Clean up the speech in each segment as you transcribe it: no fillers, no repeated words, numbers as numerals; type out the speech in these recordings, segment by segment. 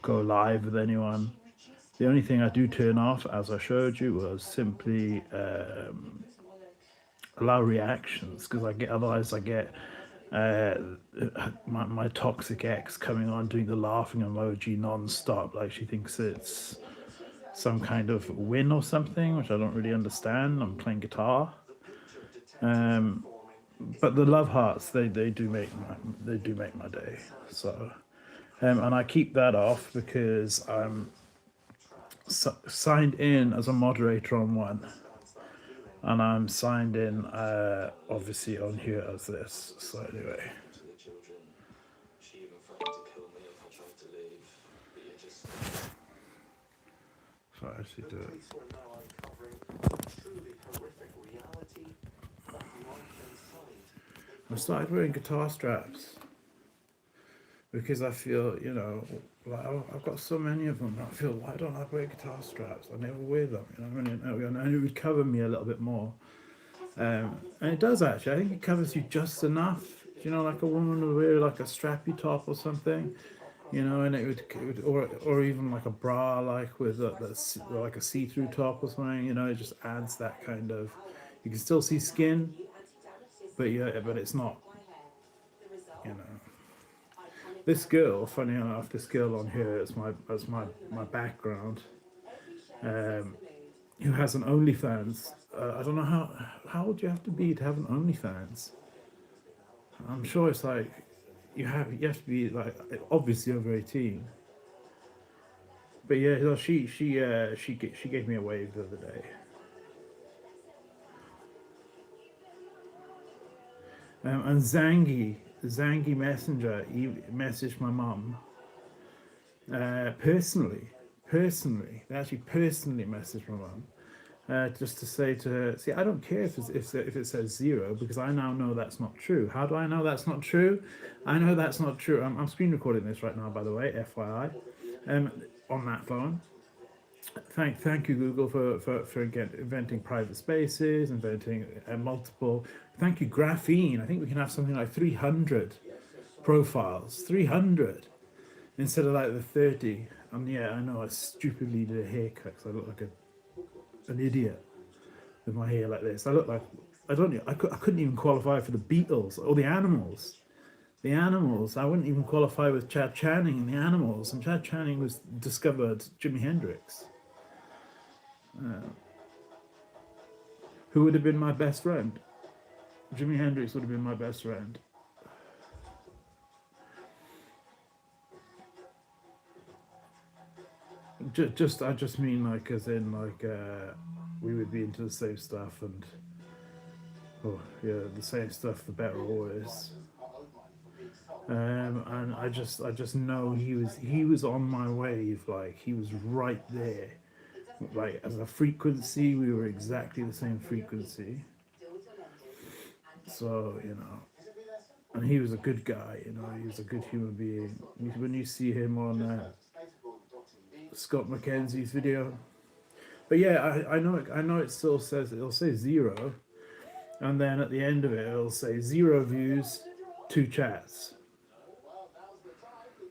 go live with anyone. The only thing I do turn off, as I showed you, was simply allow reactions, because otherwise I get uh, my toxic ex coming on doing the laughing emoji non-stop, like she thinks it's some kind of win or something, which I don't really understand. I'm playing guitar. Um, but the love hearts, they do make my day. So and I keep that off because I'm signed in as a moderator on one, and I'm signed in obviously on here as this. So anyway, so I actually do it. I started wearing guitar straps because I feel, like I've got so many of them. I feel, why don't I wear guitar straps? I never wear them, and it would cover me a little bit more. And it does actually. I think it covers you just enough. Like a woman would wear like a strappy top or something, and or even like a bra, like with like a see-through top or something. It just adds that kind of. You can still see skin, but but it's not. You know. This girl, funny enough, this girl on here is my background. Um, who has an OnlyFans? I don't know how old you have to be to have an OnlyFans. I'm sure it's like you have to be like obviously over 18. But yeah, no, she gave me a wave the other day. And Zangi Messenger messaged my mum personally. They actually personally messaged my mum just to say to her, see, I don't care if it says zero, because I now know that's not true. How do I know that's not true? I know that's not true. I'm screen recording this right now, by the way, FYI, on that phone. Thank you, Google, for inventing private spaces, inventing multiple. Thank you, graphene. I think we can have something like 300 profiles, 300 instead of like the 30. And yeah, I know I stupidly did a haircut because I look like an idiot with my hair like this. I look like I couldn't even qualify for the Beatles or the Animals. The Animals. I wouldn't even qualify with Chad Channing and the Animals. And Chad Channing was discovered Jimi Hendrix, who would have been my best friend. Jimi Hendrix would have been my best friend. I just mean like as in like we would be into the same stuff, and oh yeah, the same stuff, the better always. And I just know he was on my wave, like he was right there. Like as a frequency, we were exactly the same frequency. So and he was a good guy. He was a good human being. When you see him on Scott McKenzie's video. But yeah, I know it still says, it'll say zero, and then at the end of it it'll say 0 views, 2 chats.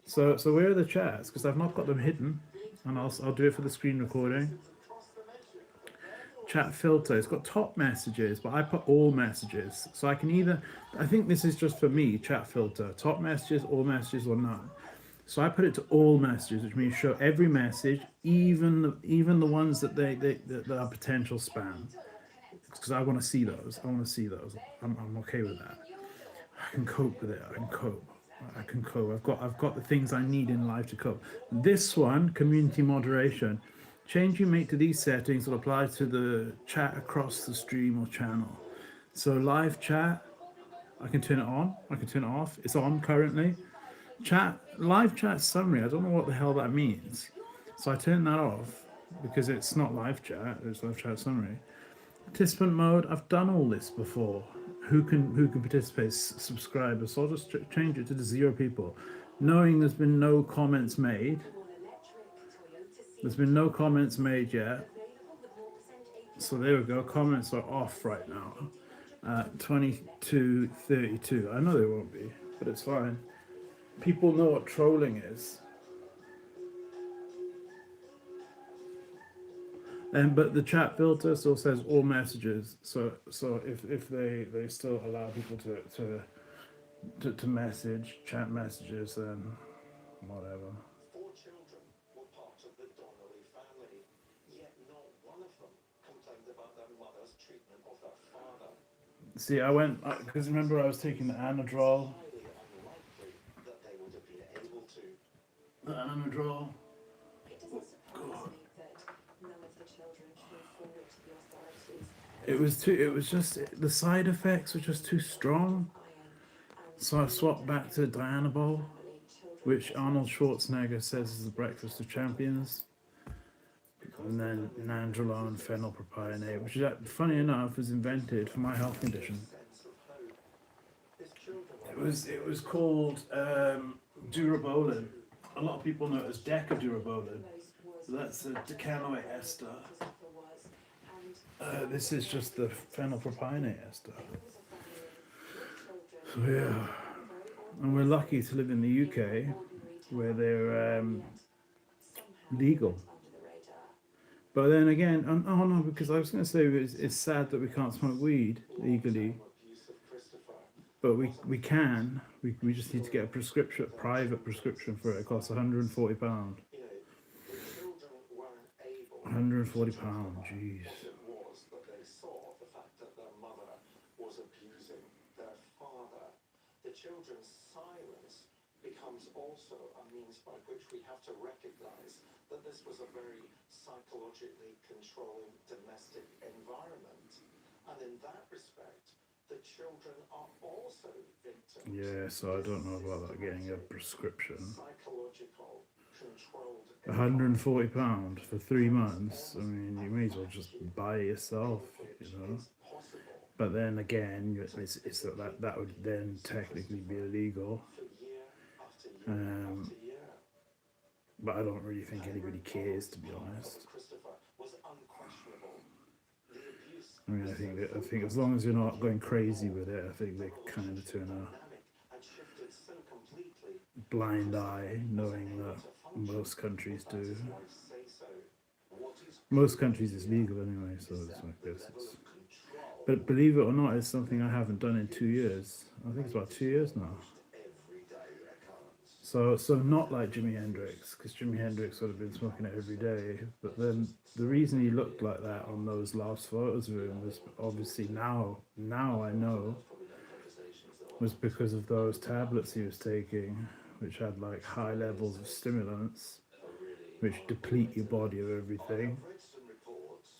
So where are the chats? Because I've not got them hidden, and I'll do it for the screen recording. Chat filter. It's got top messages, but I put all messages, so I can I think this is just for me. Chat filter, top messages, all messages, or none. So I put it to all messages, which means show every message, even the ones that that are potential spam, because I want to see those. I'm okay with that. I can cope with it. I can cope. I've got the things I need in life to cope. This one, community moderation. Change you make to these settings will apply to the chat across the stream or channel. So live chat, I can turn it on. I can turn it off. It's on currently. Live chat summary. I don't know what the hell that means. So I turn that off because it's not live chat. It's live chat summary. Participant mode. I've done all this before. Who can participate? Subscribers. So I'll just change it to the 0 people, knowing there's been no comments made. There's been no comments made yet. So there we go. Comments are off right now. 22:32. I know they won't be, but it's fine. People know what trolling is. And but the chat filter still says all messages. So if they still allow people to message, chat messages, then whatever. Four children were part of the Donnelly family, yet not one of them complained about their mother's treatment of their father. See, I went because remember I was taking the It's Anadrol. highly unlikely that they would have been able to. The Anadrol. It doesn't surprise me that none of the children came forward to the authorities. It was too. It was just the side effects were just too strong. Iron and So I swapped back to Dianabol, family children which Arnold Schwarzenegger says is the breakfast of champions, and then Nandrolone and phenylpropionate, which is funny enough was invented for my health condition. It was called Durabolin. A lot of people know it as Decadurabolin. So that's a decanoate ester. This is just the phenylpropionate ester. So yeah, and we're lucky to live in the UK where they're legal. But then again, oh no, because I was going to say it's sad that we can't smoke weed legally, but we can. We just need to get a prescription, a private prescription for it. It costs £140. £140, jeez. Was that they saw the fact that their mother was abusing their father. The children's silence becomes also a means by which we have to recognize that this was a very psychologically controlling domestic environment. And in that respect, the children are also victims. Yeah, so I don't know about that getting a prescription. Psychological controlled £140 for 3 months. I mean, you may as well just buy it yourself, you know. But then again, it's that would then technically be illegal. But I don't really think anybody cares, to be honest. I mean, I think as long as you're not going crazy with it, I think they kind of turn a blind eye, knowing that most countries do. Most countries is legal anyway, so it's like this. But believe it or not, it's something I haven't done in 2 years. I think it's about 2 years now. So not like Jimi Hendrix, because Jimi Hendrix would have been smoking it every day. But then the reason he looked like that on those last photos of him was obviously now I know was because of those tablets he was taking, which had like high levels of stimulants, which deplete your body of everything,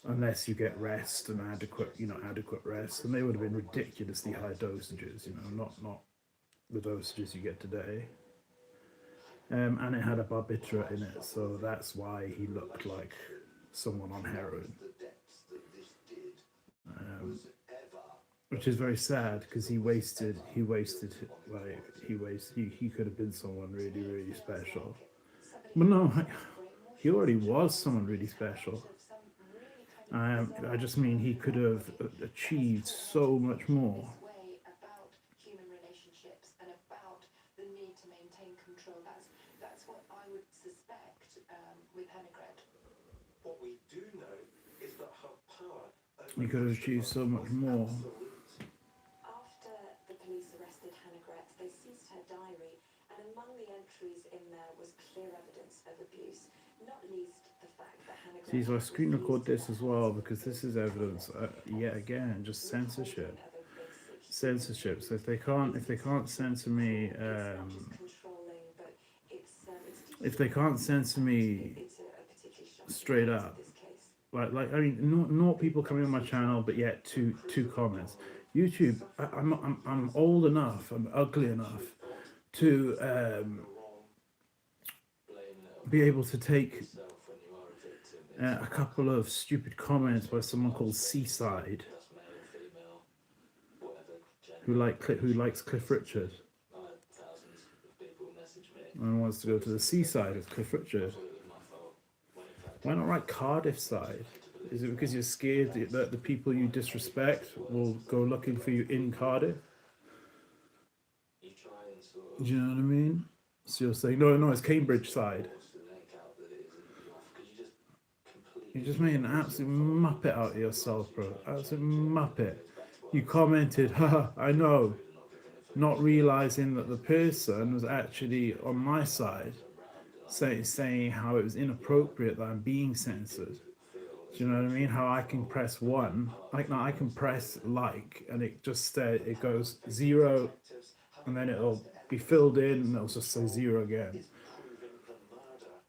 unless you get rest and adequate rest. And they would have been ridiculously high dosages, not the dosages you get today. And it had a barbiturate in it, so that's why he looked like someone on heroin. Which is very sad because he could have been someone really, really special. But no, he already was someone really special. I just mean he could have achieved so much more. That's what I would suspect with Henegret. What we do know is that her power. He could have achieved so much more. After the police arrested Henegret, they seized her diary, and among the entries in there was clear evidence of abuse, not least the fact that Henegret. See, so I screen record this as well because this is evidence, yet again, just censorship. Censorship. So if they can't censor me, if they can't censor me straight up, like I mean, not people coming on my channel, but yet two comments. YouTube, I'm old enough, I'm ugly enough to be able to take a couple of stupid comments by someone called Seaside, who likes Cliff Richard and wants to go to the seaside with Cliff Richard. Why not write Cardiff side? Is it because you're scared that the people you disrespect will go looking for you in Cardiff? Do you know what I mean? So you're saying, no, it's Cambridge side. You just made an absolute muppet out of yourself, bro. Absolute muppet. You commented, haha, I know, not realizing that the person was actually on my side, saying how it was inappropriate that I'm being censored. Do you know what I mean? How I can press one, like now I can press like, and it just it goes zero, and then it'll be filled in, and it'll just say zero again.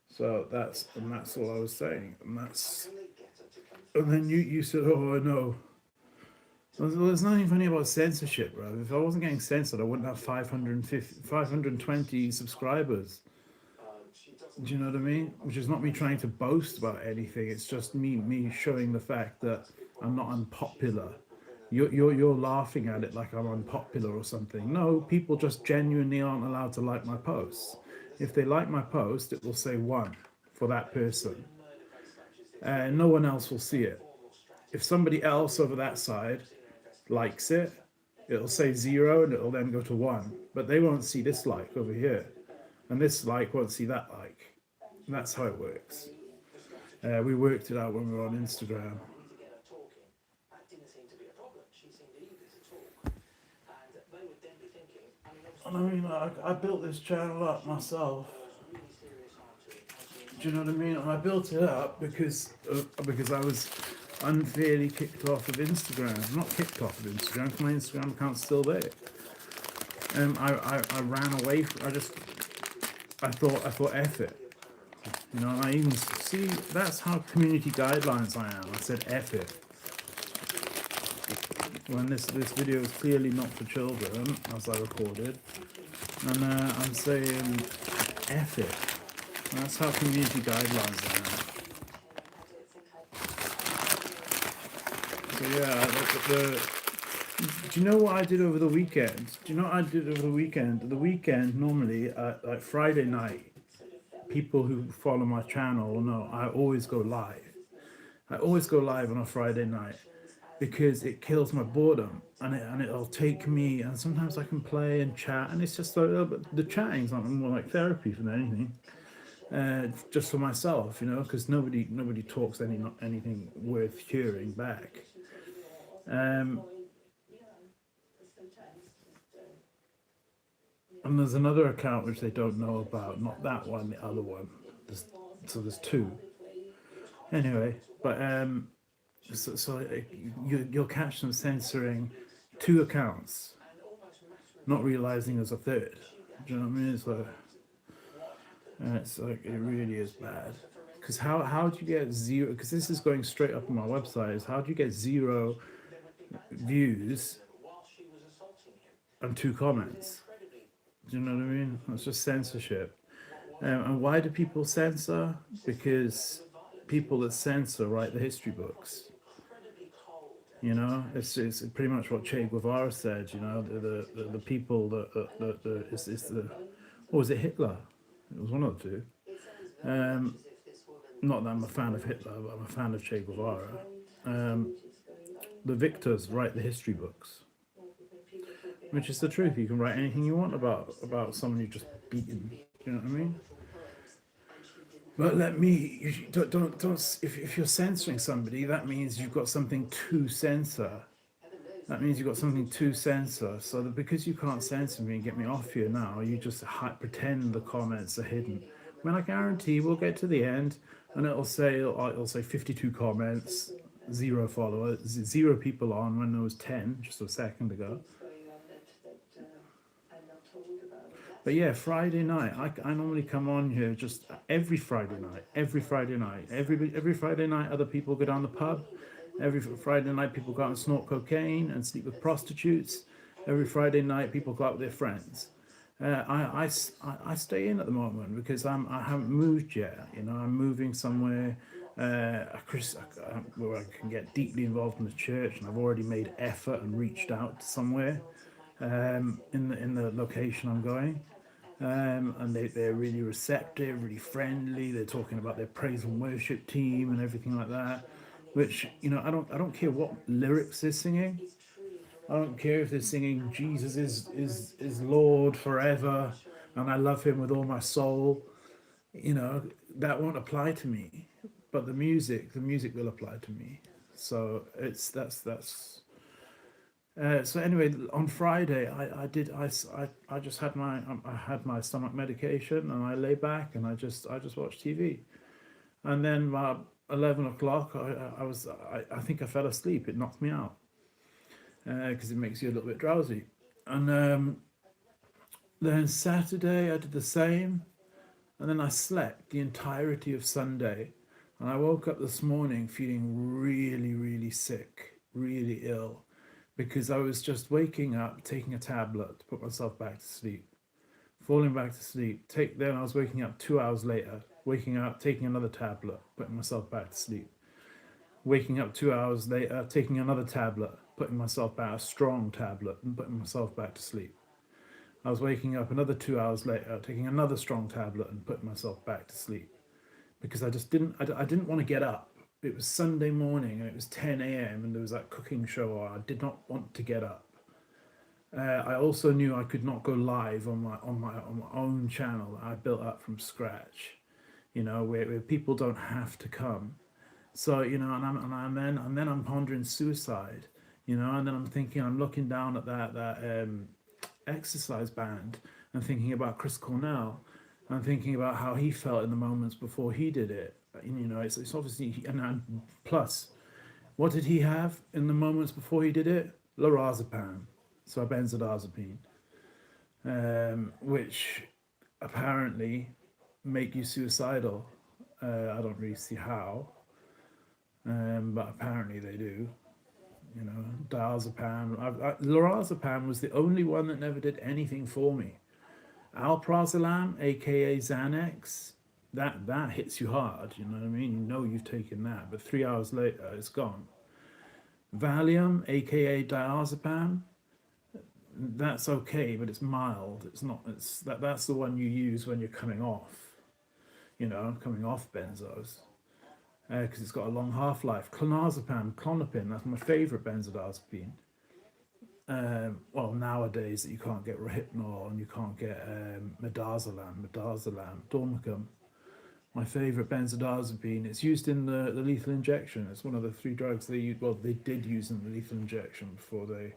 So that's all I was saying, and then you said, oh, I know. Well, there's nothing funny about censorship, bro. If I wasn't getting censored, I wouldn't have 520 subscribers. Do you know what I mean? Which is not me trying to boast about anything. It's just me showing the fact that I'm not unpopular. You're laughing at it like I'm unpopular or something. No, people just genuinely aren't allowed to like my posts. If they like my post, it will say one for that person. No one else will see it. If somebody else over that side likes it, it'll say zero and it'll then go to one. But they won't see this like over here. And this like won't see that like. And that's how it works. We worked it out when we were on Instagram. And I mean, I built this channel up myself. Do you know what I mean? And I built it up because I was unfairly kicked off of Instagram. Not kicked off of Instagram, because my Instagram account's still there. I ran away from. I thought F it. You know, I even see that's how community guidelines I am. I said F it. When this video is clearly not for children, as I recorded, and I'm saying F it. That's how community guidelines I am. So yeah, do you know what I did over the weekend? Do you know what I did over the weekend? The weekend normally, like Friday night, people who follow my channel will know I always go live. I always go live on a Friday night because it kills my boredom, and it'll take me, and sometimes I can play and chat, and it's just but the chatting's not more like therapy than anything. Just for myself, you know, because nobody talks anything worth hearing back. And there's another account which they don't know about, not that one, the other one. There's two. Anyway, but so you'll catch them censoring two accounts, not realizing there's a third. Do you know what I mean? It's like it really is bad. Because how do you get zero? Because this is going straight up on my website. Is how do you get 0 views and 2 comments? Do you know what I mean? That's just censorship. And why do people censor? Because people that censor write the history books. You know, it's pretty much what Che Guevara said. You know, the people that is the, or was it Hitler? It was one of the two. Not that I'm a fan of Hitler, but I'm a fan of Che Guevara. The victors write the history books. Which is the truth. You can write anything you want about someone you just beaten. You know what I mean? But don't. If you're censoring somebody, that means you've got something to censor. That means you've got something to censor. So that because you can't censor me and get me off here now, you just pretend the comments are hidden. When I guarantee we'll get to the end, and it'll say 52 comments, 0 followers, 0 people on when there was 10 just a second ago. But yeah, Friday night, I normally come on here just every Friday night. Every Friday night, other people go down the pub. Every Friday night, people go out and snort cocaine and sleep with prostitutes. Every Friday night, people go out with their friends. I stay in at the moment because I haven't moved yet. You know, I'm moving somewhere where I can get deeply involved in the church, and I've already made effort and reached out to somewhere in the location I'm going. And they're really receptive, really friendly. They're talking about their praise and worship team and everything like that. Which, you know, I don't care what lyrics they're singing. I don't care if they're singing Jesus is Lord forever and I love him with all my soul. You know, that won't apply to me. but the music will apply to me. So it's that's. So anyway, on Friday, I did I just had I had my stomach medication and I lay back and I just watched TV. And then about 11 o'clock, I think I fell asleep. It knocked me out because it makes you a little bit drowsy. And then Saturday I did the same, and then I slept the entirety of Sunday. And I woke up this morning feeling really, really sick, really ill, because I was just waking up, taking a tablet to put myself back to sleep, falling back to sleep. Then I was waking up 2 hours later, waking up, taking another tablet, putting myself back to sleep. Waking up 2 hours later, taking another tablet, putting myself back, a strong tablet, and putting myself back to sleep. I was waking up another 2 hours later, taking another strong tablet and putting myself back to sleep because I didn't want to get up. It was Sunday morning and it was 10 a.m. and there was that cooking show on. I did not want to get up. I also knew I could not go live on my own channel that I built up from scratch, where people don't have to come. So and then I'm pondering suicide, and then I'm thinking, I'm looking down at that exercise band and thinking about Chris Cornell and thinking about how he felt in the moments before he did it. It's obviously, and plus, what did he have in the moments before he did it? Lorazepam, so a benzodiazepine, which apparently make you suicidal. I don't really see how, but apparently they do. Diazepam. Lorazepam was the only one that never did anything for me. Alprazolam, aka Xanax, that hits you hard. You know what I mean? You know you've taken that, but 3 hours later it's gone. Valium, aka diazepam, that's okay, but it's mild. It's not. That's the one you use when you're coming off. Coming off benzos. Because it's got a long half-life. Clonazepam, Clonopin, that's my favourite benzodiazepine. Well, nowadays that you can't get Rohypnol and you can't get midazolam, Dormicum. My favourite benzodiazepine. It's used in the lethal injection. It's one of the 3 drugs they use. Well, they did use in the lethal injection before they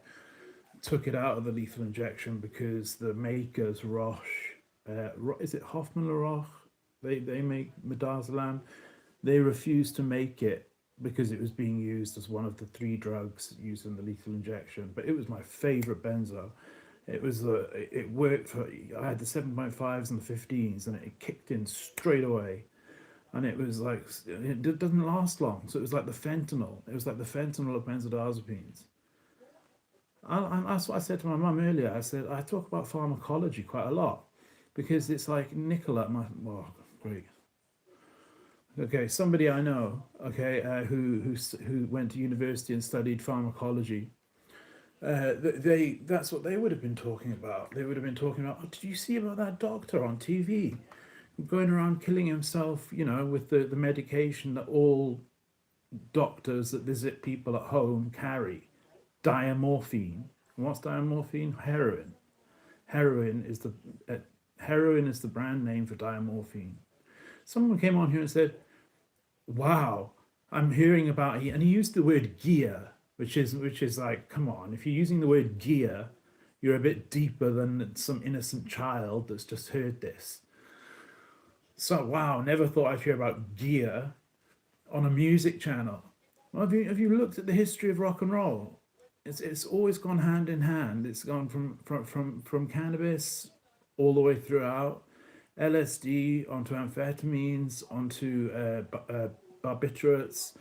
took it out of the lethal injection because the makers, Roche, is it Hoffman or Roche? They make midazolam. They refused to make it because it was being used as one of the 3 drugs used in the lethal injection. But it was my favorite benzo. It worked for. I had the 7.5s and the 15s, and it kicked in straight away. And it was like it doesn't last long. So it was like the fentanyl. It was like the fentanyl of benzodiazepines. That's what I said to my mum earlier. I said I talk about pharmacology quite a lot because it's like Nicola. Great. Okay, somebody I know, who went to university and studied pharmacology. That's what they would have been talking about. They would have been talking about, oh, did you see about that doctor on TV going around killing himself, with the medication that all doctors that visit people at home carry, diamorphine. And what's diamorphine? Heroin. Heroin is the brand name for diamorphine. Someone came on here and said, wow, I'm hearing about, and he used the word gear, which is like, come on, if you're using the word gear, you're a bit deeper than some innocent child that's just heard this. So wow, never thought I'd hear about gear on a music channel. Well, have you looked at the history of rock and roll? It's always gone hand in hand. It's gone from cannabis all the way throughout. LSD onto amphetamines, onto barbiturates,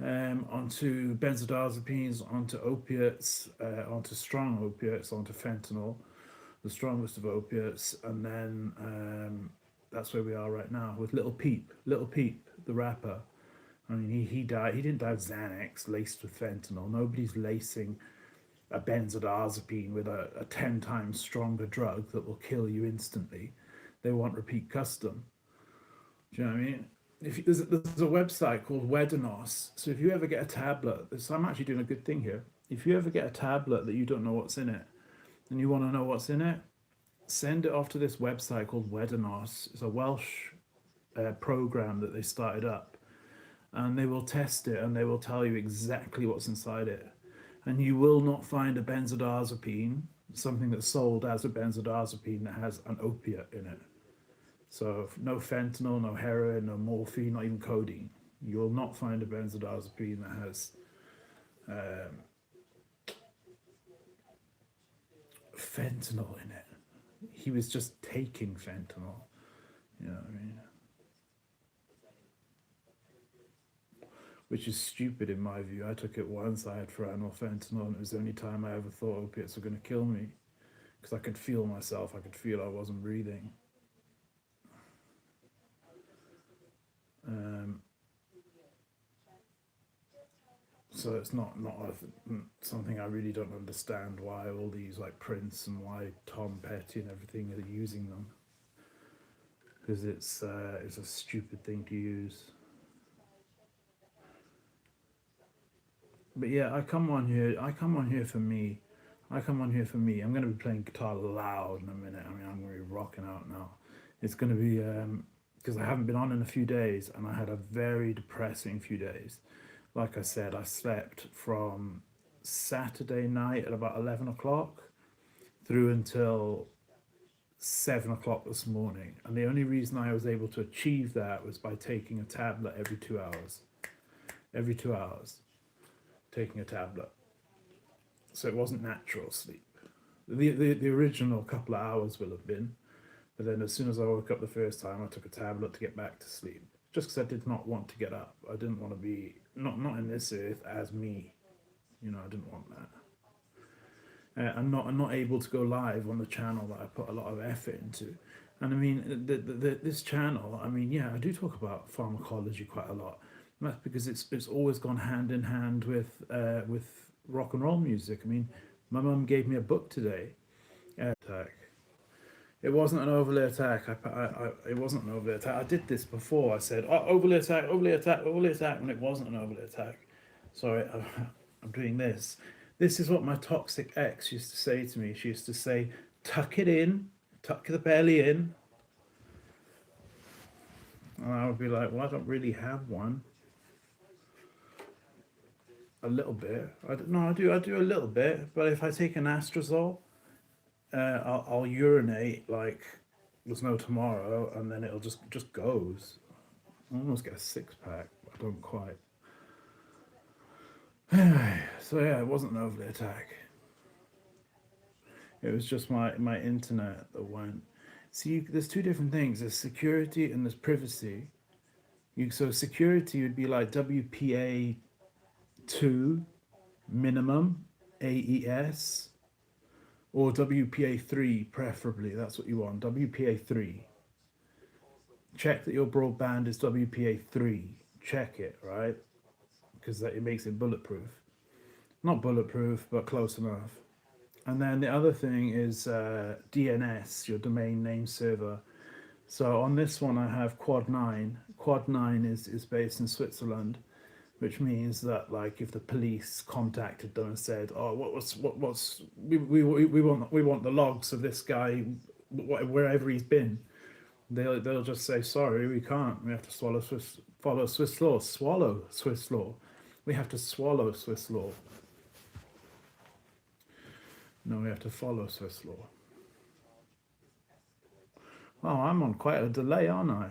onto benzodiazepines, onto opiates, onto strong opiates, onto fentanyl, the strongest of opiates, and then that's where we are right now with Little Peep, the rapper. I mean, he died. He didn't die of Xanax laced with fentanyl. Nobody's lacing a benzodiazepine with a 10 times stronger drug that will kill you instantly. They want repeat custom. Do you know what I mean? There's a website called Wedanos. So if you ever get a tablet, I'm actually doing a good thing here. If you ever get a tablet that you don't know what's in it, and you want to know what's in it, send it off to this website called Wedanos. It's a Welsh program that they started up. and they will test it and they will tell you exactly what's inside it. And you will not find a benzodiazepine, something that's sold as a benzodiazepine, that has an opiate in it. So no fentanyl, no heroin, no morphine, not even codeine. You will not find a benzodiazepine that has fentanyl in it. He was just taking fentanyl. You know what I mean? Which is stupid in my view. I took it once, I had fentanyl, and it was the only time I ever thought opiates were going to kill me. Because I could feel myself, I could feel I wasn't breathing. So it's not something I really don't understand, why all these like Prince and why Tom Petty and everything are using them, because it's a stupid thing to use. But yeah, I come on here for me. I'm going to be playing guitar loud in a minute. I mean, I'm going to be rocking out now. It's going to be because I haven't been on in a few days, and I had a very depressing few days. Like I said, I slept from Saturday night at about 11 o'clock through until 7 o'clock this morning. And the only reason I was able to achieve that was by taking a tablet every 2 hours. Every 2 hours, taking a tablet. So it wasn't natural sleep. The original couple of hours will have been, but then as soon as I woke up the first time, I took a tablet to get back to sleep. Just because I did not want to get up. I didn't want to be, not in this earth as me. You know, I didn't want that. I'm not able to go live on the channel that I put a lot of effort into. And I mean, this channel, I mean, yeah, I do talk about pharmacology quite a lot. And that's because it's always gone hand in hand with rock and roll music. I mean, my mum gave me a book today. Attack. It wasn't an overlay attack. It wasn't an overlay attack. I did this before. I said, oh, overlay attack, and it wasn't an overlay attack. Sorry, I'm doing this. This is what my toxic ex used to say to me. She used to say, tuck it in, tuck the belly in. And I would be like, well, I don't really have one. A little bit. I do a little bit. But if I take an Astrazole, I'll urinate like there's no tomorrow, and then it'll just goes. I almost get a six-pack, but I don't quite. So yeah, it wasn't an overlay attack. It was just my internet that went. See, there's two different things. There's security and there's privacy. So security would be like WPA 2 minimum AES, or WPA 3 preferably. That's what you want. WPA 3. Check that your broadband is WPA 3. Check it, right? Because it makes it bulletproof. Not bulletproof, but close enough. And then the other thing is DNS, your domain name server. So on this one I have Quad 9. Quad 9 is based in Switzerland, which means that like if the police contacted them and said, oh, we want the logs of this guy wherever he's been, they'll just say, sorry, we can't. We have to follow Swiss law. Swallow Swiss law. We have to swallow Swiss law. No, we have to follow Swiss law. Well, I'm on quite a delay, aren't I?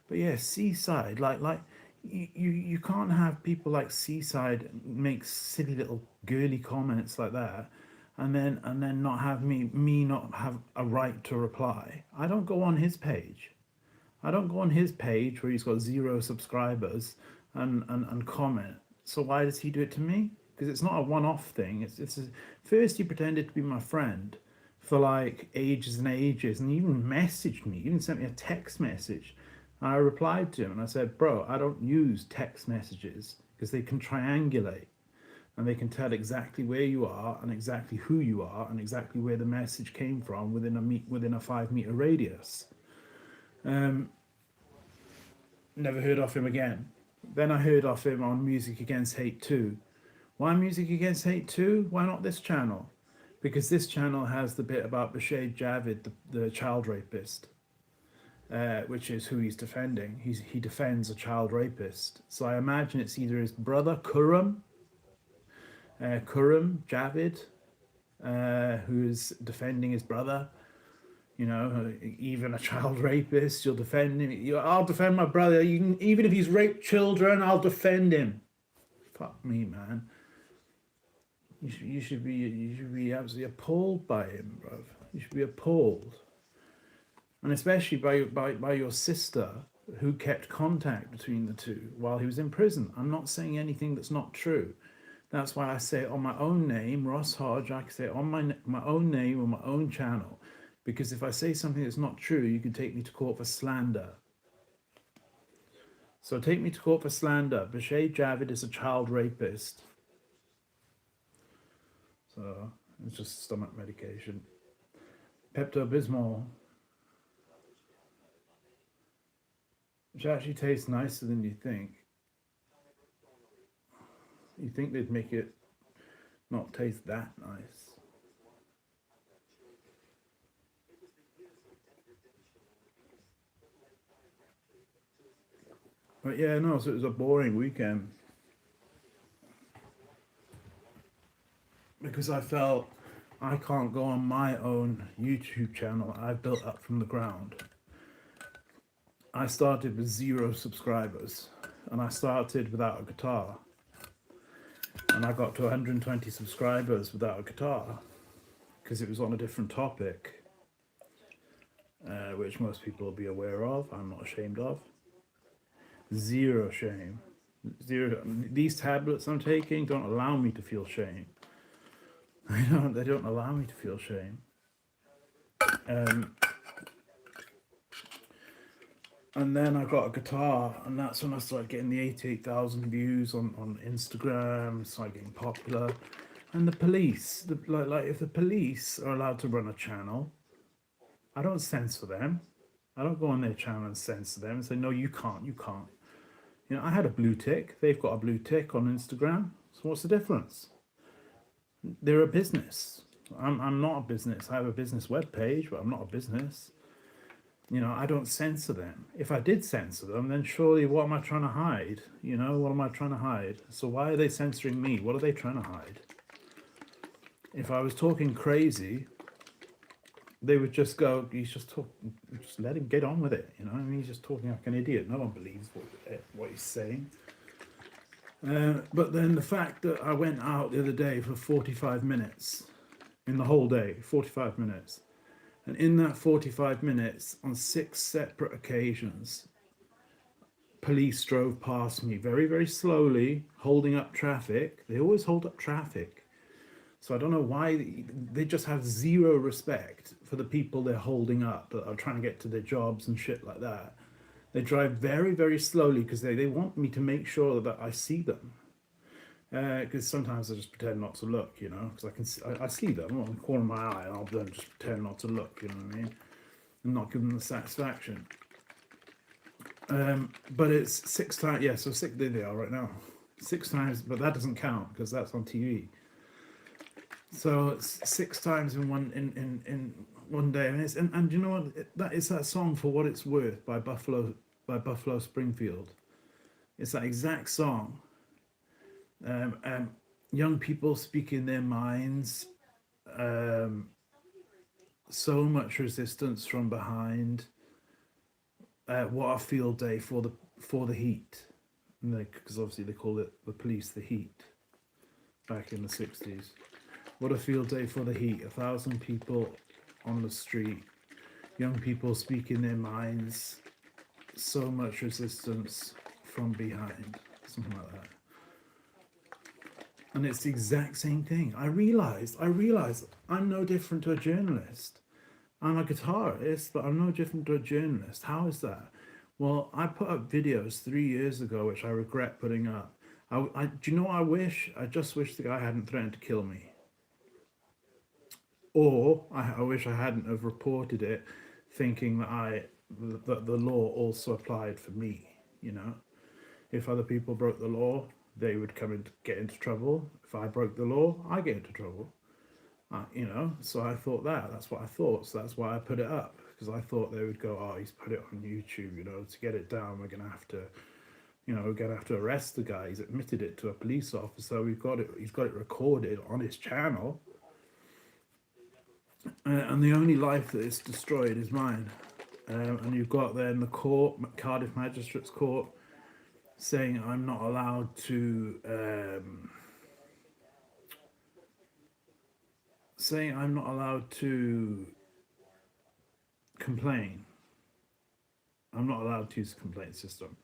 But yeah, Seaside, like you can't have people like Seaside make silly little girly comments like that, and then not have me not have a right to reply. I don't go on his page. I don't go on his page where he's got 0 subscribers and comment. So why does he do it to me? Because it's not a one-off thing. First he pretended to be my friend for like ages and ages, and he even messaged me, even sent me a text message. And I replied to him and I said, bro, I don't use text messages because they can triangulate and they can tell exactly where you are and exactly who you are and exactly where the message came from within a 5 meter radius. Never heard of him again. Then I heard of him on Music Against Hate 2. Why Music Against Hate 2? Why not this channel? Because this channel has the bit about Bashir Javid, the child rapist. which is who he's defending. He defends a child rapist. So I imagine it's either his brother Kurum Javid, who is defending his brother. You know, even a child rapist, you'll defend him. I'll defend my brother. Even if he's raped children, I'll defend him. Fuck me, man. You should be absolutely appalled by him, bro. You should be appalled, and especially by your sister, who kept contact between the two while he was in prison. I'm not saying anything that's not true. That's why I say it on my own name, Ross Hodge. I can say it on my own name on my own channel, because if I say something that's not true, you can take me to court for slander. So take me to court for slander. Bashir Javid is a child rapist. So it's just stomach medication. Pepto-Bismol, which actually tastes nicer than you think. You think they'd make it not taste that nice. But yeah, no, so it was a boring weekend. Because I felt I can't go on my own YouTube channel I've built up from the ground. I started with 0 subscribers, and I started without a guitar. And I got to 120 subscribers without a guitar, because it was on a different topic, which most people will be aware of. I'm not ashamed of. 0 shame. 0. These tablets I'm taking don't allow me to feel shame. They don't allow me to feel shame. And then I got a guitar, and that's when I started getting the 88,000 views on Instagram, started getting popular. And the police, like if the police are allowed to run a channel, I don't censor them. I don't go on their channel and censor them and say, no, you can't. You know, I had a blue tick. They've got a blue tick on Instagram. So what's the difference? They're a business. I'm not a business. I have a business webpage, but I'm not a business. You know, I don't censor them. If I did censor them, then surely what am I trying to hide? You know, what am I trying to hide? So why are they censoring me? What are they trying to hide? If I was talking crazy, they would just go, he's just talking, just let him get on with it. You know, I mean, he's just talking like an idiot. No one believes what he's saying. But then the fact that I went out the other day for 45 minutes, in the whole day, 45 minutes. And in that 45 minutes, on 6 separate occasions, police drove past me very, very slowly, holding up traffic. They always hold up traffic. So I don't know why they just have 0 respect for the people they're holding up that are trying to get to their jobs and shit like that. They drive very, very slowly because they want me to make sure that I see them. Because sometimes I just pretend not to look, you know, because I see them on the corner of my eye, and I'll then just pretend not to look, you know what I mean, and not give them the satisfaction. But it's 6 times, yeah. So 6, there they are right now, 6 times, but that doesn't count because that's on TV. So it's 6 times in one day, and you know what? That is that song "For What It's Worth" by Buffalo Springfield. It's that exact song. Young people speaking their minds. So much resistance from behind. What a field day for the heat, because obviously they call it the police the heat. Back in the 60s, what a field day for the heat. 1,000 people on the street, young people speaking their minds. So much resistance from behind, something like that. And it's the exact same thing. I realized I'm no different to a journalist. I'm a guitarist, but I'm no different to a journalist. How is that? Well, I put up videos 3 years ago, which I regret putting up. Do you know what I wish? I just wish the guy hadn't threatened to kill me. Or I wish I hadn't have reported it, thinking that the law also applied for me, you know? If other people broke the law, they would get into trouble. If I broke the law, I get into trouble. You know, so I thought that's what I thought. So that's why I put it up, because I thought they would go, oh, he's put it on YouTube, you know, to get it down, we're gonna have to, you know, we're gonna have to arrest the guy. He's admitted it to a police officer. We've got it. He's got it recorded on his channel, and the only life that is destroyed is mine. And you've got then the court, Cardiff Magistrates Court, saying I'm not allowed to, complain. I'm not allowed to use the complaint system.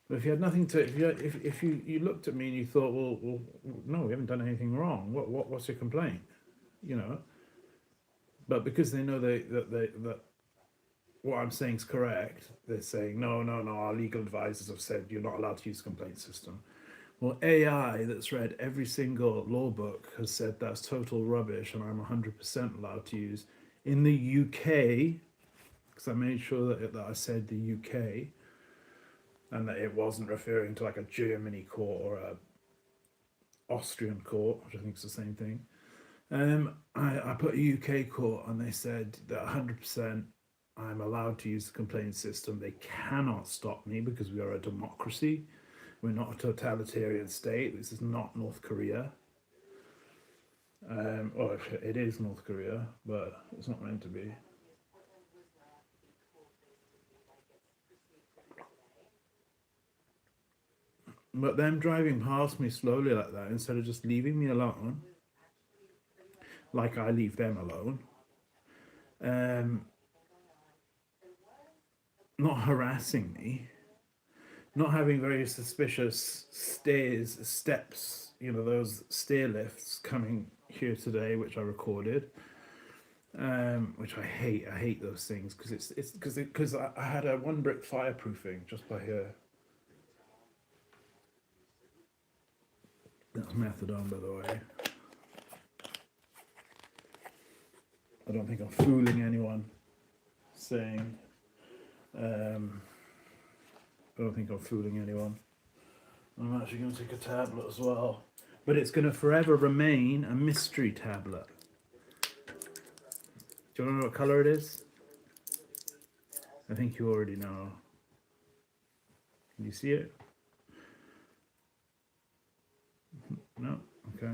But if you had nothing to, if you looked at me and you thought, well, no, we haven't done anything wrong. What's your complaint? You know. But because they know that what I'm saying is correct, they're saying no. Our legal advisors have said you're not allowed to use the complaint system. Well, AI that's read every single law book has said that's total rubbish, and I'm 100% allowed to use. In the UK, because I made sure that I said the UK, and that it wasn't referring to like a Germany court or a Austrian court, which I think is the same thing. I put a UK court, and they said that 100% I'm allowed to use the complaint system. They cannot stop me because we are a democracy. We're not a totalitarian state. This is not North Korea. Well, it is North Korea, but it's not meant to be. But them driving past me slowly like that, instead of just leaving me alone, like I leave them alone, not harassing me, not having very suspicious steps, you know, those stair lifts coming here today, which I recorded, which I hate. I hate those things because I had a 1 brick fireproofing just by here. That's methadone, by the way. I don't think I'm fooling anyone saying. I don't think I'm fooling anyone. I'm actually going to take a tablet as well, but it's going to forever remain a mystery tablet. Do you want to know what color it is? I think you already know. Can you see it? No? Okay.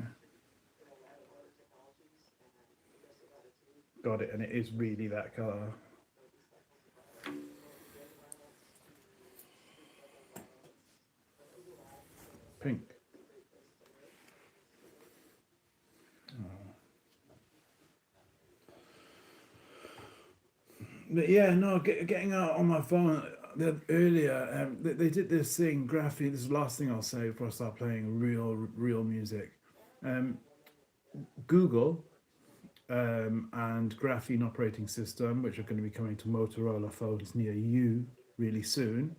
Got it, and it is really that color. Pink. But yeah, no, getting out on my phone earlier, they did this thing, Graphene. This is the last thing I'll say before I start playing real music. Google and Graphene operating system, which are going to be coming to Motorola phones near you really soon.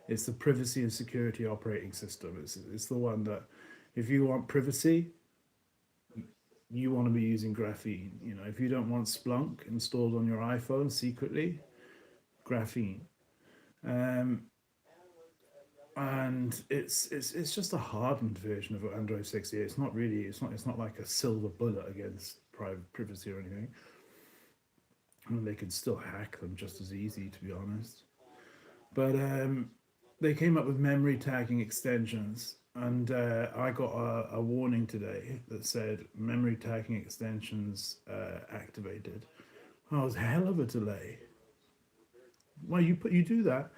It's the privacy and security operating system. It's the one that, if you want privacy, you want to be using Graphene. You know, if you don't want Splunk installed on your iPhone secretly, Graphene. And it's just a hardened version of Android 68. It's not really. It's not like a silver bullet against private privacy or anything. I mean, they can still hack them just as easy, to be honest. But they came up with memory tagging extensions, and I got a warning today that said memory tagging extensions activated. Oh, it was a hell of a delay. Why you do that?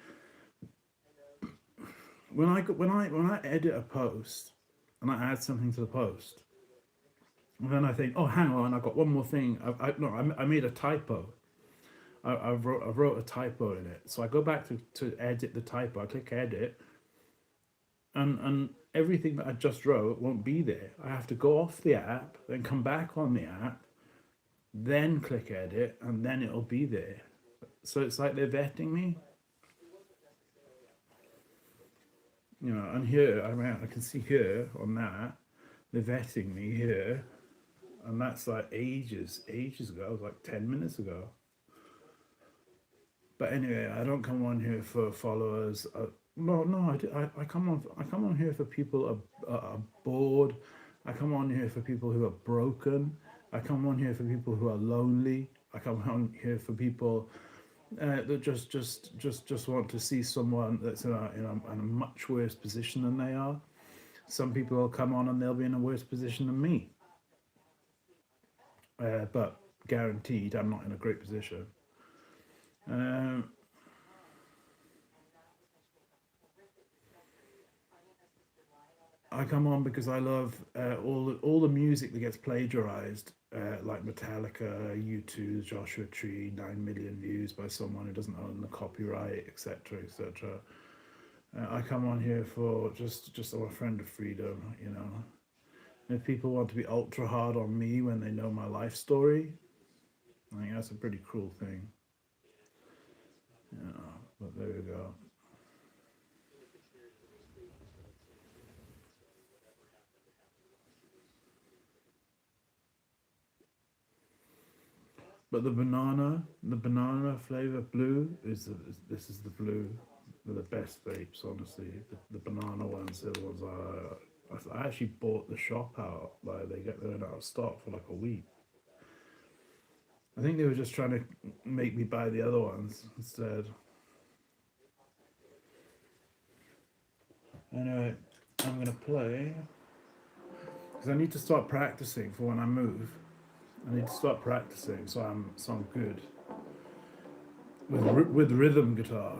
When I edit a post and I add something to the post, and then I think, oh, hang on, I've got one more thing. I made a typo. I wrote a typo in it. So I go back to edit the typo. I click edit, and everything that I just wrote won't be there. I have to go off the app, then come back on the app, then click edit, and then it'll be there. So it's like they're vetting me. You know, and here, I can see here on that, they're vetting me here. And that's like ages ago. It was like 10 minutes ago. But anyway, I don't come on here for followers. I come on here for people are bored. I come on here for people who are broken. I come on here for people who are lonely. I come on here for people that just want to see someone that's in a much worse position than they are. Some people will come on and they'll be in a worse position than me, but guaranteed I'm not in a great position. Um, I come on because I love all the music that gets plagiarized, like Metallica, U2's Joshua Tree, 9 million views by someone who doesn't own the copyright, etc., etc. I come on here for just I'm a friend of freedom, you know. And if people want to be ultra hard on me when they know my life story, I think that's a pretty cruel thing, you know. But there we go. But the banana flavor blue this is the blue. They're the best vapes, honestly. The banana ones, the other ones I actually bought the shop out. Like they're out of stock for like a week. I think they were just trying to make me buy the other ones instead. Anyway, I'm gonna play because I need to start practicing for when I move. I need to start practicing so I'm good with rhythm guitar.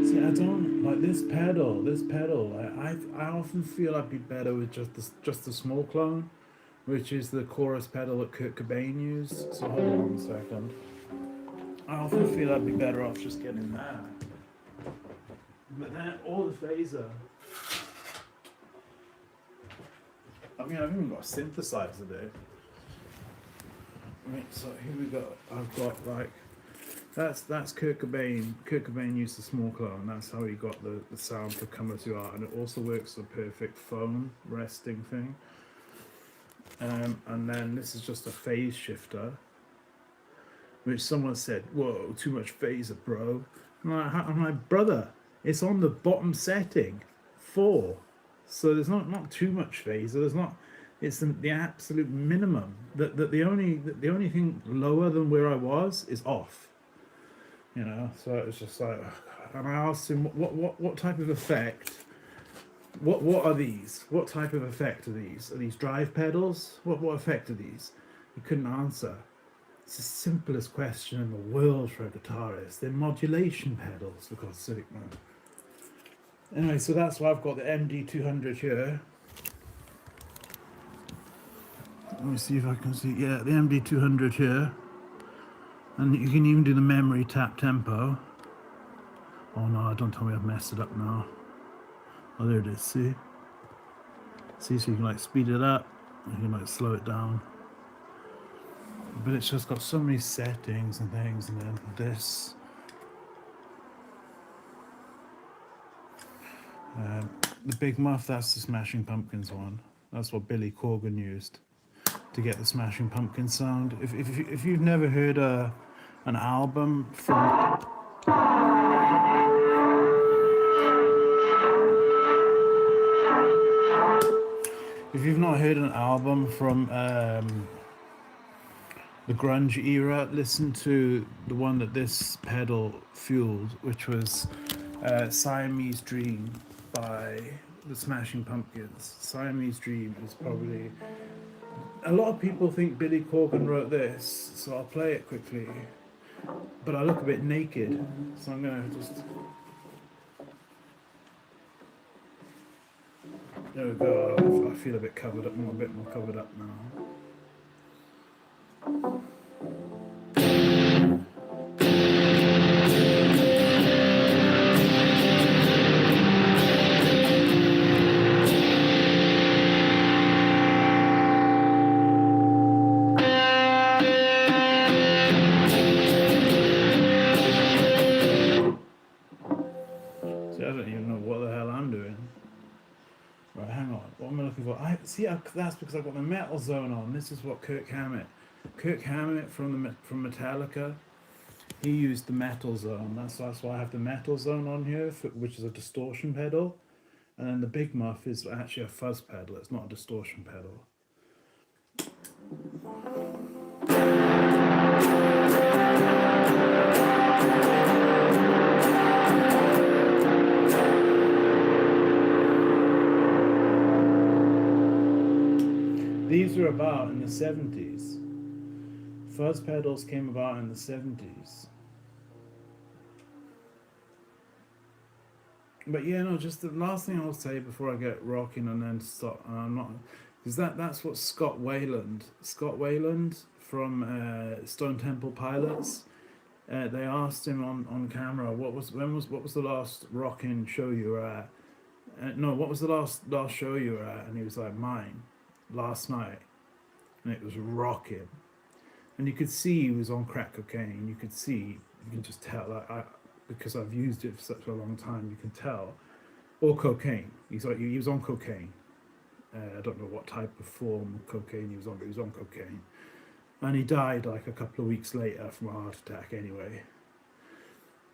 See, I don't like this pedal. This pedal, I often feel I'd be better with just the small clone, which is the chorus pedal that Kurt Cobain used. So hold on a second. I often feel I'd be better off just getting that. But then all the phaser. I mean, I've even got a synthesizer there. Right, so here we go. I've got like that's Kurt Cobain. Kurt Cobain used the small clone. That's how he got the sound for Come As You Are, and it also works the perfect phone resting thing. And then this is just a phase shifter, which someone said, "Whoa, too much phaser, bro." I'm like, brother, it's on the bottom setting, 4. So there's not too much phaser. There's not. It's the absolute minimum. The only thing lower than where I was is off. You know. So it was just like, and I asked him what type of effect. What are these? What type of effect are these? Are these drive pedals? What effect are these? He couldn't answer. It's the simplest question in the world for a guitarist. They're modulation pedals, for God's sake, man. Anyway, so that's why I've got the MD200 here. Let me see if I can see. Yeah, the MD200 here. And you can even do the memory tap tempo. Oh no, don't tell me I've messed it up now. Oh, there it is, see? See, so you can like speed it up, you can like slow it down. But it's just got so many settings and things, and then this. The Big Muff, that's the Smashing Pumpkins one. That's what Billy Corgan used to get the Smashing Pumpkins sound. If you've never heard an album from... If you've not heard an album from the grunge era, listen to the one that this pedal fueled, which was Siamese Dream by the Smashing Pumpkins. Siamese Dream is probably... A lot of people think Billy Corgan wrote this, so I'll play it quickly. But I look a bit naked, so I'm gonna just... There we go. I feel a bit covered up, a bit more covered up now. See, I don't even know what the hell I'm doing. Right, hang on. What am I looking for? That's because I've got the metal zone on. This is what Kirk Hammett from Metallica. He used the metal zone. That's why I have the metal zone on here, which is a distortion pedal. And then the Big Muff is actually a fuzz pedal. It's not a distortion pedal. are about in the 70s. Fuzz pedals came about in the 70s. But yeah, no, just the last thing I'll say before I get rocking and then stop. I'm not, because that's what Scott Wayland from Stone Temple Pilots. They asked him on camera, what was the last rocking show you were at? No, what was the last show you were at? And he was like, mine, last night, and it was rocking. And you could see he was on crack cocaine. You can just tell. Because I've used it for such a long time, you can tell. Or cocaine. He was on cocaine. I don't know what type of form of cocaine he was on, but he was on cocaine. And he died like a couple of weeks later from a heart attack anyway.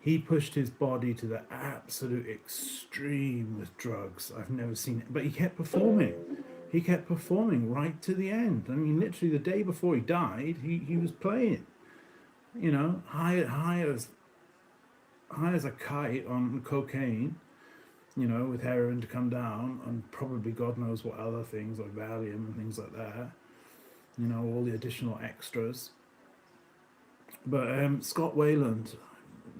He pushed his body to the absolute extreme with drugs. I've never seen it. But he kept performing. He kept performing right to the end. I mean, literally the day before he died, he was playing. You know, high as a kite on cocaine, you know, with heroin to come down, and probably God knows what other things, like Valium and things like that. You know, all the additional extras. But Scott Wayland,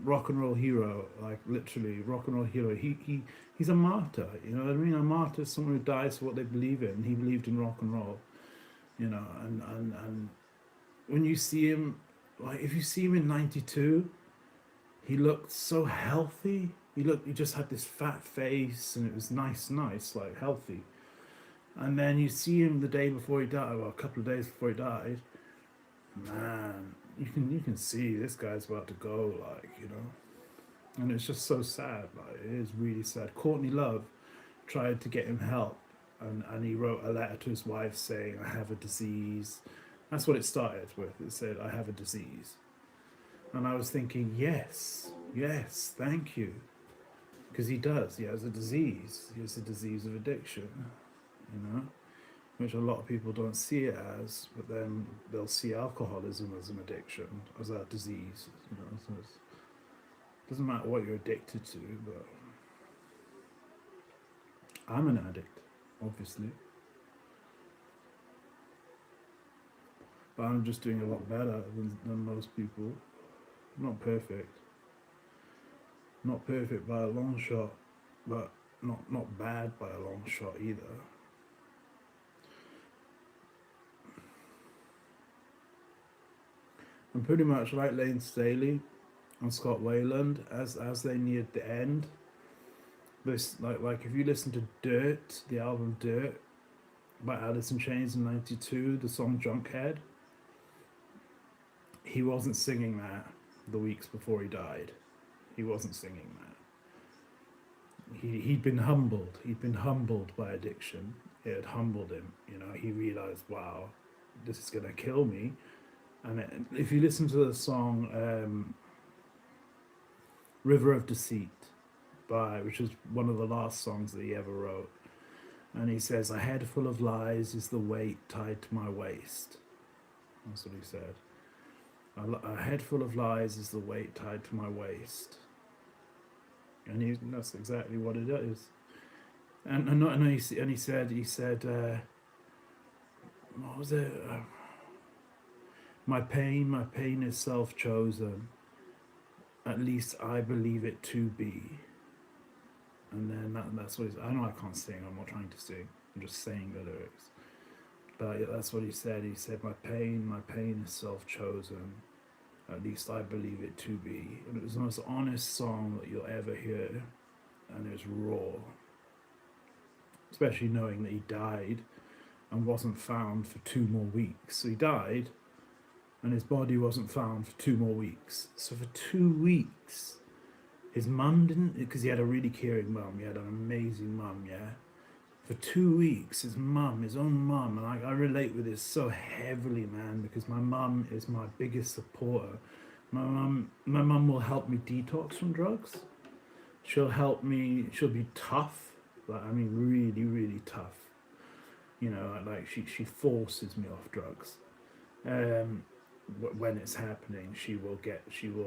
rock and roll hero, like literally rock and roll hero. He's a martyr. You know what I mean? A martyr is someone who dies for what they believe in. He believed in rock and roll. You know, and when you see him, like if you see him in '92, he looked so healthy. He just had this fat face, and it was nice, like healthy. And then you see him the day before he died, well, a couple of days before he died. Man, you can see this guy's about to go, like, you know. And it's just so sad, like it is really sad. Courtney Love tried to get him help, and he wrote a letter to his wife saying, I have a disease. That's what it started with. It said, I have a disease. And I was thinking, yes, thank you. Because he does, he has a disease. He has a disease of addiction, you know, which a lot of people don't see it as, but then they'll see alcoholism as an addiction, as a disease, you know. So it doesn't matter what you're addicted to, but I'm an addict, obviously. But I'm just doing a lot better than most people. Not perfect. Not perfect by a long shot, but not bad by a long shot either. And pretty much like Lane Staley and Scott Wayland, as they neared the end, this like if you listen to Dirt, the album Dirt by Alice in Chains in '92, the song Junkhead, he wasn't singing that the weeks before he died. He wasn't singing that. He'd been humbled. He'd been humbled by addiction. It had humbled him. You know, he realized, wow, this is gonna kill me. And if you listen to the song River of Deceit, which was one of the last songs that he ever wrote, and he says, a head full of lies is the weight tied to my waist. That's what he said. A head full of lies is the weight tied to my waist. And that's exactly what it is. And he said, what was it? My pain is self-chosen. At least I believe it to be. And then that's what I know I can't sing. I'm not trying to sing. I'm just saying the lyrics. But yeah, that's what he said. He said, my pain is self-chosen. At least I believe it to be. And it was the most honest song that you'll ever hear. And it was raw. Especially knowing that he died and wasn't found for 2 more weeks. So he died, and his body wasn't found for 2 more weeks. So for 2 weeks, his mum didn't, because he had a really caring mum. He had an amazing mum, yeah. For 2 weeks, his own mum, and I relate with this so heavily, man, because my mum is my biggest supporter. My mum will help me detox from drugs. She'll be tough, like, I mean, really, really tough. You know, like she forces me off drugs. When it's happening, she will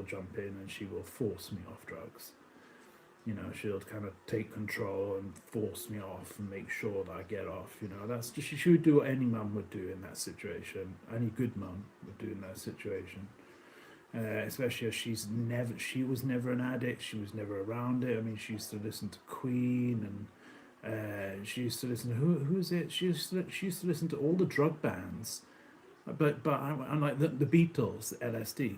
jump in and she will force me off drugs. you know, she'll kind of take control and force me off and make sure that I get off. You know, that's just, she would do what any mum would do in that situation. Any good mum would do in that situation. Especially as she was never an addict. She was never around it. I mean, she used to listen to Queen, and she used to listen to who's it? She used to listen to all the drug bands, but I'm like the Beatles, LSD,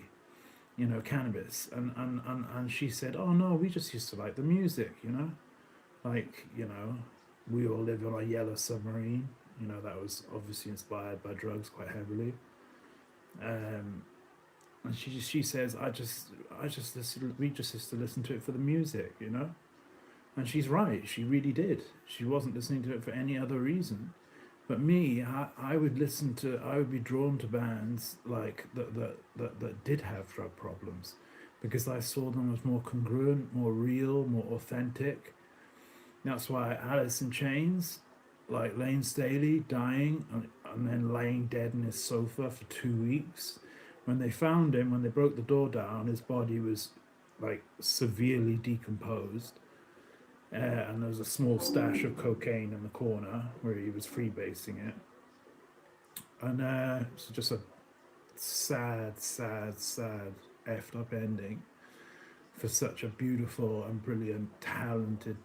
you know, cannabis, and she said, oh no, we just used to like the music, you know, like, you know, we all live on a yellow submarine, you know, that was obviously inspired by drugs quite heavily. um and she says, I just listen, we just used to listen to it for the music, you know. And she's right, she really did. She wasn't listening to it for any other reason. But me, I would listen to, I would be drawn to bands like that did have drug problems, because I saw them as more congruent, more real, more authentic. That's why Alice in Chains, like Lane Staley dying and then laying dead in his sofa for 2 weeks. When they found him, when they broke the door down, his body was like severely decomposed. And there was a small stash of cocaine in the corner where he was freebasing it. And it's just a sad, sad, sad, effed up ending for such a beautiful and brilliant, talented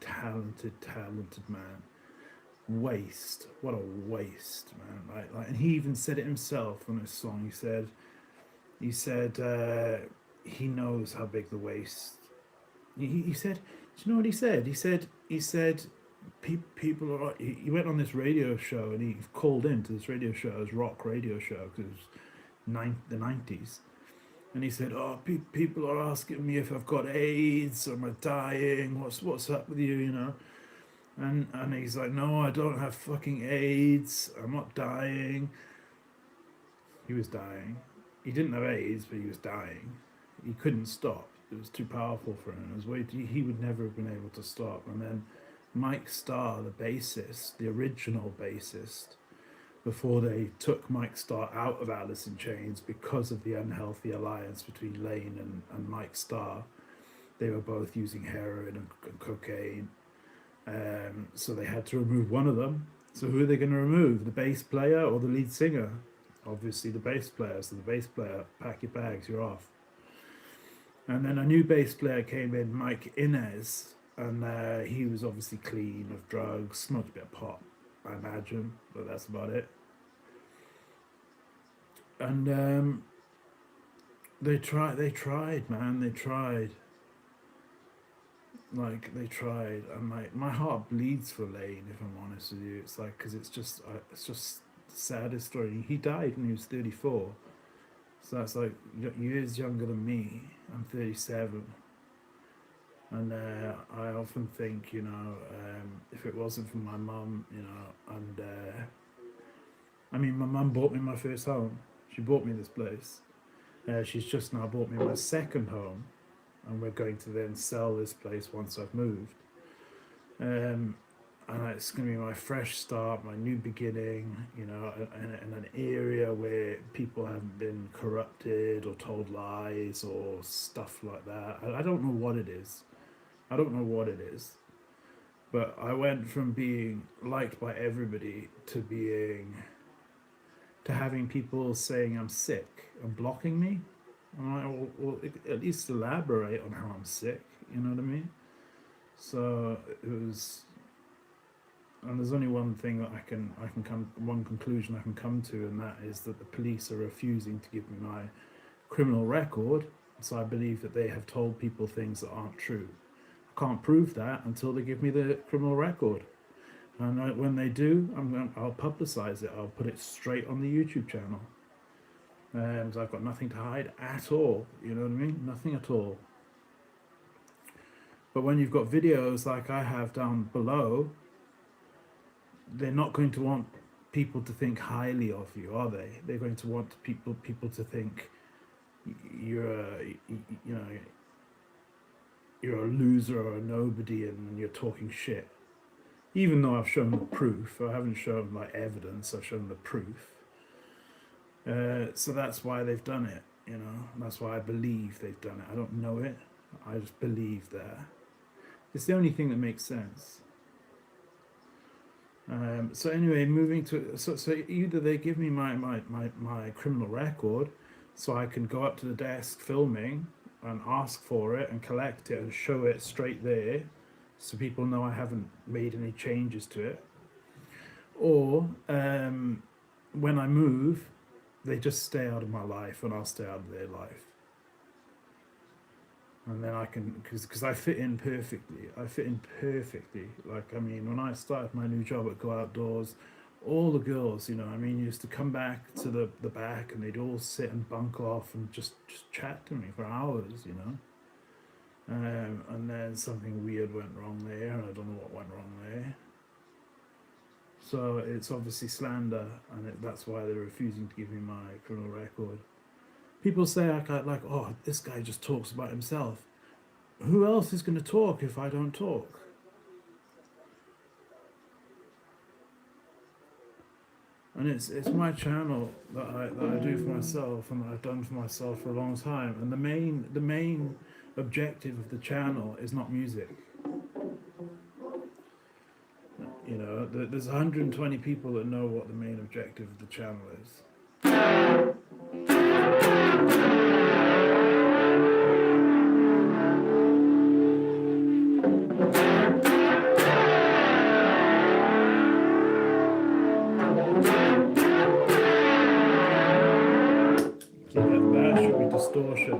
man. Waste. What a waste, man. And he even said it himself on his song. He said he knows how big the waste. He said, do you know what he said? He said people are. He went on this radio show and he called into this radio show, his rock radio show, because it was the 90s. And he said, "Oh, people are asking me if I've got AIDS or am I dying? What's up with you? You know?" And he's like, "No, I don't have fucking AIDS. I'm not dying." He was dying. He didn't have AIDS, but he was dying. He couldn't stop. It was too powerful for him. It was he would never have been able to stop. And then Mike Starr, the bassist, the original bassist, before they took Mike Starr out of Alice in Chains because of the unhealthy alliance between Lane and Mike Starr. They were both using heroin and cocaine. So they had to remove one of them. So who are they going to remove? The bass player or the lead singer? Obviously the bass player. So the bass player, pack your bags, you're off. And then a new bass player came in, Mike Inez, and he was obviously clean of drugs, smoked a bit of pot, I imagine, but that's about it. And they tried, man, they tried. Like, they tried, and like, my heart bleeds for Lane, if I'm honest with you. It's like, because it's just the saddest story. He died when he was 34. So that's like years younger than me. I'm 37. And I often think, you know, if it wasn't for my mum, you know, and I mean, my mum bought me my first home. She bought me this place. She's just now bought me my second home, and we're going to then sell this place once I've moved. And it's going to be my fresh start, my new beginning, you know, in an area where people haven't been corrupted or told lies or stuff like that. I don't know what it is. I don't know what it is. But I went from being liked by everybody to having people saying I'm sick and blocking me. I'm like, well, at least elaborate on how I'm sick. You know what I mean? So it was, and there's only one thing that one conclusion I can come to, and that is that the police are refusing to give me my criminal record. So I believe that they have told people things that aren't true. I can't prove that until they give me the criminal record. And when they do, I'll publicize it. I'll put it straight on the YouTube channel. So I've got nothing to hide at all. You know what I mean? Nothing at all. But when you've got videos like I have down below, they're not going to want people to think highly of you, are they? They're going to want people to think you're a loser or a nobody and you're talking shit. Even though I've shown the proof, I haven't shown like evidence, I've shown the proof. So that's why they've done it, you know. That's why I believe they've done it. I don't know it. I just believe that. It's the only thing that makes sense. So anyway, moving to so either they give me my criminal record, so I can go up to the desk filming and ask for it and collect it and show it straight there, so people know I haven't made any changes to it, or when I move, they just stay out of my life and I'll stay out of their life. And then I can, because I fit in perfectly. I fit in perfectly. Like, I mean, when I started my new job at Go Outdoors, all the girls, used to come back to the back and they'd all sit and bunk off and just chat to me for hours. And then something weird went wrong there, and I don't know what went wrong there. So it's obviously slander, and that's why they're refusing to give me my criminal record. People say oh, this guy just talks about himself. Who else is going to talk if I don't talk? And it's my channel that I do for myself, and that I've done for myself for a long time. And the main objective of the channel is not music. There's 120 people that know what the main objective of the channel is. That should be distortion.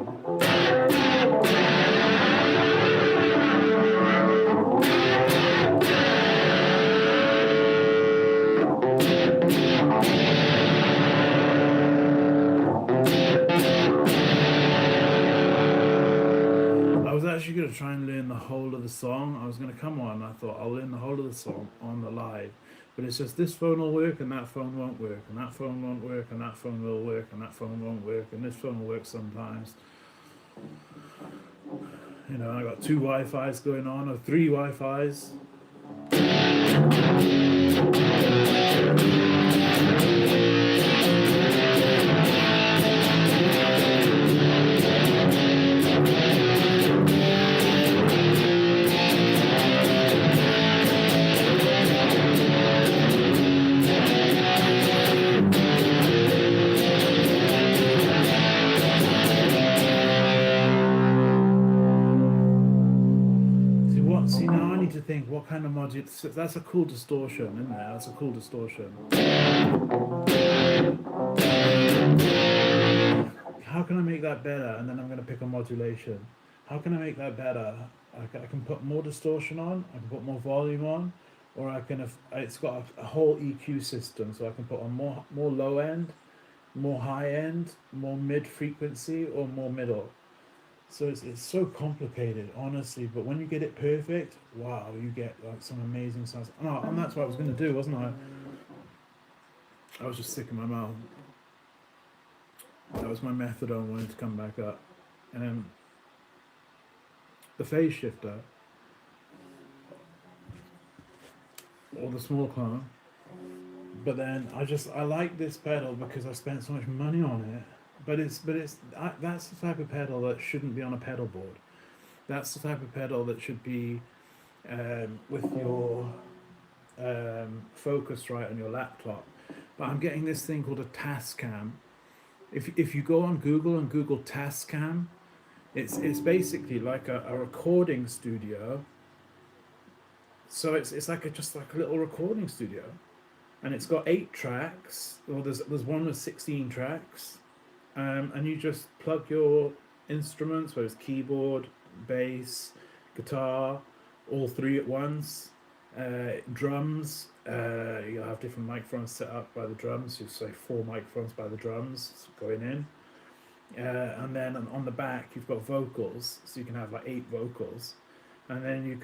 I was actually going to try and learn the whole of the song. I was going to come on, and I thought I'll learn the whole of the song on the live. But it's just this phone will work and that phone won't work, and that phone won't work and that phone will work, and that phone won't work, and this phone will work sometimes. I got 2 Wi-Fi's going on, or 3 Wi-Fi's. See, now I need to think what kind of module. That's a cool distortion, isn't it? That's a cool distortion. How can I make that better? And then I'm going to pick a modulation. How can I make that better? I can put more distortion on, I can put more volume on, or I can. It's got a whole EQ system, so I can put on more low end, more high end, more mid frequency, or more middle. So it's so complicated, honestly. But when you get it perfect, wow, you get like some amazing sounds. And that's what I was going to do, wasn't I? I was just sick in my mouth. That was my methadone wanting to come back up. The phase shifter, or the small clone. But then I like this pedal because I spent so much money on it. But that's the type of pedal that shouldn't be on a pedal board. That's the type of pedal that should be with your Focusrite on your laptop. But I'm getting this thing called a Tascam. If you go on Google and Google Tascam, it's basically like a recording studio. So it's like just like a little recording studio, and it's got 8 tracks. Or there's one with 16 tracks. And you just plug your instruments, whether it's keyboard, bass, guitar, all 3 at once. Drums, you'll have different microphones set up by the drums. You say 4 microphones by the drums going in. And then on the back, you've got vocals, so you can have like 8 vocals. And then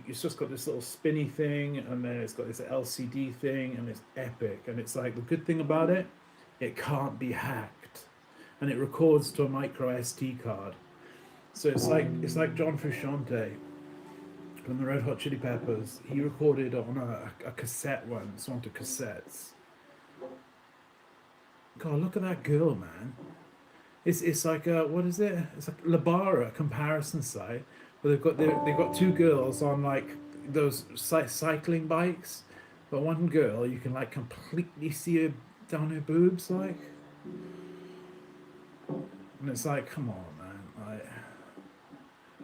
it's just got this little spinny thing, and then it's got this LCD thing, and it's epic. And it's like, the good thing about it can't be hacked. And it records to a micro SD card. So it's like John Frusciante from the Red Hot Chili Peppers. He recorded on a cassette once, onto cassettes. God, look at that girl, man. It's like what is it? It's like Labara comparison site, But they've got two girls on like those cycling bikes, but one girl you can like completely see her down her boobs, like, and it's like, come on, man, like,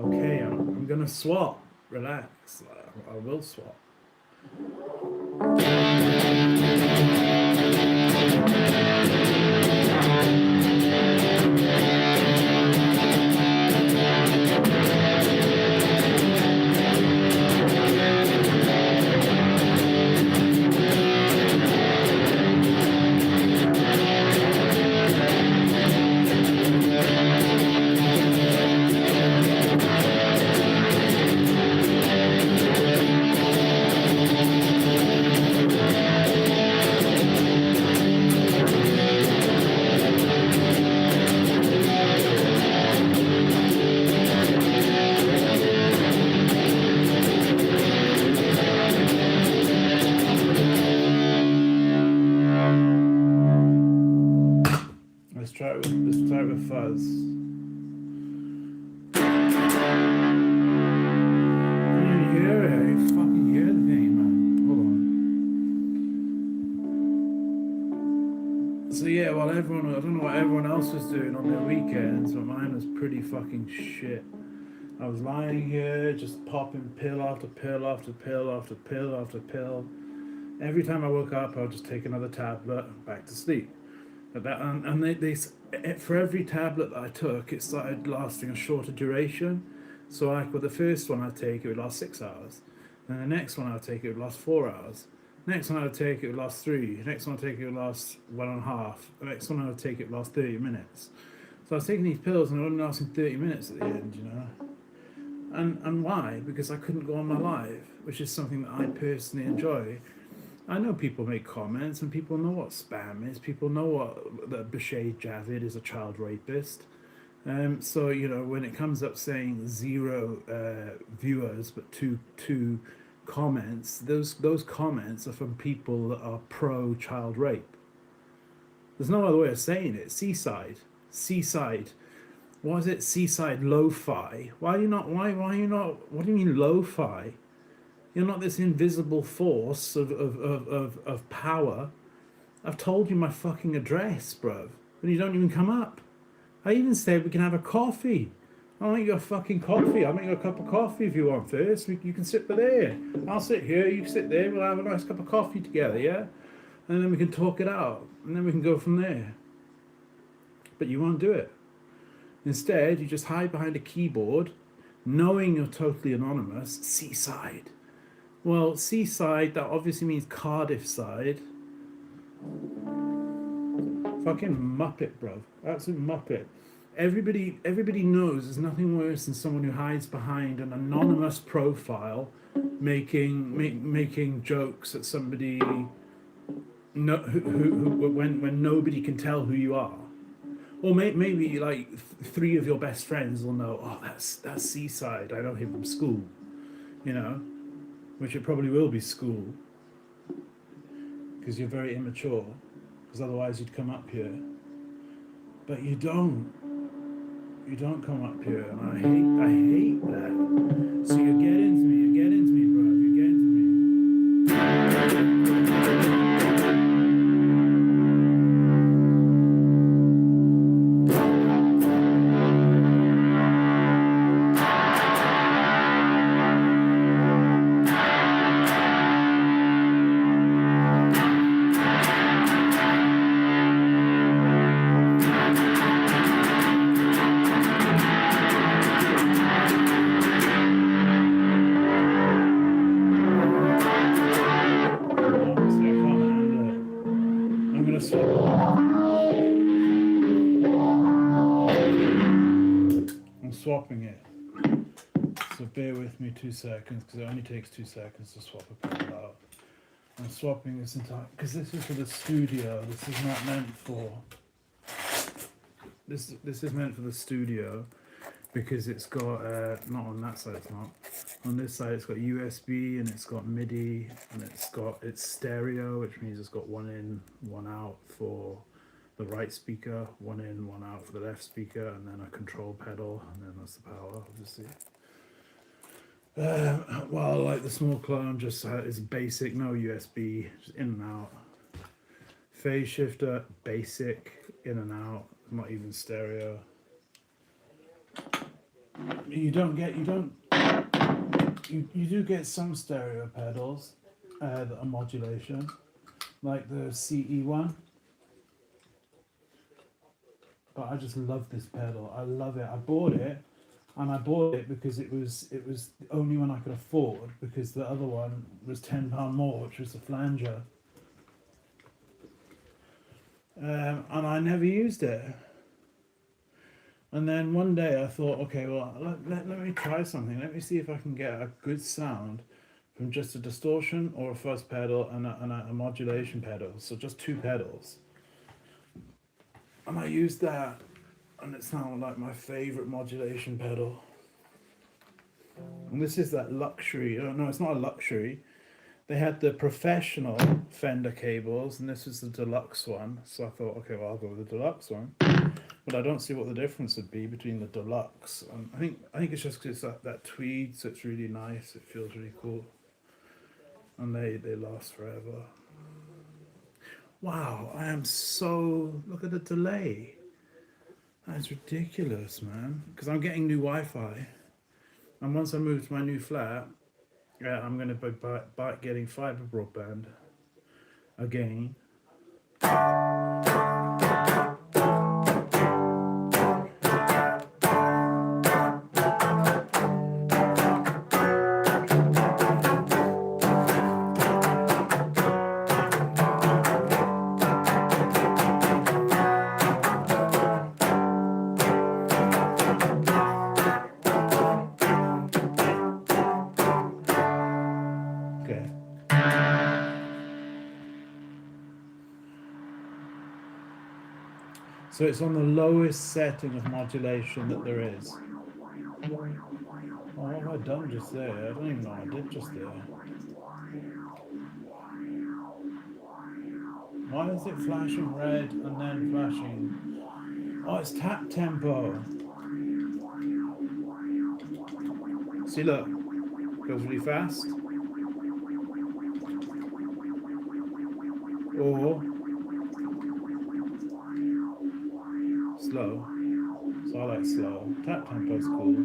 okay, I'm gonna swap, relax, I will swap. Let's try it with fuzz. I didn't hear it. I fucking hear the thing, man. Hold on. So yeah, while everyone, I don't know what everyone else was doing on their weekends, but mine was pretty fucking shit. I was lying here, just popping pill after pill after pill after pill after pill. Every time I woke up, I would just take another tablet, back to sleep. But that, and for every tablet that I took, it started lasting a shorter duration. So like with the first one I'd take, it would last 6 hours. Then the next one I'd take, it would last 4 hours. Next one I'd take, it would last 3. Next one I'd take, it would last 1.5. The next one I would take, it would last 30 minutes. So I was taking these pills and it only lasting 30 minutes at the end, you know. And why? Because I couldn't go on my live, which is something that I personally enjoy. I know people make comments and people know what spam is. People know what that Bashir Javid is a child rapist. So you know when it comes up saying 0 viewers but two comments, those comments are from people that are pro child rape. There's no other way of saying it. Seaside. What is it? Seaside lo-fi. Why are you not? Why are you not? What do you mean lo-fi? You're not this invisible force of power. I've told you my fucking address, bruv, but you don't even come up. I even said we can have a coffee. I'll make you a fucking coffee. I'll make you a cup of coffee if you want first. You can sit there. I'll sit here, you sit there, we'll have a nice cup of coffee together, yeah? And then we can talk it out. And then we can go from there. But you won't do it. Instead, you just hide behind a keyboard, knowing you're totally anonymous. Seaside. Well, seaside, that obviously means Cardiff side. Fucking Muppet, bro. Absolute Muppet. Everybody knows there's nothing worse than someone who hides behind an anonymous profile, making jokes at somebody when nobody can tell who you are. Or maybe like 3 of your best friends will know, oh, that's Seaside. I know him from school, you know. Which it probably will be school, because you're very immature, because otherwise you'd come up here. But you don't come up here, and I hate that. So you get into me, bro, you get into me. I'm swapping it. So bear with me 2 seconds, because it only takes 2 seconds to swap a pill out. I'm swapping this entire, because this is for the studio. This is not meant for. This is meant for the studio, because it's got not on that side. It's not on this side. It's got USB and it's got MIDI and it's stereo, which means it's got 1 in, 1 out for the right speaker, 1 in, 1 out for the left speaker, and then a control pedal, and then that's the power, obviously. Well, like the small clone just is basic, no USB, just in and out. Phase shifter, basic, in and out, not even stereo. You do get some stereo pedals that are modulation, like the CE one. But I just love this pedal. I love it. I bought it, and I bought it because it was the only one I could afford, because the other one was £10 more, which was the flanger. And I never used it. And then one day I thought, okay, well, let me try something. Let me see if I can get a good sound from just a distortion or a fuzz pedal and a modulation pedal. So just two pedals. And I used that, and it sounded like my favorite modulation pedal. And this is that luxury. Oh, no, it's not a luxury. They had the professional Fender cables, and this was the deluxe one. So I thought, okay, well, I'll go with the deluxe one. But I don't see what the difference would be between the deluxe. I think it's just because it's that tweed, so it's really nice. It feels really cool, and they last forever. Wow, I am so, look at the delay. That's ridiculous, man. Because I'm getting new Wi-Fi, and once I move to my new flat, I'm going to be getting fiber broadband again. Okay. So it's on the lowest setting of modulation that there is. Oh, what have I done just there? I don't even know what I did just there. Why is it flashing red and then flashing? Oh, it's tap tempo. See, look, goes really fast. Or slow. So I like slow. Tap tempo's cool.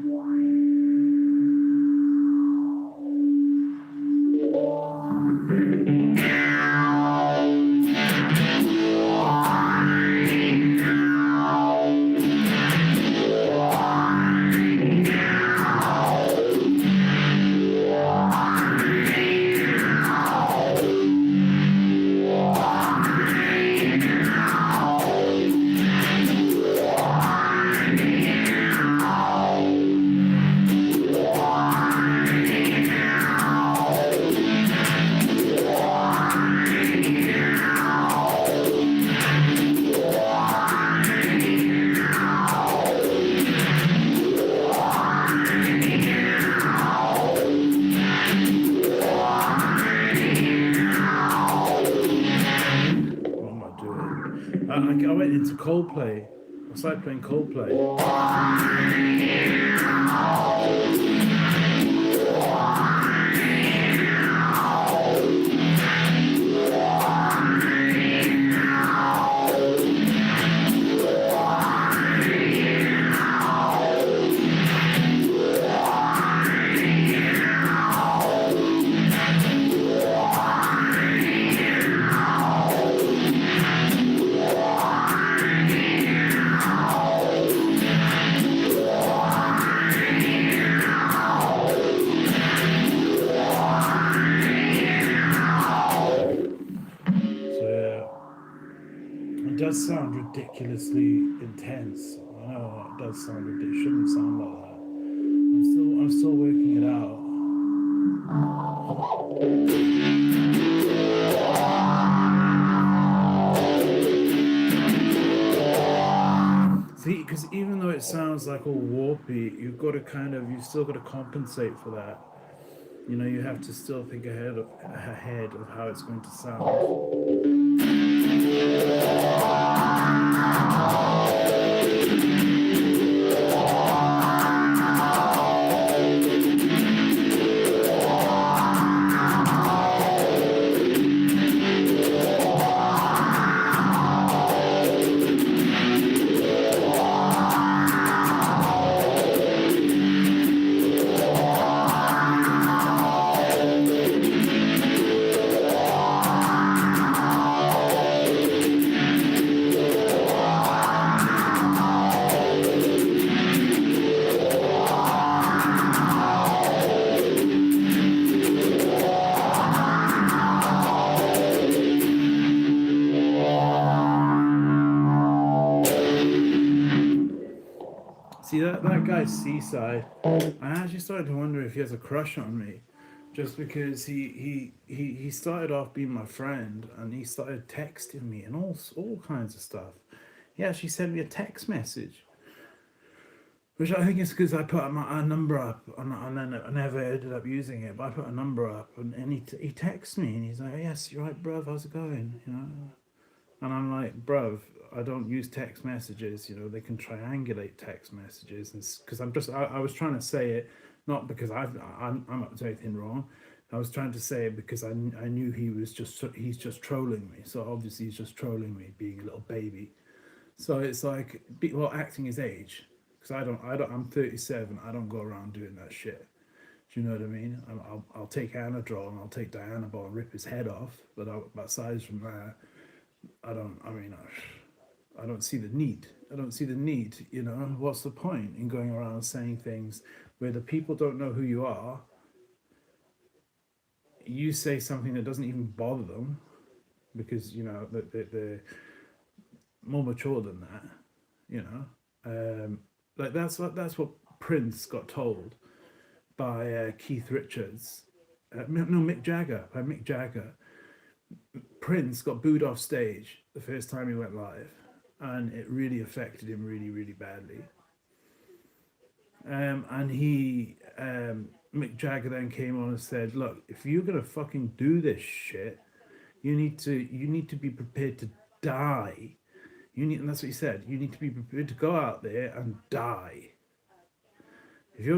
I went into Coldplay. I started playing Coldplay. It does sound ridiculously intense. I know it does sound ridiculous. It shouldn't sound like that. I'm still working it out. See, because even though it sounds like all warpy, you've still got to compensate for that. You know, you have to still think ahead of how it's going to sound. See that guy Seaside. I actually started to wonder if he has a crush on me, just because he started off being my friend and he started texting me and all kinds of stuff. He actually sent me a text message, which I think is because I put a number up and then I never ended up using it. But I put a number up and he texts me and he's like, "Yes, you're right, bruv. How's it going?" You know. And I'm like, bruv, I don't use text messages. You know, they can triangulate text messages, and because I was trying to say it not because I'm up to anything wrong. I was trying to say it because I knew he's just trolling me. So obviously he's just trolling me, being a little baby. So it's like, acting his age, because I'm 37. I don't go around doing that shit. Do you know what I mean? I'll take Anadrol and I'll take Dianabol and rip his head off. But aside from that, I don't. I mean, I don't see the need. I don't see the need. You know, what's the point in going around saying things where the people don't know who you are? You say something that doesn't even bother them because you know that they're more mature than that. You know, like that's what Prince got told by Keith Richards. No, Mick Jagger, by Mick Jagger. Prince got booed off stage the first time he went live, and it really affected him really, really badly. And Mick Jagger then came on and said, "Look, if you're gonna fucking do this shit, you need to be prepared to die. And that's what he said. You need to be prepared to go out there and die. If you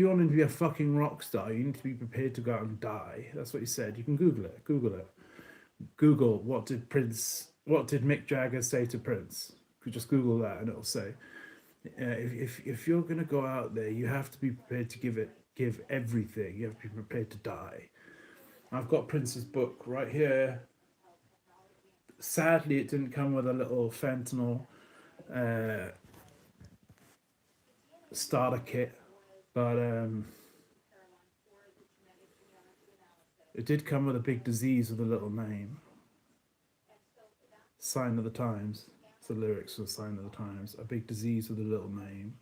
want to be a fucking rock star, you need to be prepared to go out and die." That's what he said. You can Google it. Google what did Mick Jagger say to Prince? You just Google that and it'll say, if you're gonna go out there, you have to be prepared to give everything. You have to be prepared to die. I've got Prince's book right here. Sadly, it didn't come with a little fentanyl starter kit, but it did come with a big disease with a little name. Sign of the Times. It's the lyrics of Sign of the Times. A big disease with a little name.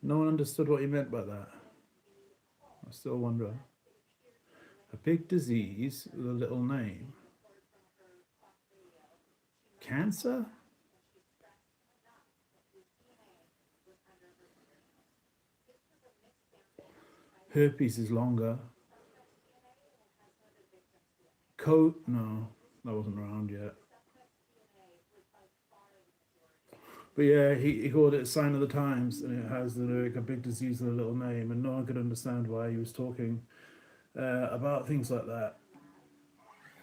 No one understood what he meant by that. I still wonder. A big disease with a little name. Cancer? Herpes is longer. No, that wasn't around yet. But yeah, he called it a Sign of the Times, and it has the lyric, "A big disease with a little name," and no one could understand why he was talking about things like that.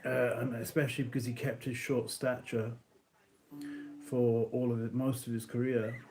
And especially because he kept his short stature for most of his career.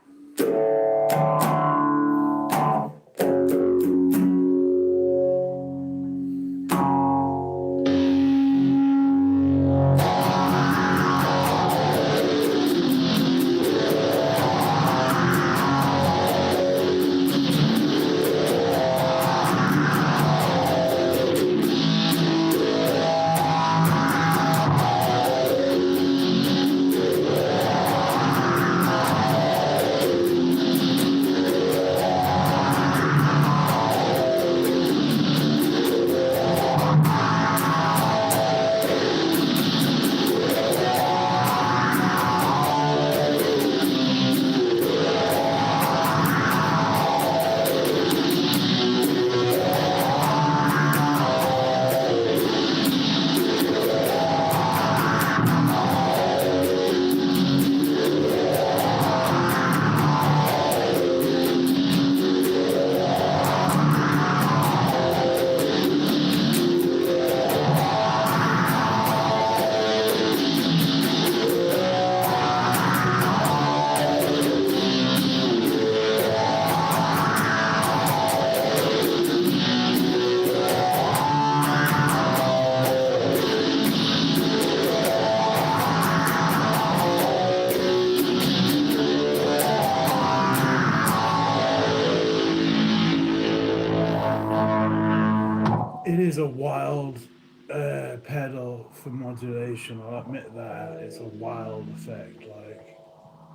It is a wild pedal for modulation. I'll admit that it's a wild effect. Like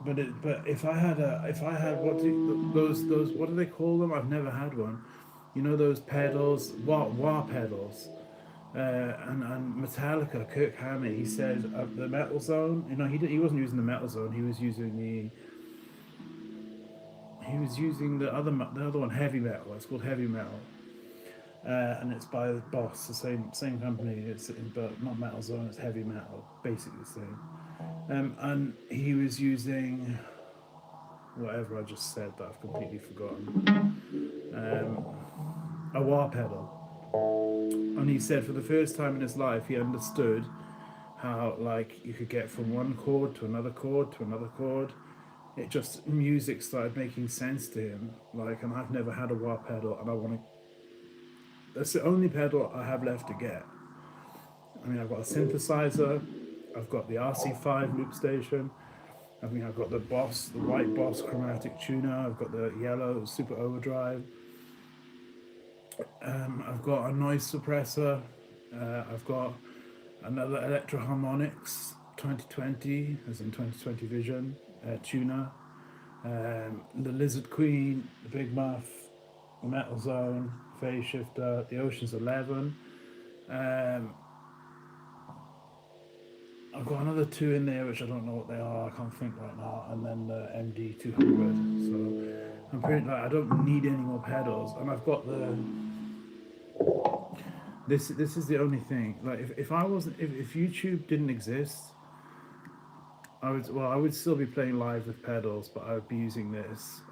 but if I had those what do they call them? I've never had one. You know those pedals, wah pedals. And Metallica, Kirk Hammett, he said the Metal Zone. You know, he wasn't using the Metal Zone. He was using the other one, Heavy Metal. It's called Heavy Metal, and it's by Boss, the same company. But not Metal Zone. It's Heavy Metal, basically the same. And he was using whatever I just said that I've completely forgotten. A wah pedal. And he said for the first time in his life he understood how like you could get from one chord to another chord to another chord. It just music started making sense to him. Like, and I've never had a wah pedal, and I want to. That's the only pedal I have left to get. I mean, I've got a synthesizer, I've got the RC5 loop station. I mean, I've got the white Boss chromatic tuner. I've got the yellow super overdrive. I've got a noise suppressor. I've got another Electro Harmonics 2020, as in 2020 Vision tuner. The Lizard Queen, the Big Muff, the Metal Zone, Phase Shifter, the Ocean's 11. I've got another two in there which I don't know what they are. I can't think right now. And then the MD 200. So I'm pretty like I don't need any more pedals, and I've got the. This is the only thing. Like if I wasn't if YouTube didn't exist, I would still be playing live with pedals, but I would be using this,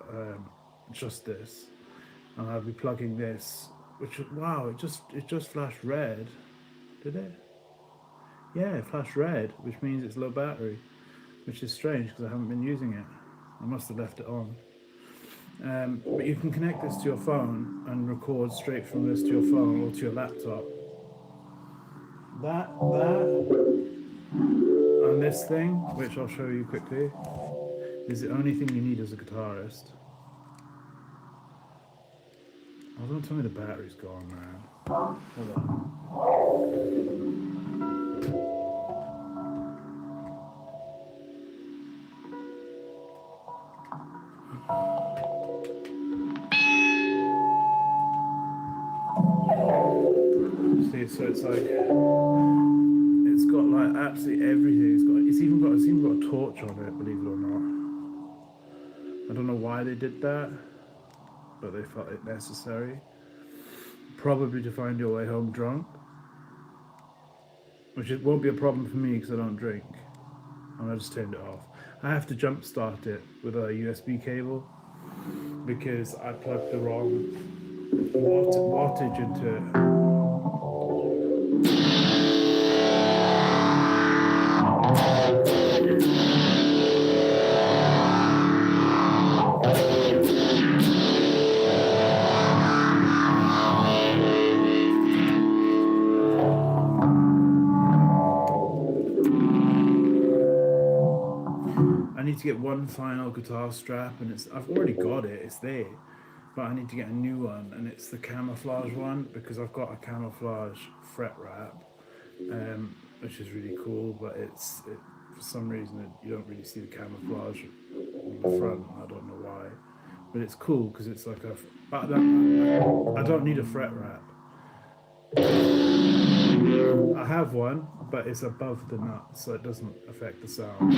just this, and I'd be plugging this. Which wow, it just flashed red, did it? Yeah, it flashed red, which means it's low battery, which is strange because I haven't been using it. I must have left it on. But you can connect this to your phone and record straight from this to your phone or to your laptop. That, and this thing, which I'll show you quickly, is the only thing you need as a guitarist. Oh, don't tell me the battery's gone, man. Hold on. See, so it's like it's got like absolutely everything. It's even got a torch on it, believe it or not. I don't know why they did that, but they felt it necessary. Probably to find your way home drunk, which it won't be a problem for me because I don't drink. And I just turned it off. I have to jump start it with a USB cable because I plugged the wrong wattage into it. I need to get one final guitar strap, and I've already got it, it's there, but I need to get a new one, and it's the camouflage one because I've got a camouflage fret wrap, which is really cool, but for some reason you don't really see the camouflage on the front. I don't know why, but it's cool because it's like I don't need a fret wrap. I have one, but it's above the nut, so it doesn't affect the sound.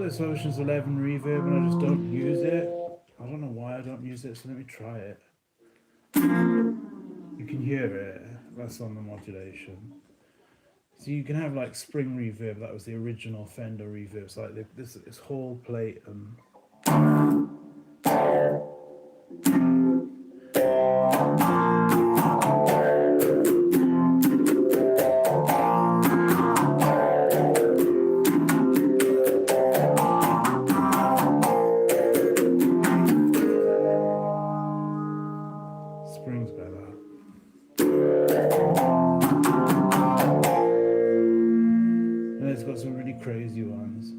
got this Ocean's 11 reverb and I just don't use it. I don't know why I don't use it, so let me try it. You can hear it. That's on the modulation. So you can have like spring reverb. That was the original Fender reverb. It's like this whole plate and. Spring's better. And it's got some really crazy ones.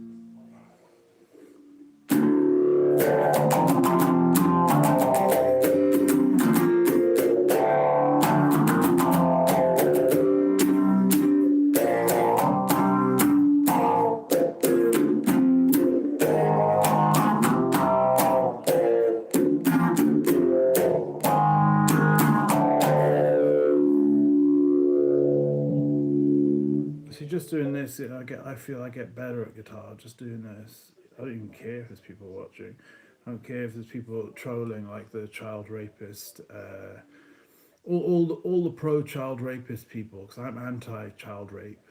So just doing this, I feel I get better at guitar just doing this. I don't even care if there's people watching. I don't care if there's people trolling like the child rapist, all the pro child rapist people, because I'm anti child rape.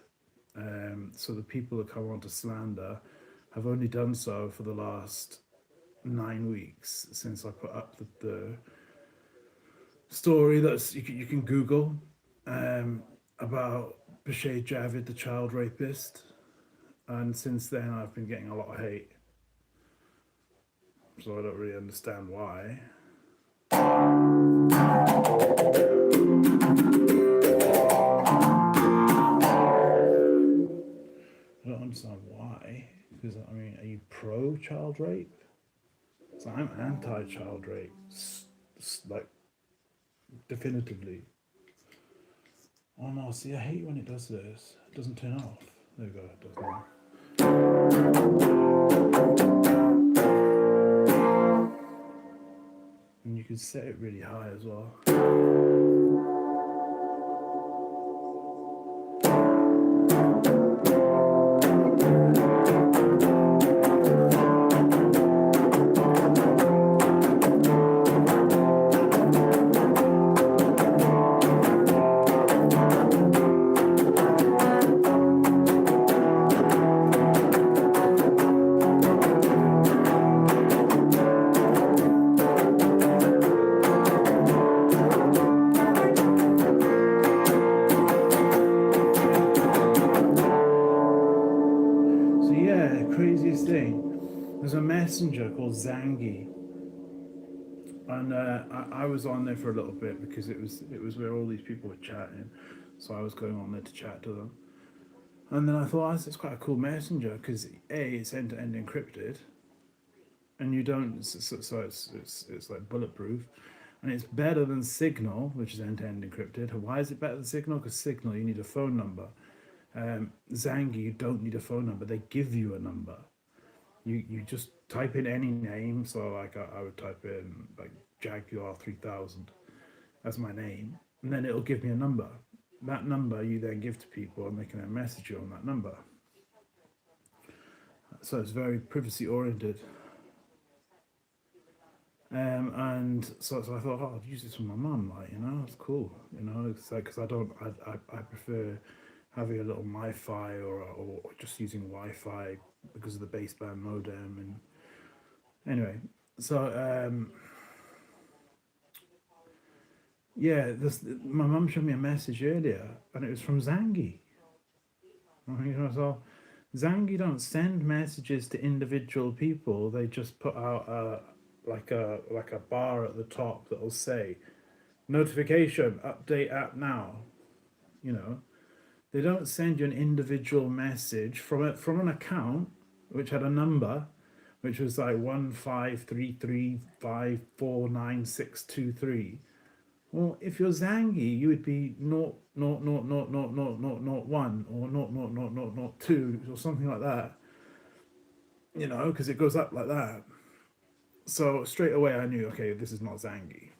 So the people that come on to slander have only done so for the last 9 weeks since I put up the story that's you can Google about Bashir Javid, the child rapist, and since then I've been getting a lot of hate. So I don't really understand why. I don't understand why, because I mean, are you pro child rape? So I'm anti child rape, like definitively. Oh no, see, I hate when it does this. It doesn't turn off. There we go, it does now. And you can set it really high as well. Craziest thing, there's a messenger called Zangi, and I was on there for a little bit because it was where all these people were chatting, so I was going on there to chat to them, and then I thought, oh, it's quite a cool messenger because it's end-to-end encrypted, and you don't, so it's like bulletproof, and it's better than Signal, which is end-to-end encrypted. Why is it better than Signal? Because Signal, you need a phone number. Zangi, you don't need a phone number. They give you a number. You just type in any name. So like I would type in like Jaguar 3000 as my name, and then it'll give me a number. That number you then give to people, and they can then message you on that number. So it's very privacy oriented. And so I thought, oh, I'd use this with my mum, like, it's cool, it's like, because I prefer having a little Wi-Fi or just using Wi-Fi because of the baseband modem. And anyway, so yeah, my mum showed me a message earlier, and it was from Zangi. So Zangi don't send messages to individual people. They just put out like a bar at the top that'll say notification, update app now. They don't send you an individual message from an account which had a number, which was like 15335499623. Well, if you're Zangi, you would be 0.0.0.0.0.0.1 or 0.0.0.0.2 or something like that. Because it goes up like that. So straight away I knew, okay, this is not Zangi.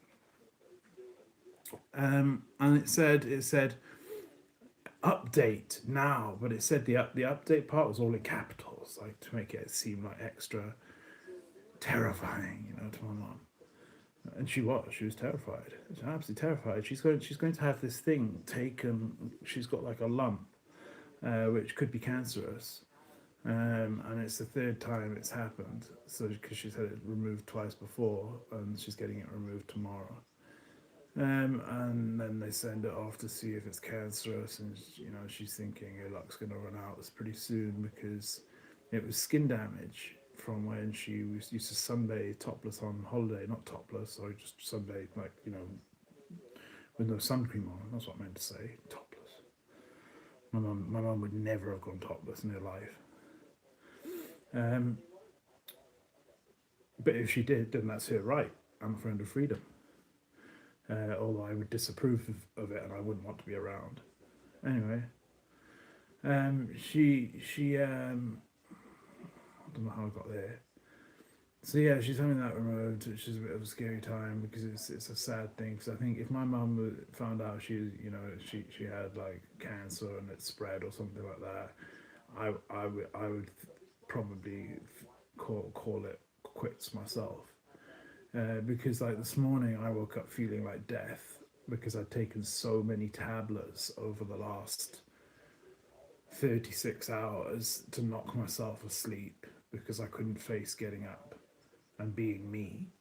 And it said update now, but it said the update part was all in capitals. house, like to make it seem like extra terrifying, you know, to my mom. And she was terrified. She was absolutely terrified. She's going to have this thing taken. She's got like a lump, which could be cancerous. And it's the third time it's happened. So because she's had it removed twice before, and she's getting it removed tomorrow. And then they send it off to see if it's cancerous, and you know she's thinking her luck's going to run out pretty soon because it was skin damage from when she used to sunbathe topless on holiday. Not topless, sorry, just sunbathe, like, you know, with no sun cream on. That's what I meant to say. Topless. My mum would never have gone topless in her life. But if she did, then that's her right. I'm a friend of freedom. Although I would disapprove of it and I wouldn't want to be around. Anyway, she I don't know how I got there. So yeah, she's having that removed, which is a bit of a scary time because it's a sad thing. Because I think if my mum found out she had like cancer and it spread or something like that, I would probably call it quits myself. Because like this morning I woke up feeling like death because I'd taken so many tablets over the last 36 hours to knock myself asleep because I couldn't face getting up and being me.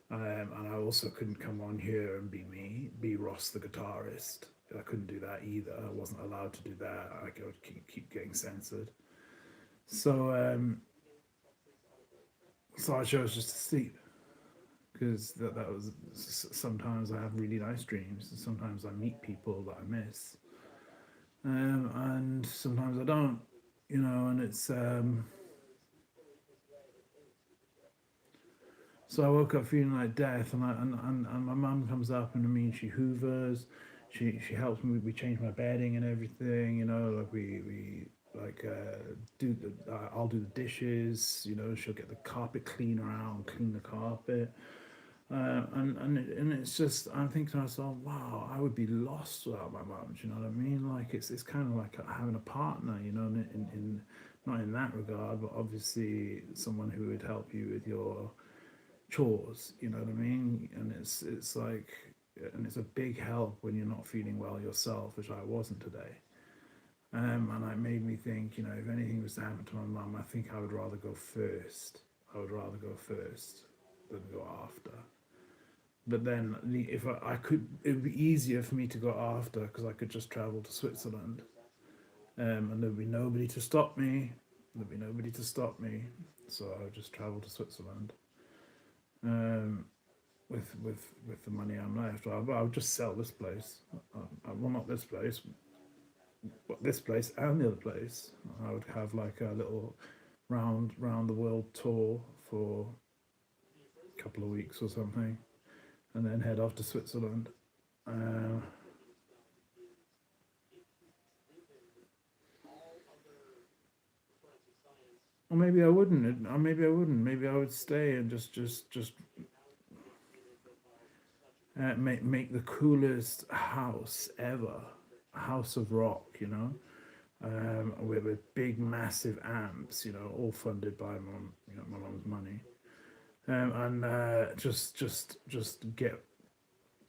And I also couldn't come on here and be me, be Ross the guitarist. I couldn't do that either. I wasn't allowed to do that. I would keep getting censored. So I chose just to sleep because that was, sometimes I have really nice dreams, and sometimes I meet people that I miss, and sometimes I don't, you know, and it's so I woke up feeling like death, and my mum comes up, and I mean she hoovers, she helps me, we change my bedding and everything, you know, like we like I'll do the dishes, you know, she'll get the carpet cleaner out and clean the carpet. And it's just, I'm thinking to myself, wow, I would be lost without my mum. Do you know what I mean? Like it's kind of like having a partner, you know, in not in that regard, but obviously someone who would help you with your chores. You know what I mean? And it's like, and it's a big help when you're not feeling well yourself, which I wasn't today. And it made me think, you know, if anything was to happen to my mum, I think I would rather go first. I would rather go first than go after. But then, if I could, it would be easier for me to go after because I could just travel to Switzerland, and there'd be nobody to stop me. There'd be nobody to stop me, so I would just travel to Switzerland. With the money I'm left, I would just sell this place. Well, not this place, but this place and the other place. I would have like a little round the world tour for a couple of weeks or something, and then head off to Switzerland. Or maybe I wouldn't. Or maybe I wouldn't. Maybe I would stay and just make the coolest house ever, a house of rock, you know, with big massive amps, you know, all funded by my mom's money, and just get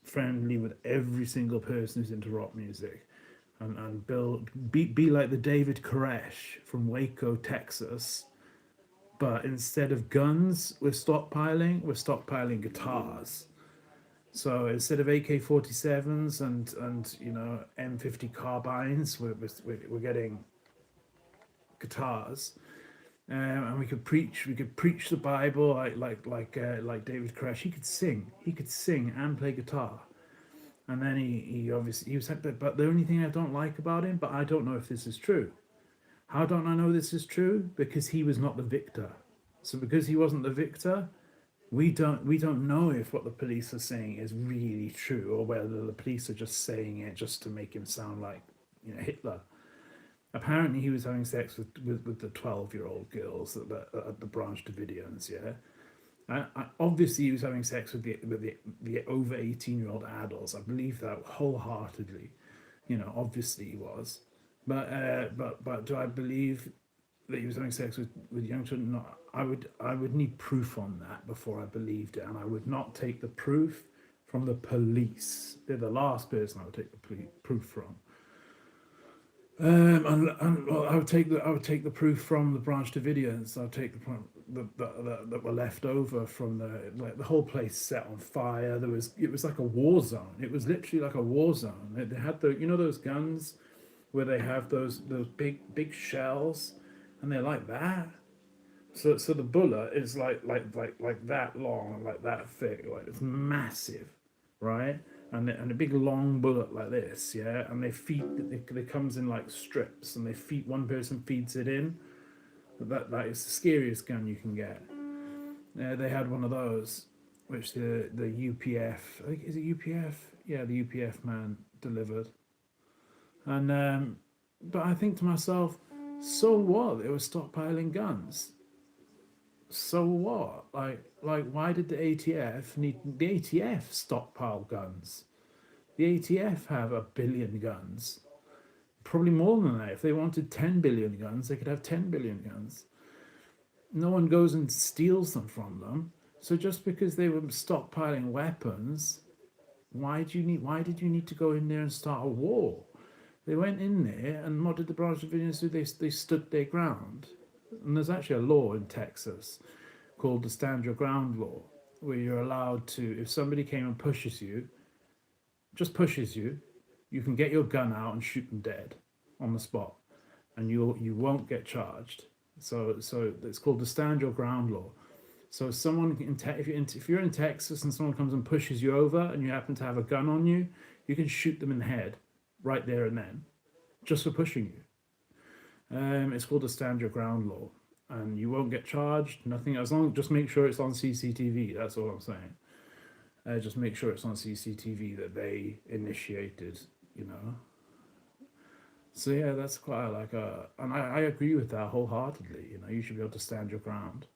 friendly with every single person who's into rock music, and be like the David Koresh from Waco, Texas, but instead of guns, we're stockpiling guitars. So instead of AK-47s and you know M50 carbines, we're getting guitars, and we could preach the Bible like David Koresh. He could sing and play guitar, and then he obviously he was, but the only thing I don't like about him, but I don't know if this is true. How don't I know this is true? Because he was not the victor. So because he wasn't the victor, we don't know if what the police are saying is really true or whether the police are just saying it just to make him sound like, you know, Hitler. Apparently he was having sex with the 12-year-old girls at the Branch Davidians, yeah. Obviously he was having sex with the over 18-year-old adults. I believe that wholeheartedly. You know, obviously he was. But do I believe that he was having sex with young children. No, I would need proof on that before I believed it, and I would not take the proof from the police. They're the last person I would take the proof from. And well, I would take the proof from the Branch Davidians. I'd take that were left over from the whole place set on fire. It was like a war zone. It was literally like a war zone. They had those guns where they have those big shells, and they're like that. So the bullet is like that long, like that thick, like it's massive, right? And a big long bullet like this, yeah. And they comes in like strips, and one person feeds it in. That is the scariest gun you can get. They had one of those, which the UPF, I think, is it UPF? Yeah, the UPF man delivered. And but I think to myself, so what? They were stockpiling guns. So what? Like why did the ATF need the ATF stockpile guns? The ATF have 1 billion guns. Probably more than that. If they wanted 10 billion guns, they could have 10 billion guns. No one goes and steals them from them. So just because they were stockpiling weapons, why did you need to go in there and start a war? They went in there, and what did the Branch Davidians do? They stood their ground. And there's actually a law in Texas called the Stand Your Ground law, where you're allowed to, if somebody came and pushes you, you can get your gun out and shoot them dead on the spot, and you won't get charged. So it's called the Stand Your Ground law. So if you're in Texas and someone comes and pushes you over, and you happen to have a gun on you, you can shoot them in the head right there and then, just for pushing you. It's called the Stand Your Ground law, and you won't get charged. Nothing, just make sure it's on CCTV. That's all I'm saying. Just make sure it's on CCTV that they initiated. So yeah, that's quite and I agree with that wholeheartedly. You should be able to stand your ground.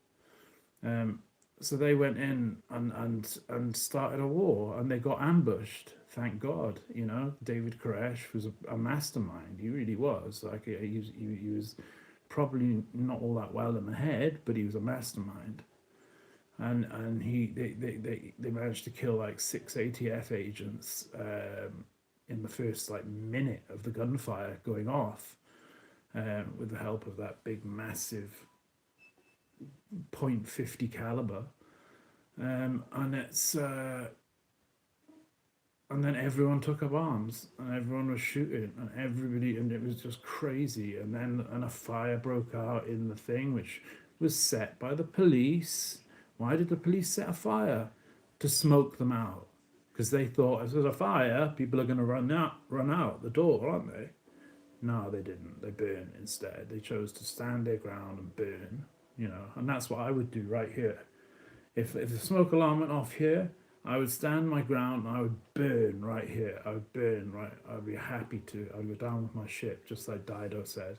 So they went in and started a war, and they got ambushed. Thank God, David Koresh was a mastermind. He really was. He was probably not all that well in the head, but he was a mastermind. And they managed to kill like 6 ATF agents in the first minute of the gunfire going off, with the help of that big massive .50 caliber, and it's and then everyone took up arms, and everyone was shooting, and it was just crazy. And a fire broke out in the thing, which was set by the police. Why did the police set a fire? To smoke them out, because they thought if there's a fire, people are going to run out the door, aren't they? No, they didn't. They burned instead. They chose to stand their ground and burn. And that's what I would do right here. If the smoke alarm went off here, I would stand my ground and I would burn right here. I would burn right. I'd be happy to. I'd go down with my ship, just like Dido said.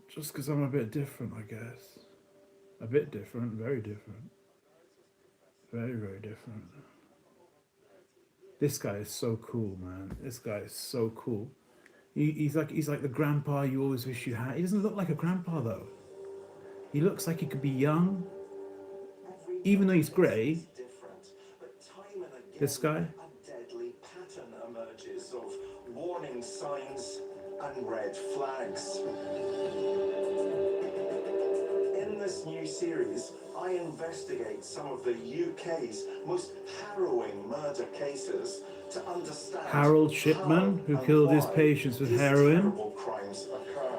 Just because I'm a bit different, I guess. A bit different, very different. Very, very different. This guy is so cool, man. This guy is so cool. He's like the grandpa you always wish you had. He doesn't look like a grandpa though. He looks like he could be young, even though he's grey. This guy. A deadly pattern emerges of warning signs and red flags. In this new series, I investigate some of the UK's most harrowing murder cases to understand Harold Shipman, who killed his patients with heroin. Terrible crimes occur.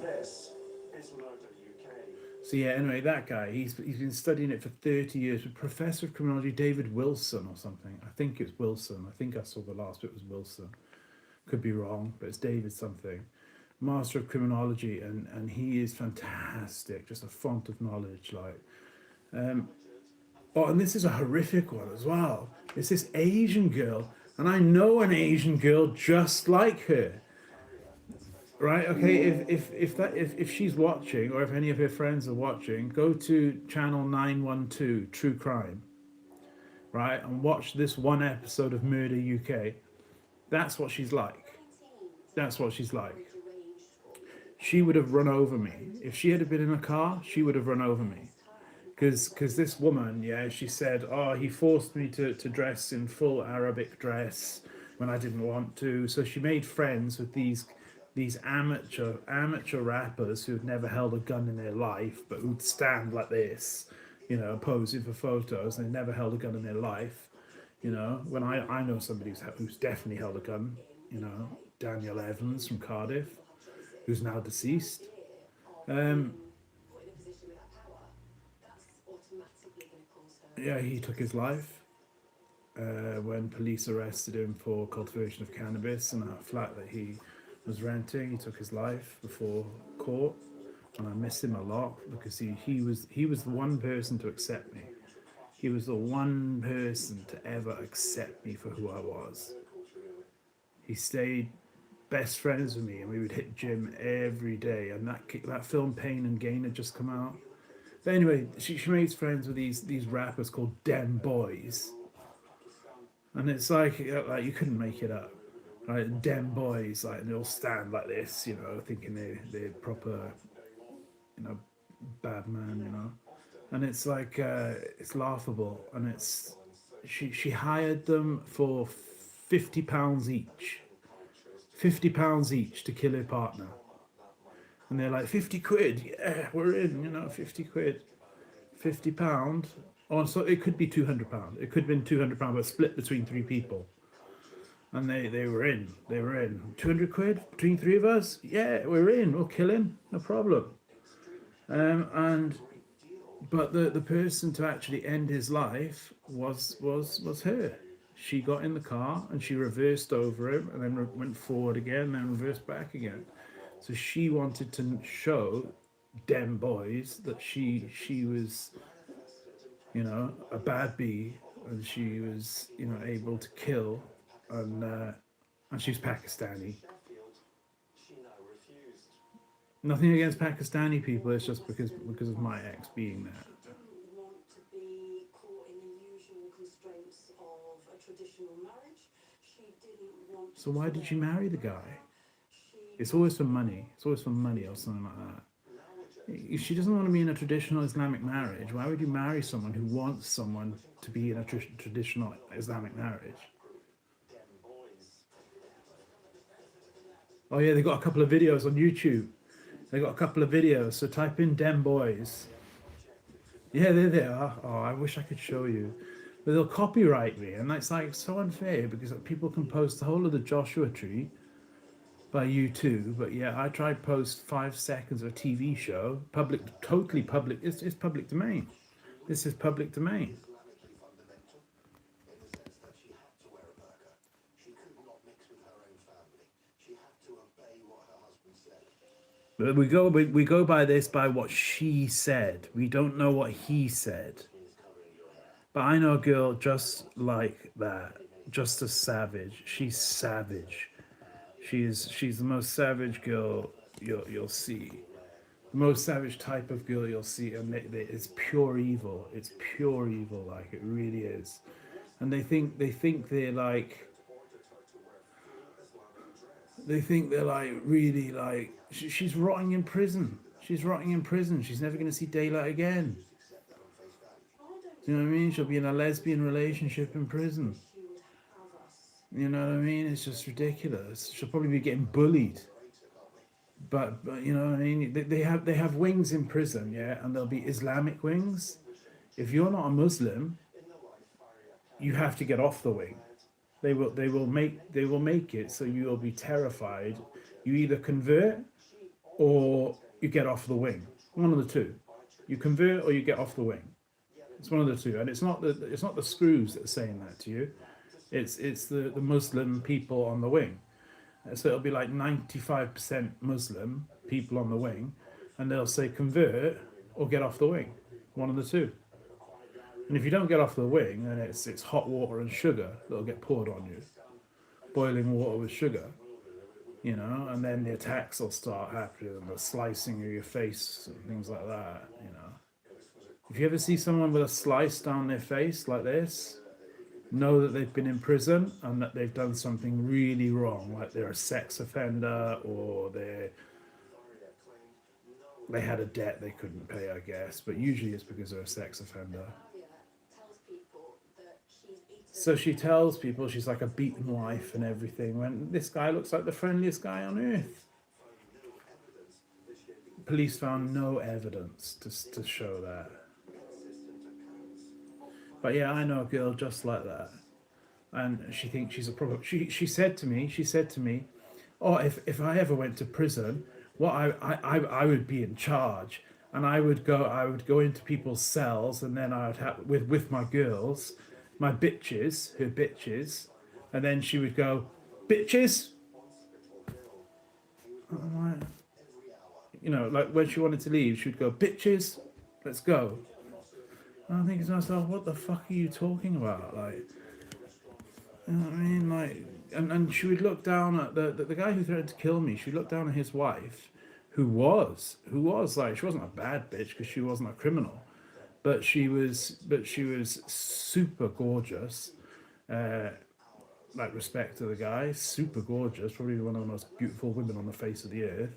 This is Murder UK. So yeah, anyway, that guy, he's been studying it for 30 years with Professor of Criminology David Wilson or something. I think it's Wilson. I think I saw the last bit was Wilson. Could be wrong, but it's David something. Master of Criminology, and he is fantastic, just a font of knowledge. And this is a horrific one as well. It's this Asian girl, and I know an Asian girl just like her. Right? Okay. If she's watching, or if any of her friends are watching, go to channel 912 True Crime. right, and watch this one episode of Murder UK. That's what she's like. That's what she's like. She would have run over me. If she had been in a car, she would have run over me. Because this woman, yeah, she said, oh, he forced me to dress in full Arabic dress when I didn't want to. So she made friends with these amateur rappers who'd never held a gun in their life, but who'd stand like this, posing for photos. And they never held a gun in their life. When I know somebody who's definitely held a gun, Daniel Evans from Cardiff, who's now deceased. Um, yeah, he took his life when police arrested him for cultivation of cannabis in that flat that he was renting. He took his life before court, and I miss him a lot because he was the one person to accept me. He was the one person to ever accept me for who I was. He stayed best friends with me, and we would hit gym every day. And that film Pain and Gain had just come out. But anyway, she makes friends with these rappers called Dem Boys, and it's like you couldn't make it up, right? Dem Boys, like, and they all stand like this, thinking they're proper, you know, bad man, and it's like it's laughable, and it's she hired them for £50 each, £50 each to kill her partner. And they're like, 50 quid, yeah, we're in, 50 quid, £50. Oh, so it could be £200. It could have been £200, but split between three people. And they were in. They were in. 200 quid between three of us? Yeah, we're in. We'll kill him. No problem. But the person to actually end his life was her. She got in the car and she reversed over him and then went forward again and then reversed back again. So she wanted to show Dem Boys that she was, a bad bee, and she was, able to kill, and she's Pakistani. Nothing against Pakistani people. It's just because of my ex being there. Didn't want to be caught in the usual constraints of a traditional marriage. She didn't want. So why did she marry the guy? It's always for money. It's always for money or something like that. If she doesn't want to be in a traditional Islamic marriage, why would you marry someone who wants someone to be in a traditional Islamic marriage? Oh yeah, they got a couple of videos on YouTube. They got a couple of videos, so type in Dem Boys. Yeah, there they are. Oh, I wish I could show you. But they'll copyright me, and that's like so unfair because people can post the whole of the Joshua Tree by YouTube, but yeah, I tried post 5 seconds of a TV show, totally public. It's public domain. This is public domain. Islamically fundamental in the sense that she had to wear a burqa. She could not mix with her own family. She had to obey what her husband said. But we go by what she said. We don't know what he said. But I know a girl just like that, just a savage. She's savage. She's the most savage girl you'll see. The most savage type of girl you'll see, and it's pure evil. It's pure evil, like it really is. And they think they're like. They think they're like really like. She's rotting in prison. She's rotting in prison. She's never going to see daylight again. Do you know what I mean? She'll be in a lesbian relationship in prison. You know what I mean? It's just ridiculous. She'll probably be getting bullied. But you know what I mean? They have wings in prison, yeah, and there'll be Islamic wings. If you're not a Muslim, you have to get off the wing. They will make it so you'll be terrified. You either convert or you get off the wing. One of the two. You convert or you get off the wing. It's one of the two, and it's not the screws that are saying that to you. It's the Muslim people on the wing. So it'll be like 95% Muslim people on the wing, and they'll say convert or get off the wing. One of the two. And if you don't get off the wing, then it's hot water and sugar that'll get poured on you. Boiling water with sugar. And then the attacks will start happening, and the slicing of your face and things like that, If you ever see someone with a slice down their face like this, know that they've been in prison and that they've done something really wrong, like they're a sex offender or they had a debt they couldn't pay, I guess. But usually it's because they're a sex offender. Aria tells people that she's eaten. So she tells people she's like a beaten wife and everything, when this guy looks like the friendliest guy on earth. Police found no evidence to show that. But yeah, I know a girl just like that. And she thinks she's a proper. She said to me, oh, if I ever went to prison, what I would be in charge. And I would go into people's cells, and then I would have with my girls, my bitches, her bitches, and then she would go, bitches. I'm like, you know, like when she wanted to leave, she would go, bitches, let's go. And I'm thinking to myself, what the fuck are you talking about? Like, you know what I mean? Like, and she would look down at the guy who threatened to kill me. She would look down at his wife, who was like, she wasn't a bad bitch because she wasn't a criminal, but she was super gorgeous. Like, respect to the guy, super gorgeous, probably one of the most beautiful women on the face of the earth.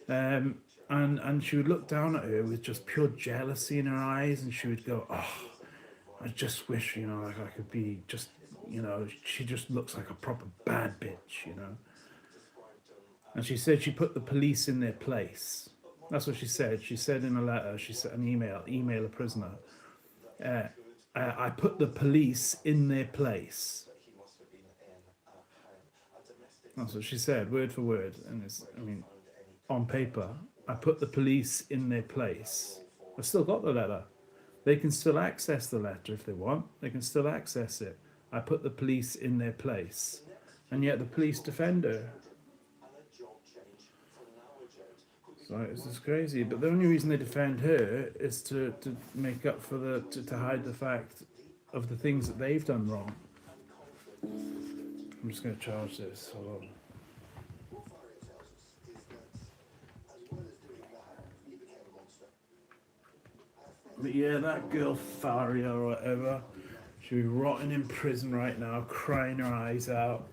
And she would look down at her with just pure jealousy in her eyes, and she would go, oh, I just wish, you know, like I could be just, you know, she just looks like a proper bad bitch, you know. And she said she put the police in their place. That's what she said. She said in a letter, she sent an email a prisoner. I put the police in their place. That's what she said, word for word. And it's, I mean, on paper, I put the police in their place. I've still got the letter. They can still access the letter if they want. They can still access it. I put the police in their place. And yet the police defend her. So it's just crazy. But the only reason they defend her is to make up for to hide the fact of the things that they've done wrong. I'm just going to charge this. Hold on. But yeah, that girl Faria or whatever, she'll be rotting in prison right now, crying her eyes out.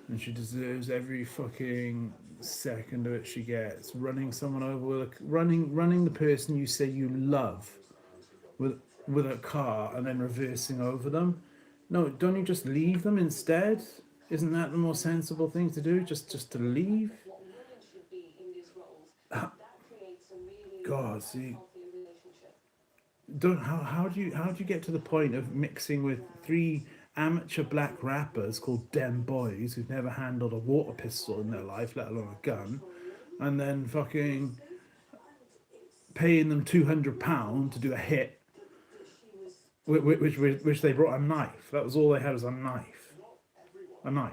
And she deserves every fucking second of it she gets. Running someone over running the person you say you love with a car and then reversing over them. No, don't you just leave them instead? Isn't that the more sensible thing to do? Just to leave? What women should be in these roles, that creates a really God, see. healthy relationship. How do you get to the point of mixing with three amateur black rappers called Dem Boys who've never handled a water pistol in their life, let alone a gun, and then fucking paying them £200 to do a hit, which they brought a knife. That was all they had, was a knife. A knife.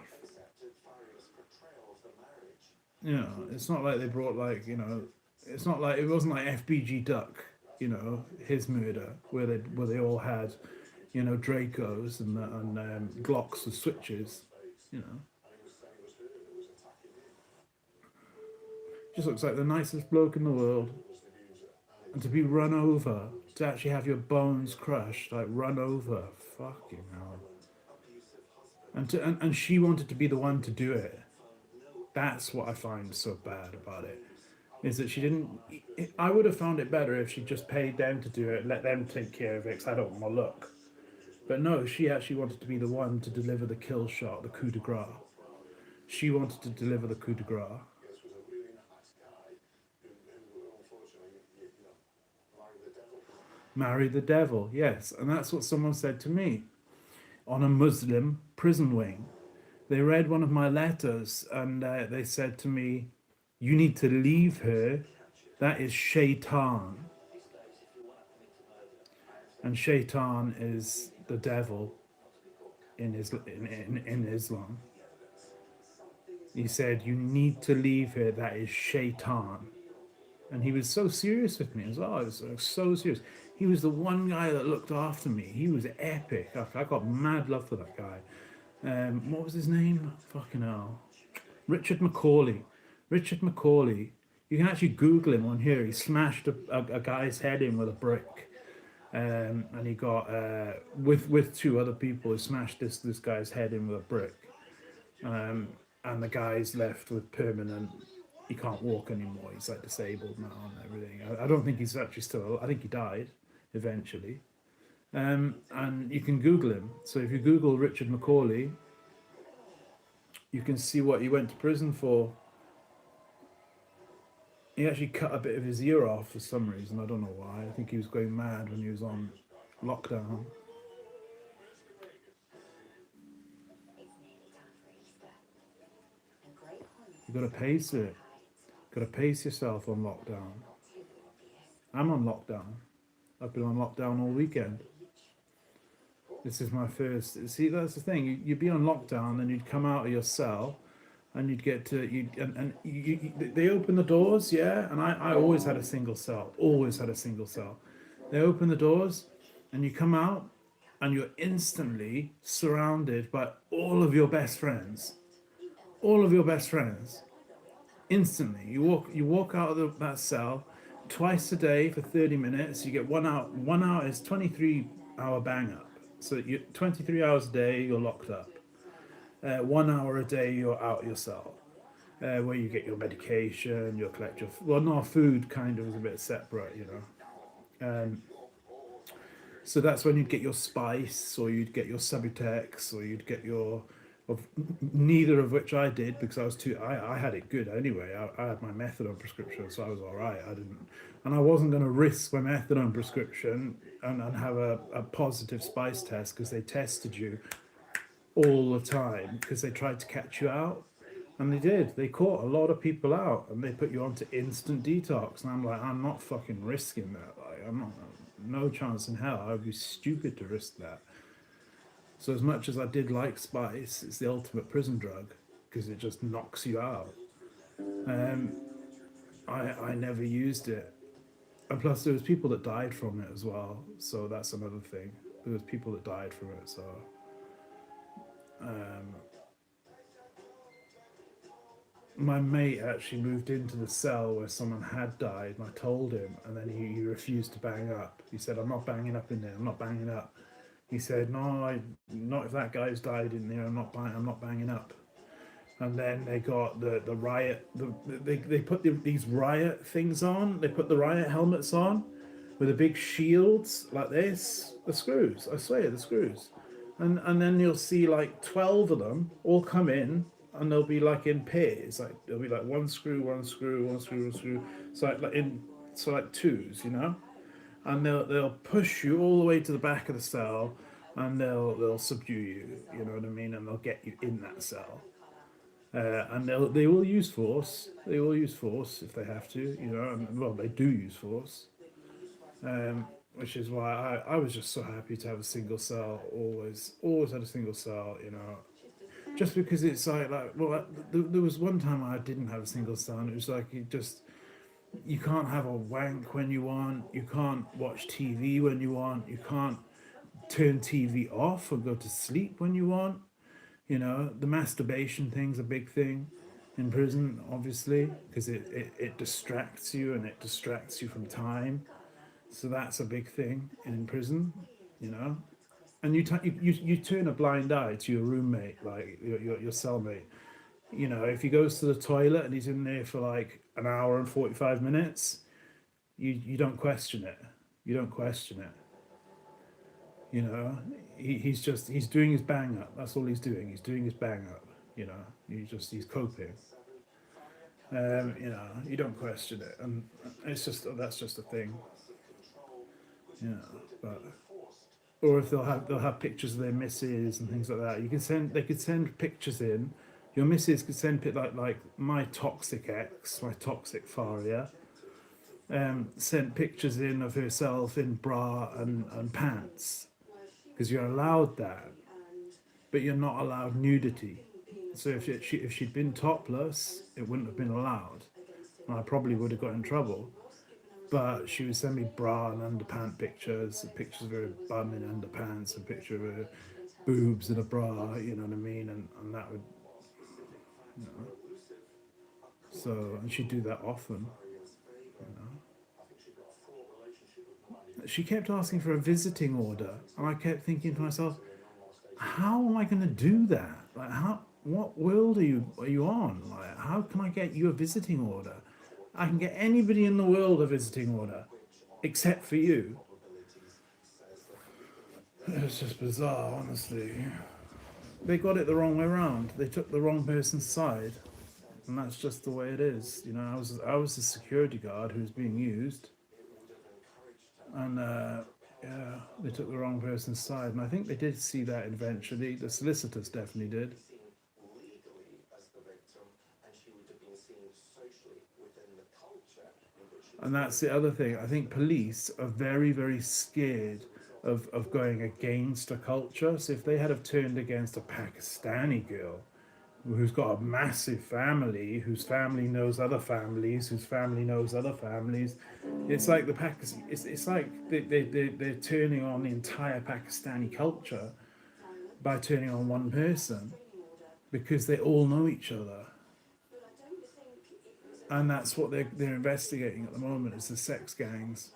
You know, it's not like they brought, like, you know, it's not like, it wasn't like FBG Duck, you know, his murder, where they all had, you know, Dracos and Glocks with switches, you know. Just looks like the nicest bloke in the world. And to be run over, to actually have your bones crushed, like run over, fucking hell. And she wanted to be the one to do it. That's what I find so bad about it, is that she didn't. I would have found it better if she just paid them to do it, let them take care of it, because I don't want to look. But no, she actually wanted to be the one to deliver the kill shot, the coup de grace. She wanted to deliver the coup de grace. Marry the devil, yes. And that's what someone said to me on a Muslim prison wing. They read one of my letters and they said to me, you need to leave her. That is shaitan. And shaitan is the devil in Islam. He said, you need to leave her. That is shaitan. And he was so serious with me as well. He was so serious. He was the one guy that looked after me. He was epic. I got mad love for that guy. What was his name? Fucking hell. Richard Macaulay. Richard Macaulay. You can actually Google him on here. He smashed a guy's head in with a brick. and he got with two other people. He smashed this guy's head in with a brick, um, and the guy's left with permanent. He can't walk anymore. He's like disabled now and everything. I don't think he's actually still. I think he died eventually. And you can Google him. So if you Google Richard Macaulay, you can see what he went to prison for. He actually cut a bit of his ear off for some reason. I don't know why. I think he was going mad when he was on lockdown. It's nearly time for Easter. And great horns You got to pace it. Got to pace yourself on lockdown. not too obvious. I'm on lockdown. I've been on lockdown all weekend. This is my first. See, that's the thing. You'd be on lockdown, and you'd come out of your cell, and you'd get to you, and they open the doors, yeah. And I always had a single cell. Always had a single cell. They open the doors, and you come out, and you're instantly surrounded by all of your best friends. All of your best friends. Instantly, you walk out of that cell twice a day for 30 minutes. You get 1 hour. 1 hour is 23-hour bang up. So you 23 hours a day you're locked up. 1 hour a day you're out your cell, where you get your medication, you collect your no, food kind of is a bit separate, you know. So that's when you'd get your spice, or you'd get your Subutex, or you'd get your of neither of which I did, because I was too. I had it good anyway. I had my methadone prescription, so I was all right. I didn't, and I wasn't going to risk my methadone prescription and have a positive spice test, because they tested you all the time because they tried to catch you out. And they did. They caught a lot of people out, and they put you onto instant detox. And I'm like, I'm not fucking risking that. Like, I'm not. No chance in hell. I would be stupid to risk that. So as much as I did like spice, it's the ultimate prison drug, because it just knocks you out. Um, I never used it, and plus there was people that died from it as well. So that's another thing. There was people that died from it. So. My mate actually moved into the cell where someone had died, and I told him, and then he refused to bang up. He said, "I'm not banging up in there. I'm not banging up." He said, "No, not if that guy's died in there. I'm not banging up." And then they got the riot. They put these riot things on. They put the riot helmets on with the big shields like this. The screws. I swear, the screws. And then you'll see like 12 of them all come in, and they'll be like in pairs. Like there'll be like one screw, one screw, one screw, one screw. So like twos, you know. And they'll push you all the way to the back of the cell, and they'll subdue you. You know what I mean? And they'll get you in that cell. And they will use force. They will use force if they have to. You know. And, well, they do use force. Which is why I was just so happy to have a single cell. Always had a single cell. You know. Just because it's there was one time I didn't have a single cell, and it was like you can't have a wank when you want, you can't watch TV when you want, you can't turn TV off or go to sleep when you want. You know, the masturbation thing's a big thing in prison, obviously, because it distracts you, and it distracts you from time. So that's a big thing in prison, you know. And you turn a blind eye to your roommate, like your cellmate. You know, if he goes to the toilet and he's in there for like an hour and 45 minutes, you don't question it. You don't question it. You know, he's doing his bang up. That's all he's doing. He's doing his bang up. You know, he's coping. You know, you don't question it, and that's just a thing. You know, but or if they'll have pictures of their missus and things like that. They could send pictures in. Your missus could send like my toxic ex, my toxic faria, sent pictures in of herself in bra and pants, because you're allowed that, but you're not allowed nudity. So if she'd been topless, it wouldn't have been allowed, and I probably would have got in trouble. But she would send me bra and underpant pictures of her bum in underpants, and picture of her boobs in a bra, you know what I mean, and that would, you know. So, and she'd do that often, you know. she kept asking for a visiting order, and I kept thinking to myself, how am I going to do that? Like, how? What world are you on? Like, how can I get you a visiting order? I can get anybody in the world a visiting order, except for you. It's just bizarre, honestly. They got it the wrong way around. They took the wrong person's side, and that's just the way it is. You know, I was the security guard who was being used, and yeah, they took the wrong person's side, and I think they did see that eventually. The solicitors definitely did. legally as the victim, and she would have been seen socially within the culture in which she was. And that's the other thing. I think police are very, very scared of going against a culture. So if they had have turned against a Pakistani girl who's got a massive family, whose family knows other families, whose family knows other families, it's like the Pakistan. It's like they're turning on the entire Pakistani culture by turning on one person because they all know each other. And that's what they're investigating at the moment is the sex gangs.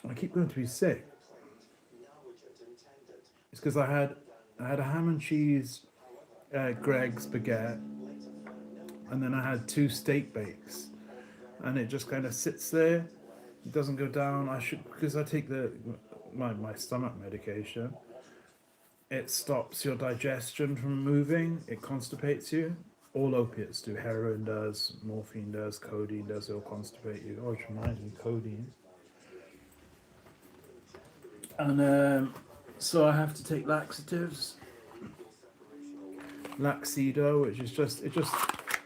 I keep going to be sick. It's because I had a ham and cheese Greg's baguette, and then I had two steak bakes, and it just kind of sits there. It doesn't go down. I should because I take my stomach medication. It stops your digestion from moving. It constipates you. All opiates do. Heroin does. Morphine does. Codeine does. It'll constipate you. Oh, it reminds me, codeine. And so I have to take laxatives. Laxido, which is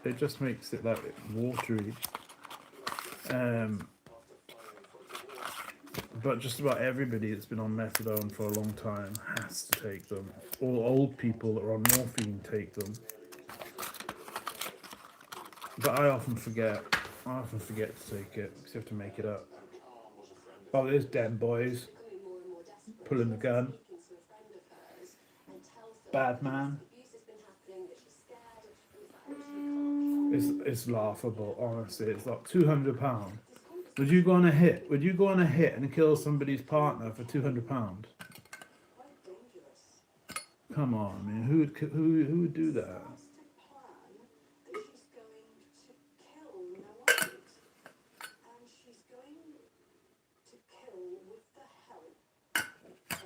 it just makes it like watery. But just about everybody that's been on methadone for a long time has to take them. All old people that are on morphine take them. But I often forget. I often forget to take it because you have to make it up. Oh, there's dead boys pulling the gun. Bad man. It's laughable, honestly. It's like £200. Would you go on a hit? Would you go on a hit and kill somebody's partner for £200? Come on, man. Who would do that?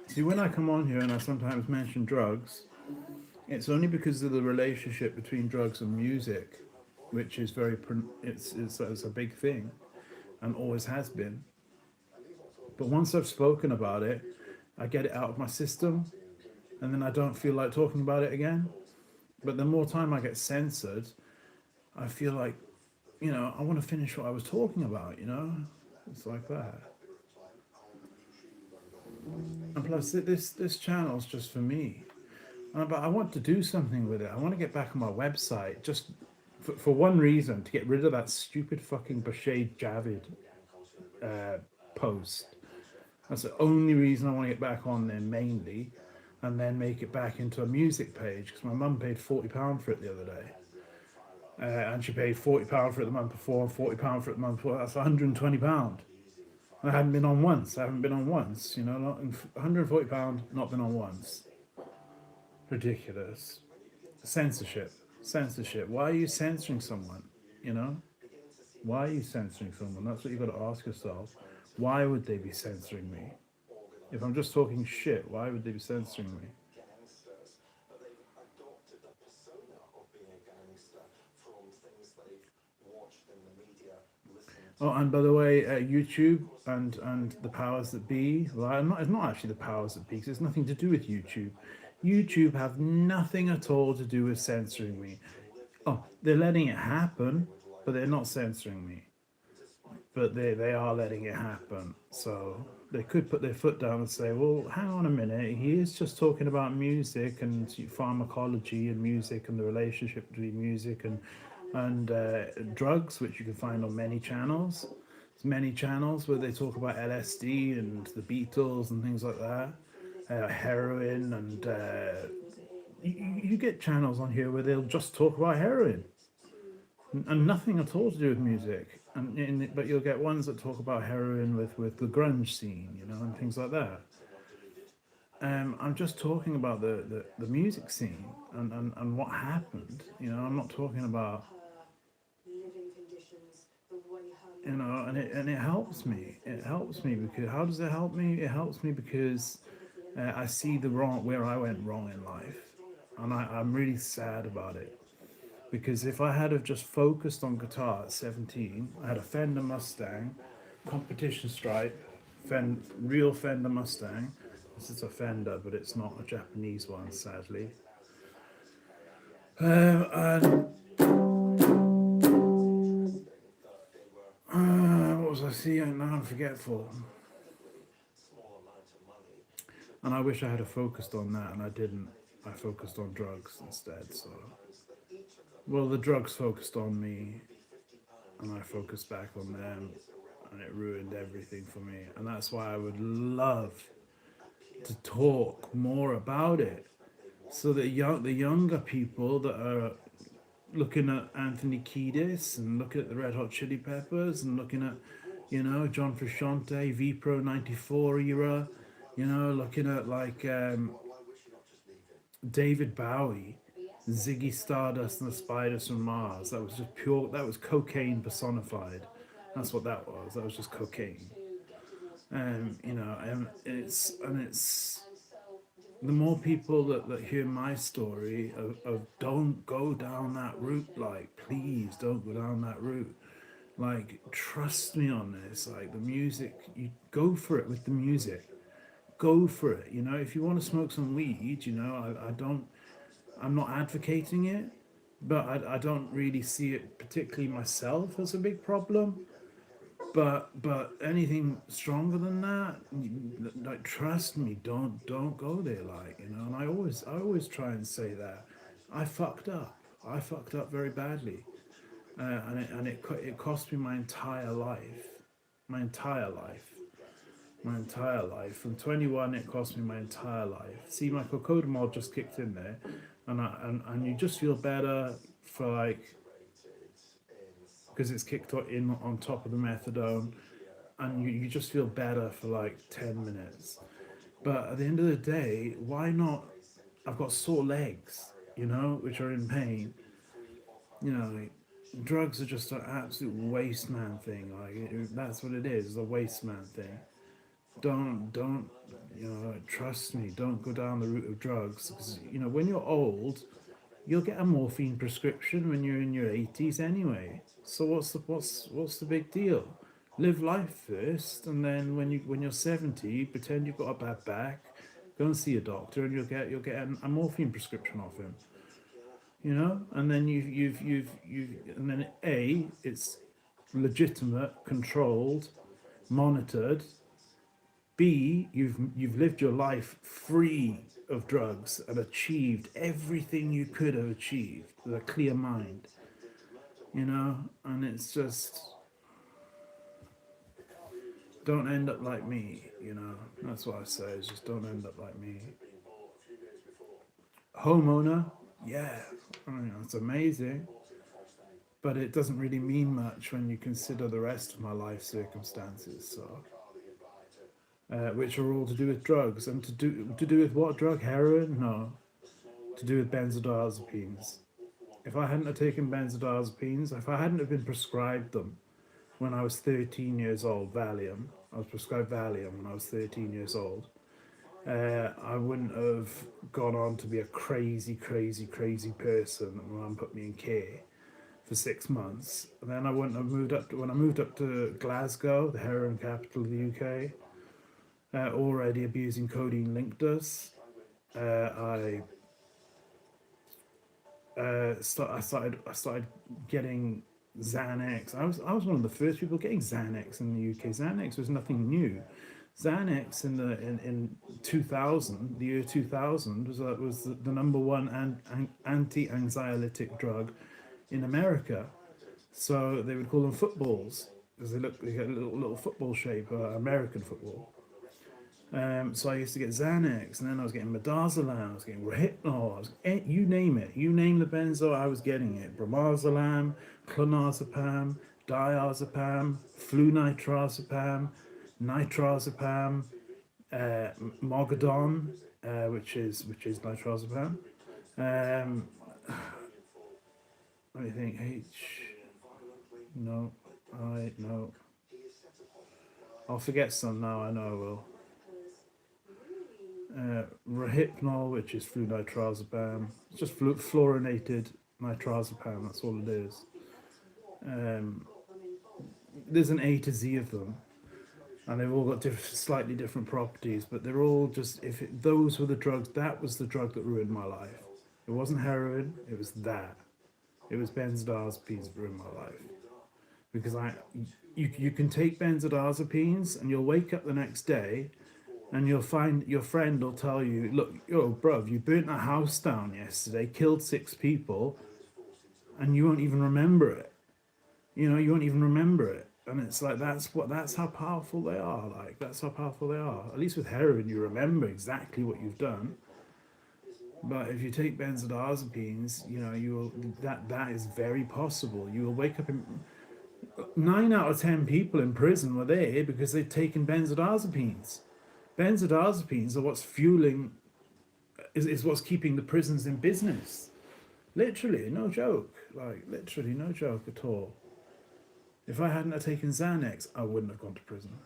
See, when I come on here and I sometimes mention drugs, it's only because of the relationship between drugs and music, which is it's a big thing, and always has been. But once I've spoken about it, I get it out of my system, and then I don't feel like talking about it again. But the more time I get censored, I feel like, I want to finish what I was talking about. It's like that. And plus, this channel's just for me. But I want to do something with it. I want to get back on my website just for one reason, to get rid of that stupid fucking Bashir Javid post. That's the only reason I want to get back on there mainly, and then make it back into a music page because my mum paid £40 for it the other day. And she paid £40 for it the month before and £40 for it the month before. That's £120. I haven't been on once. Not £140, not been on once. Ridiculous. Censorship. Why are you censoring someone? Why are you censoring someone? That's what you've got to ask yourself. Why would they be censoring me? If I'm just talking shit, why would they be censoring me? Gangsters, but they've adopted the persona of being a gangster from things they've watched in the media, listened to. Oh, and by the way, YouTube and the powers that be. Well, it's not actually the powers that be, because it's nothing to do with YouTube. YouTube have nothing at all to do with censoring me. Oh, they're letting it happen, but they're not censoring me. But they are letting it happen. So they could put their foot down and say, well, hang on a minute, he is just talking about music and pharmacology and music and the relationship between music and drugs, which you can find on many channels. There's many channels where they talk about LSD and the Beatles and things like that, heroin, and you get channels on here where they'll just talk about heroin and nothing at all to do with music. but you'll get ones that talk about heroin with the grunge scene, you know, and things like that. I'm just talking about the music scene and what happened. You know, I'm not talking about, Her living conditions, the way her you know, and it helps me. It helps me because how does it help me? It helps me because I see the wrong where I went wrong in life, and I'm really sad about it. Because if I had have just focused on guitar at 17, I had a Fender Mustang, competition stripe, real Fender Mustang. This is a Fender, but it's not a Japanese one, sadly. And what was I seeing? Now I'm forgetful. And I wish I had focused on that, and I didn't. I focused on drugs instead. So, well, the drugs focused on me, and I focused back on them, and it ruined everything for me. And that's why I would love to talk more about it, so that the younger people that are looking at Anthony Kiedis and looking at the Red Hot Chili Peppers and looking at, you know, John Frusciante, V-Pro 94 era, you know, looking at like David Bowie, Ziggy Stardust and the Spiders from Mars. That was just pure, that was cocaine personified. That's what that was. That was just cocaine. You know, and it's the more people that hear my story of don't go down that route, like please don't go down that route, like trust me on this, like the music, you go for it with the music, go for it, you know. If you want to smoke some weed, you know, I'm not advocating it, but I don't really see it particularly myself as a big problem. But anything stronger than that, like trust me, don't go there, like, you know. And I always try and say that I fucked up. I fucked up very badly, and it cost me my entire life, my entire life, my entire life. From 21, it cost me my entire life. See, my cocodamol just kicked in there, and you just feel better for like, because it's kicked in on top of the methadone, and you just feel better for like 10 minutes. But at the end of the day, why not? I've got sore legs, you know, which are in pain. You know, like, drugs are just an absolute waste man thing. Like, that's what it is, a waste man thing. Don't, you know, trust me, don't go down the route of drugs. Because, you know, when you're old, you'll get a morphine prescription when you're in your 80s anyway. So what's the big deal? Live life first, and then when you're 70, pretend you've got a bad back, go and see a doctor, and you'll get a morphine prescription off him. You know, and then and then it's legitimate, controlled, monitored. B, you've lived your life free of drugs and achieved everything you could have achieved with a clear mind. You know, and it's just, don't end up like me, you know. That's what I say, is just don't end up like me. Homeowner, yeah, I mean, it's amazing, but it doesn't really mean much when you consider the rest of my life circumstances. So, which are all to do with drugs, and to do with what drug? Heroin? No, to do with benzodiazepines. If I hadn't have taken benzodiazepines, if I hadn't have been prescribed them when I was 13 years old, Valium, I was prescribed Valium when I was 13 years old, I wouldn't have gone on to be a crazy, crazy, crazy person. My mum put me in care for 6 months. And then I wouldn't have moved up when I moved up to Glasgow, the heroin capital of the UK, already abusing codeine linked us. I started getting Xanax. I was one of the first people getting Xanax in the UK. Xanax was nothing new. Xanax in 2000, the year 2000, was the number one anti-anxiolytic drug in America. So they would call them footballs because they get a little football shape, American football. So I used to get Xanax, and then I was getting midazolam, I was getting Rohypnol, you name it, you name the benzo, I was getting it. Bromazepam, clonazepam, diazepam, flunitrazepam, nitrazepam, Mogadon, which is nitrazepam. Um, Let me think. No, no. I'll forget some now. I know I will. Rohypnol, which is flunitrazepam. It's just fluorinated nitrazepam. That's all it is. There's an A to Z of them, and they've all got slightly different properties, but they're all just. Those were the drugs. That was the drug that ruined my life. It wasn't heroin. It was that. It was benzodiazepines that ruined my life. Because you can take benzodiazepines and you'll wake up the next day and you'll find your friend will tell you, look, yo, bruv, you burnt a house down yesterday, killed 6 people, and you won't even remember it. You won't even remember it. And it's like, that's how powerful they are. Like, that's how powerful they are. At least with heroin, you remember exactly what you've done. But if you take benzodiazepines, that is very possible. You will wake up in 9 out of 10 people in prison were there because they'd taken benzodiazepines. Benzodiazepines are what's fueling, is what's keeping the prisons in business. Literally, no joke. Like, literally, no joke at all. If I hadn't have taken Xanax, I wouldn't have gone to prison.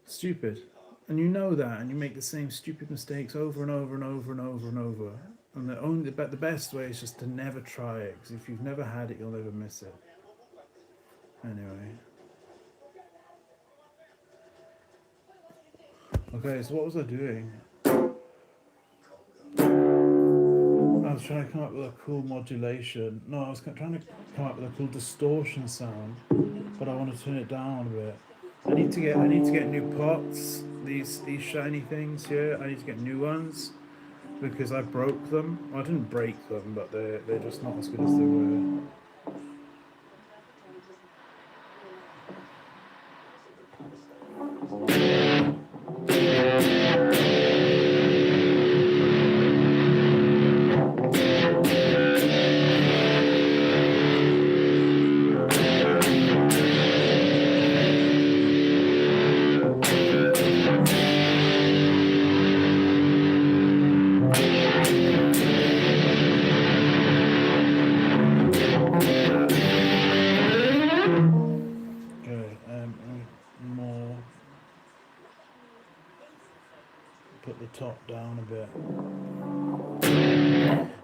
Stupid. And you know that, and you make the same stupid mistakes over and over and over and over and over. And the best way is just to never try it, because if you've never had it, you'll never miss it. Anyway. Okay, so what was I doing? I was trying to come up with a cool modulation. No, I was trying to come up with a cool distortion sound, but I want to turn it down a bit. I need to get new pots. These shiny things here. I need to get new ones because I broke them. Well, I didn't break them, but they're just not as good as they were. Put the top down a bit.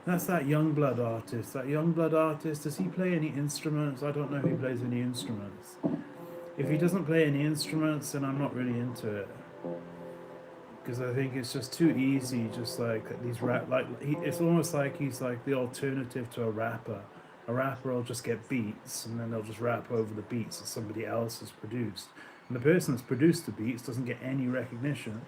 That's that Youngblood artist. Does he play any instruments? I don't know if he plays any instruments. If he doesn't play any instruments, then I'm not really into it. Because I think it's just too easy, just like these it's almost like he's like the alternative to a rapper. A rapper will just get beats, and then they'll just rap over the beats that somebody else has produced. And the person that's produced the beats doesn't get any recognition.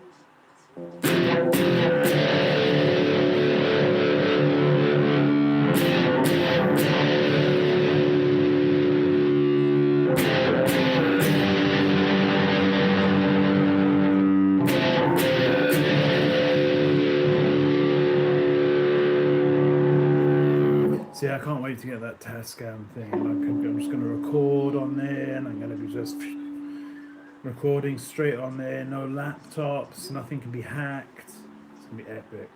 See, I can't wait to get that Tascam thing. I'm just going to record on there, and I'm going to be just recording straight on there. No laptops, nothing can be hacked. It's going to be epic.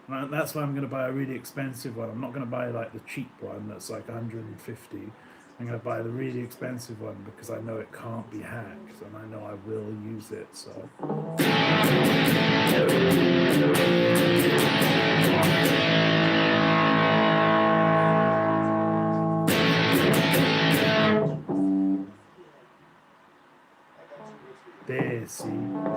And that's why I'm going to buy a really expensive one. I'm not going to buy like the cheap one that's like 150. I'm going to buy the really expensive one because I know it can't be hacked, and I know I will use it. So. There, see. No.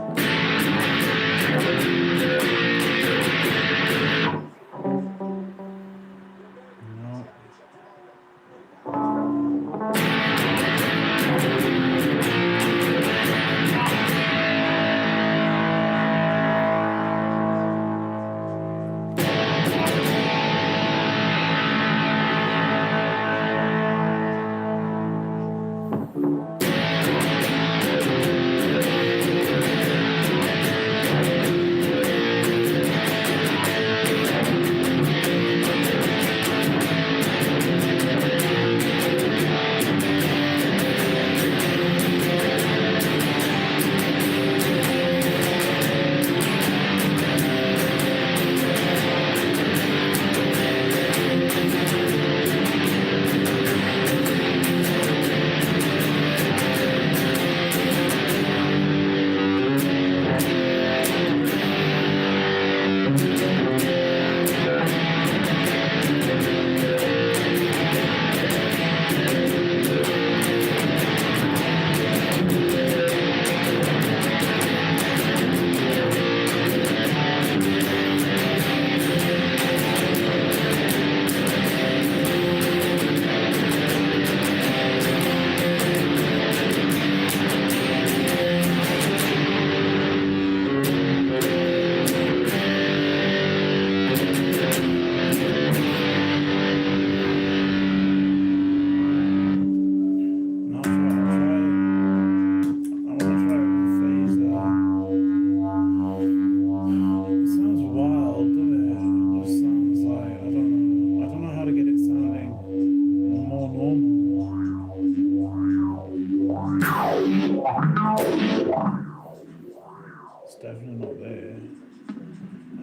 there.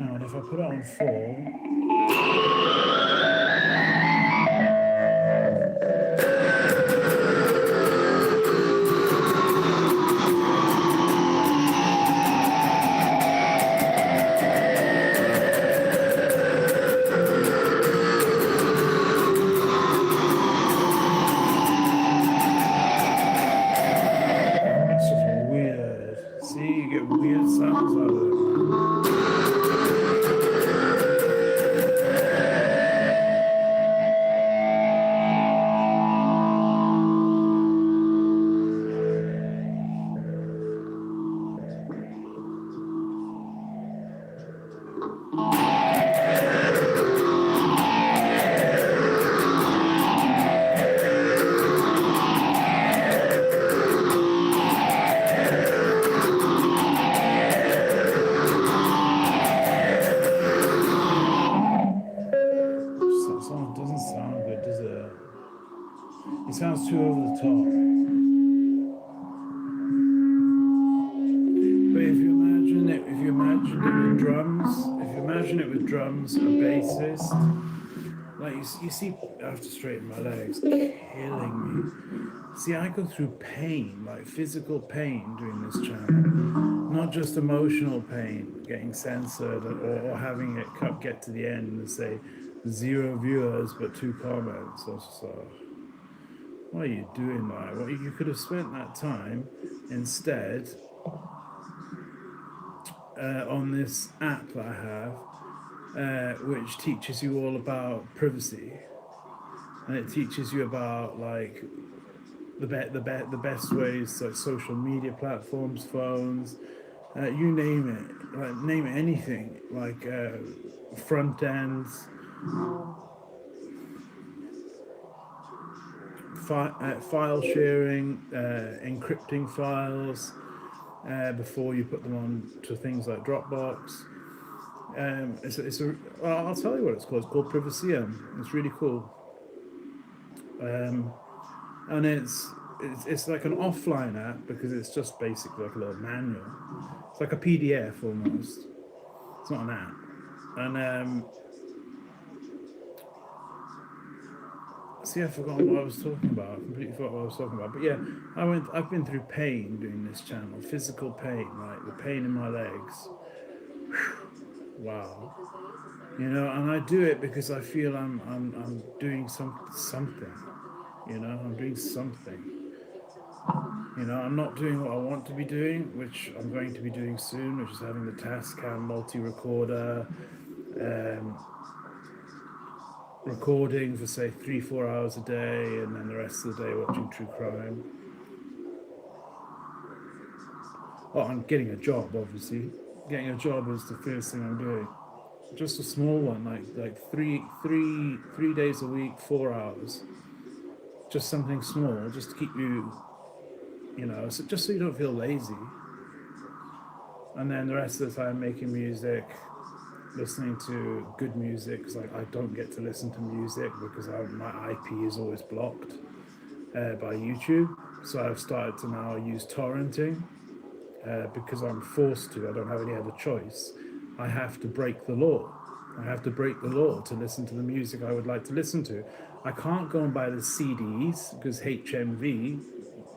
And if I put it on 4, it's just weird. See, you get weird sounds out of it, man. That song doesn't sound good, does it? It sounds too over the top. But if you imagine it with drums, a bassist, like you see, I have to straighten my legs, killing me. See, I go through pain, like physical pain doing this channel, not just emotional pain, getting censored or having it get to the end and say 0 viewers but 2 comments. So, what are you doing, like? Well, you could have spent that time instead on this app that I have, which teaches you all about privacy, and it teaches you about like the best ways, like social media platforms, phones, you name it, like name it, anything, like front ends, file sharing, encrypting files before you put them on to things like Dropbox. I'll tell you what it's called. It's called Privacy. It's really cool. And it's like an offline app because it's just basically like a little manual. It's like a PDF almost. It's not an app. And see, I've forgotten what I was talking about. I completely forgot what I was talking about. But yeah, I've been through pain doing this channel, physical pain, like the pain in my legs. Wow. You know, and I do it because I feel I'm doing something. You know, I'm doing something. You know, I'm not doing what I want to be doing, which I'm going to be doing soon, which is having the Tascam multi-recorder, recording for say 3-4 hours a day, and then the rest of the day watching true crime. Oh, I'm getting a job, obviously. Getting a job is the first thing I'm doing. Just a small one, like three days a week, 4 hours. Just something small, just to keep you, you know, so just so you don't feel lazy. And then the rest of the time making music, listening to good music, because I don't get to listen to music because my IP is always blocked by YouTube. So I've started to now use torrenting because I'm forced to. I don't have any other choice. I have to break the law. I have to break the law to listen to the music I would like to listen to. I can't go and buy the CDs because HMV.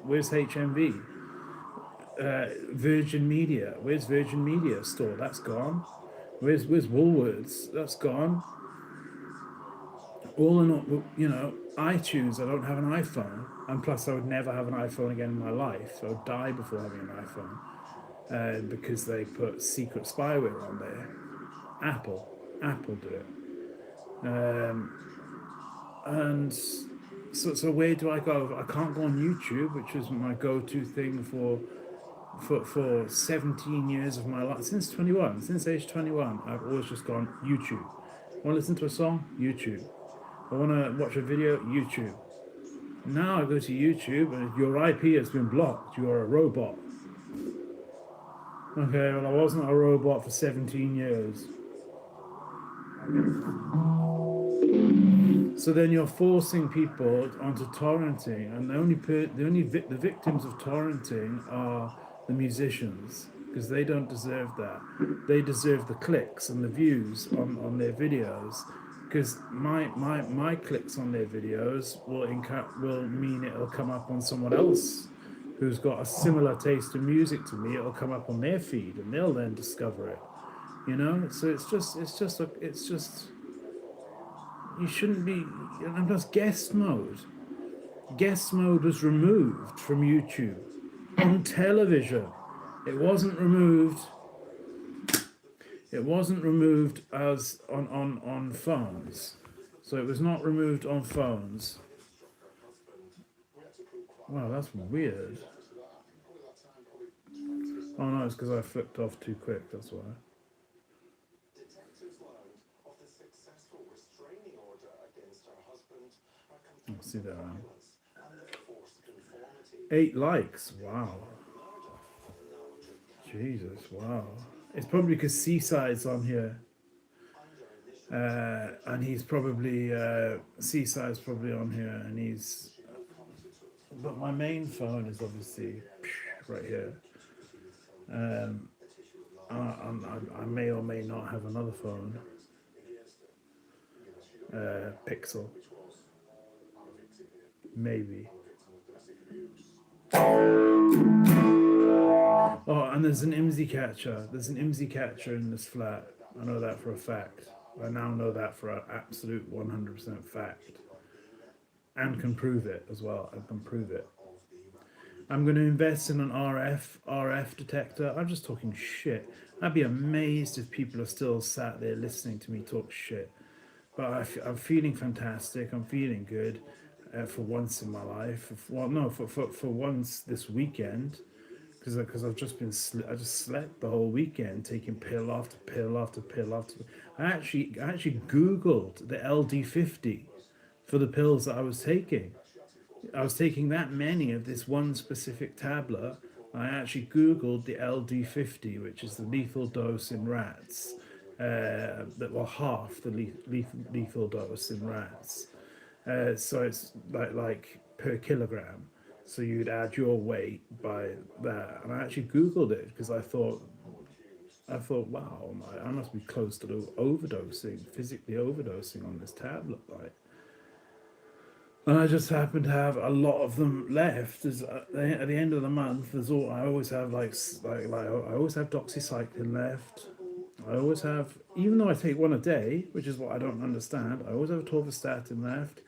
Where's HMV? Virgin Media. Where's Virgin Media store? That's gone. Where's Woolworths? That's gone. All in all, you know, iTunes. I don't have an iPhone, and plus I would never have an iPhone again in my life. So I would die before having an iPhone because they put secret spyware on there. Apple do it. And so where do I go? I can't go on YouTube, which is my go-to thing for 17 years of my life. Since age 21, I've always just gone YouTube. I want to listen to a song? YouTube. I want to watch a video? YouTube. Now I go to YouTube and your IP has been blocked. You are a robot. Okay, well I wasn't a robot for 17 years. So then you're forcing people onto torrenting, and the victims of torrenting are the musicians. because they don't deserve that. They deserve the clicks and the views on their videos, because my clicks on their videos will mean it'll come up on someone else who's got a similar taste in music to me. It'll come up on their feed, and they'll then discover it. You know, so it's just you shouldn't be. And plus, guest mode. Guest mode was removed from YouTube on television. It wasn't removed. It wasn't removed as on phones. So it was not removed on phones. Wow, that's weird. Oh no, it's because I flipped off too quick, that's why. Detectives learned of the successful restraining order against her husband, her I'll see that now. violence, and the forced conformity. 8 likes, wow. Jesus, wow. It's probably because Seaside's on here. And he's probably, Seaside's probably on here, and he's... But my main phone is obviously right here. I may or may not have another phone. Pixel. Maybe. Oh, and there's an IMSI catcher. There's an IMSI catcher in this flat. I know that for a fact. I now know that for an absolute 100% fact. And can prove it as well. I can prove it. I'm going to invest in an RF detector. I'm just talking shit. I'd be amazed if people are still sat there listening to me talk shit. But I'm feeling fantastic. I'm feeling good for once in my life. Well, no, for once this weekend. Because I've just been I just slept the whole weekend, taking pill after pill after pill after. I actually Googled the LD50 for the pills that I was taking. I was taking that many of this one specific tablet. I actually Googled the LD50, which is the lethal dose in rats. That well, half the lethal dose in rats. So it's like per kilogram. So you'd add your weight by that, and I actually Googled it because I thought, wow, I must be close to overdosing, physically overdosing on this tablet, like. And I just happen to have a lot of them left. At the end of the month, there's all I always have I always have doxycycline left. I always have, even though I take one a day, which is what I don't understand. I always have a torvastatin left.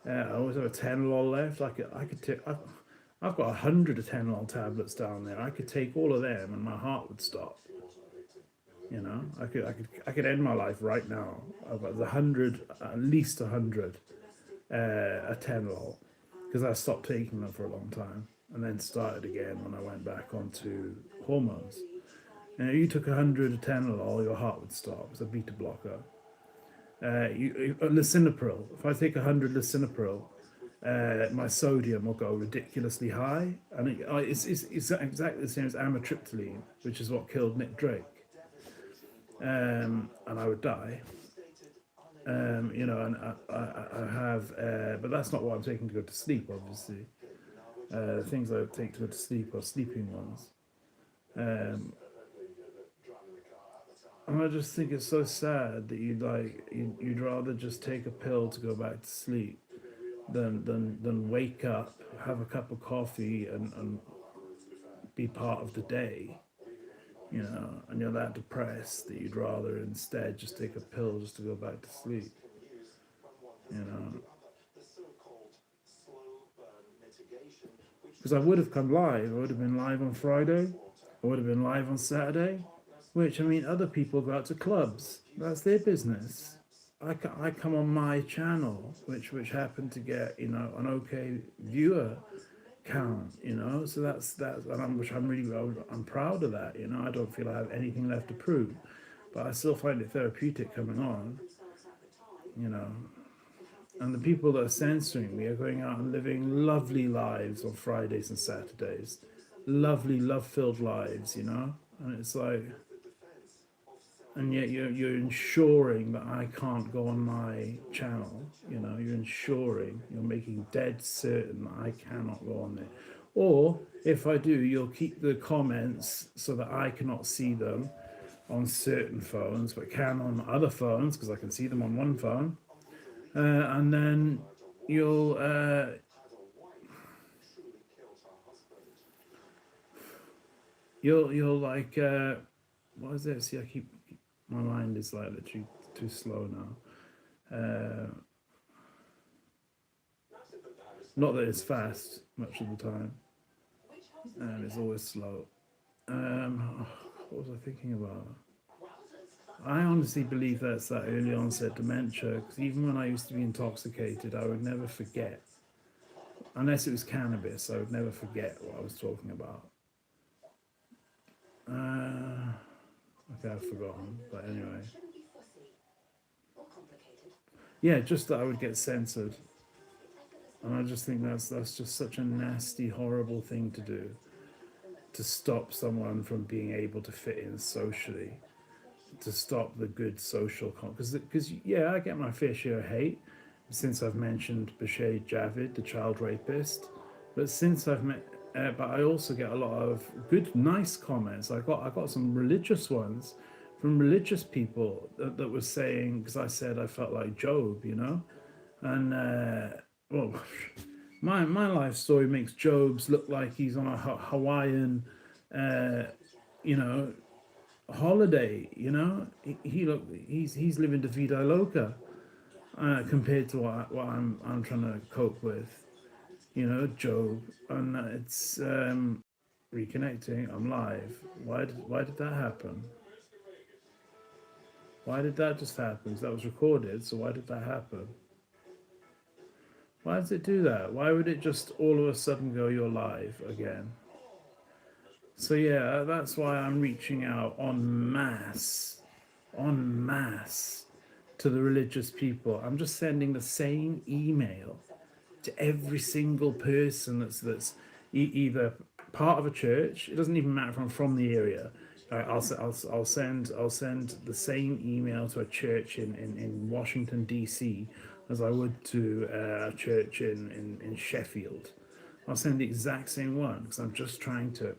I always have a Tenolol left. I could take. I've got 100 Tenolol tablets down there. I could take all of them, and my heart would stop. You know, I could end my life right now. I've got 100, at least 100, Tenolol, because I stopped taking them for a long time, and then started again when I went back onto hormones. And if you took 100 Tenolol, your heart would stop. It's a beta blocker. Lisinopril. If I take 100 lisinopril, my sodium will go ridiculously high, and it's exactly the same as amitriptyline, which is what killed Nick Drake. And I would die. You know, and I have, but that's not what I'm taking to go to sleep, obviously. The things I take to go to sleep are sleeping ones. And I just think it's so sad that you'd rather just take a pill to go back to sleep than wake up, have a cup of coffee, and be part of the day, you know, and you're that depressed that you'd rather instead just take a pill just to go back to sleep, you know. Because I would have come live. I would have been live on Friday. I would have been live on Saturday. Which, I mean, other people go out to clubs. That's their business. I come on my channel, which happened to get, you know, an okay viewer count, you know. So that's and I'm proud of that, you know. I don't feel I have anything left to prove, but I still find it therapeutic coming on, you know. And the people that are censoring me are going out and living lovely lives on Fridays and Saturdays, lovely, love-filled lives, you know. And it's like. And yet you're ensuring that I can't go on my channel, you know, you're making dead certain that I cannot go on there. Or if I do, you'll keep the comments so that I cannot see them on certain phones, but can on other phones because I can see them on one phone. And then you'll you'll like what is it? See, I keep my mind is like literally too slow now. Not that it's fast much of the time, and it's always slow. What was I thinking about? I honestly believe that's that early onset dementia, because even when I used to be intoxicated, I would never forget. Unless it was cannabis, I would never forget what I was talking about. Okay, I've forgotten, but anyway. Yeah, just that I would get censored. And I just think that's just such a nasty, horrible thing to do. To stop someone from being able to fit in socially. To stop the good social because yeah, I get my fair share of hate since I've mentioned Bashir Javid, the child rapist. But since I've met, but I also get a lot of good, nice comments. I got some religious ones from religious people that was saying, because I said I felt like Job, you know, and well, my life story makes Job's look like he's on a Hawaiian, you know, holiday. You know, he's living the vida loca compared to what I'm trying to cope with. You know, Job, and it's reconnecting. I'm live. Why did that happen? Why did that just happen? 'Cause that was recorded. So why did that happen? Why does it do that? Why would it just all of a sudden go you're live again? So yeah, that's why I'm reaching out en masse to the religious people. I'm just sending the same email to every single person that's either part of a church. It doesn't even matter if I'm from the area. I'll send the same email to a church in Washington D.C. as I would to a church in Sheffield. I'll send the exact same one because I'm just trying to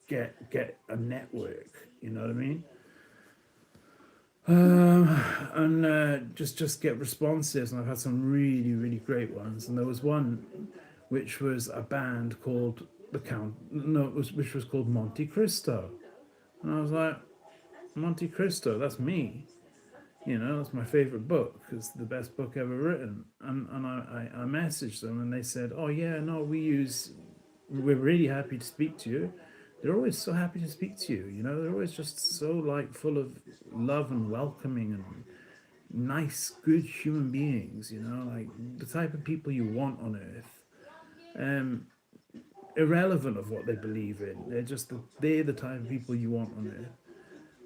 get a network. You know what I mean? And just get responses. And I've had some really great ones. And there was one which was a band called which was called Monte Cristo. And I was like, Monte Cristo, that's me. You know, that's my favorite book. It's the best book ever written. And I messaged them and they said, oh yeah, no, we're really happy to speak to you. They're always so happy to speak to you. You know, they're always just so like full of love and welcoming and nice, good human beings. You know, like the type of people you want on earth. Irrelevant of what they believe in, they're the type of people you want on earth.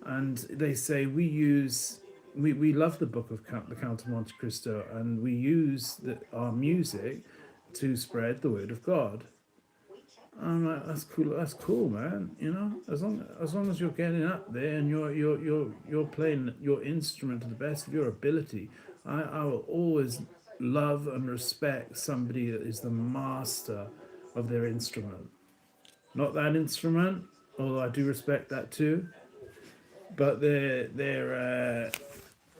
And they say we love the book of the Count of Monte Cristo, and we use our music to spread the word of God. I'm like, that's cool, man. You know, as long as you're getting up there and you're playing your instrument to the best of your ability, I will always love and respect somebody that is the master of their instrument. Not that instrument, although I do respect that too, but their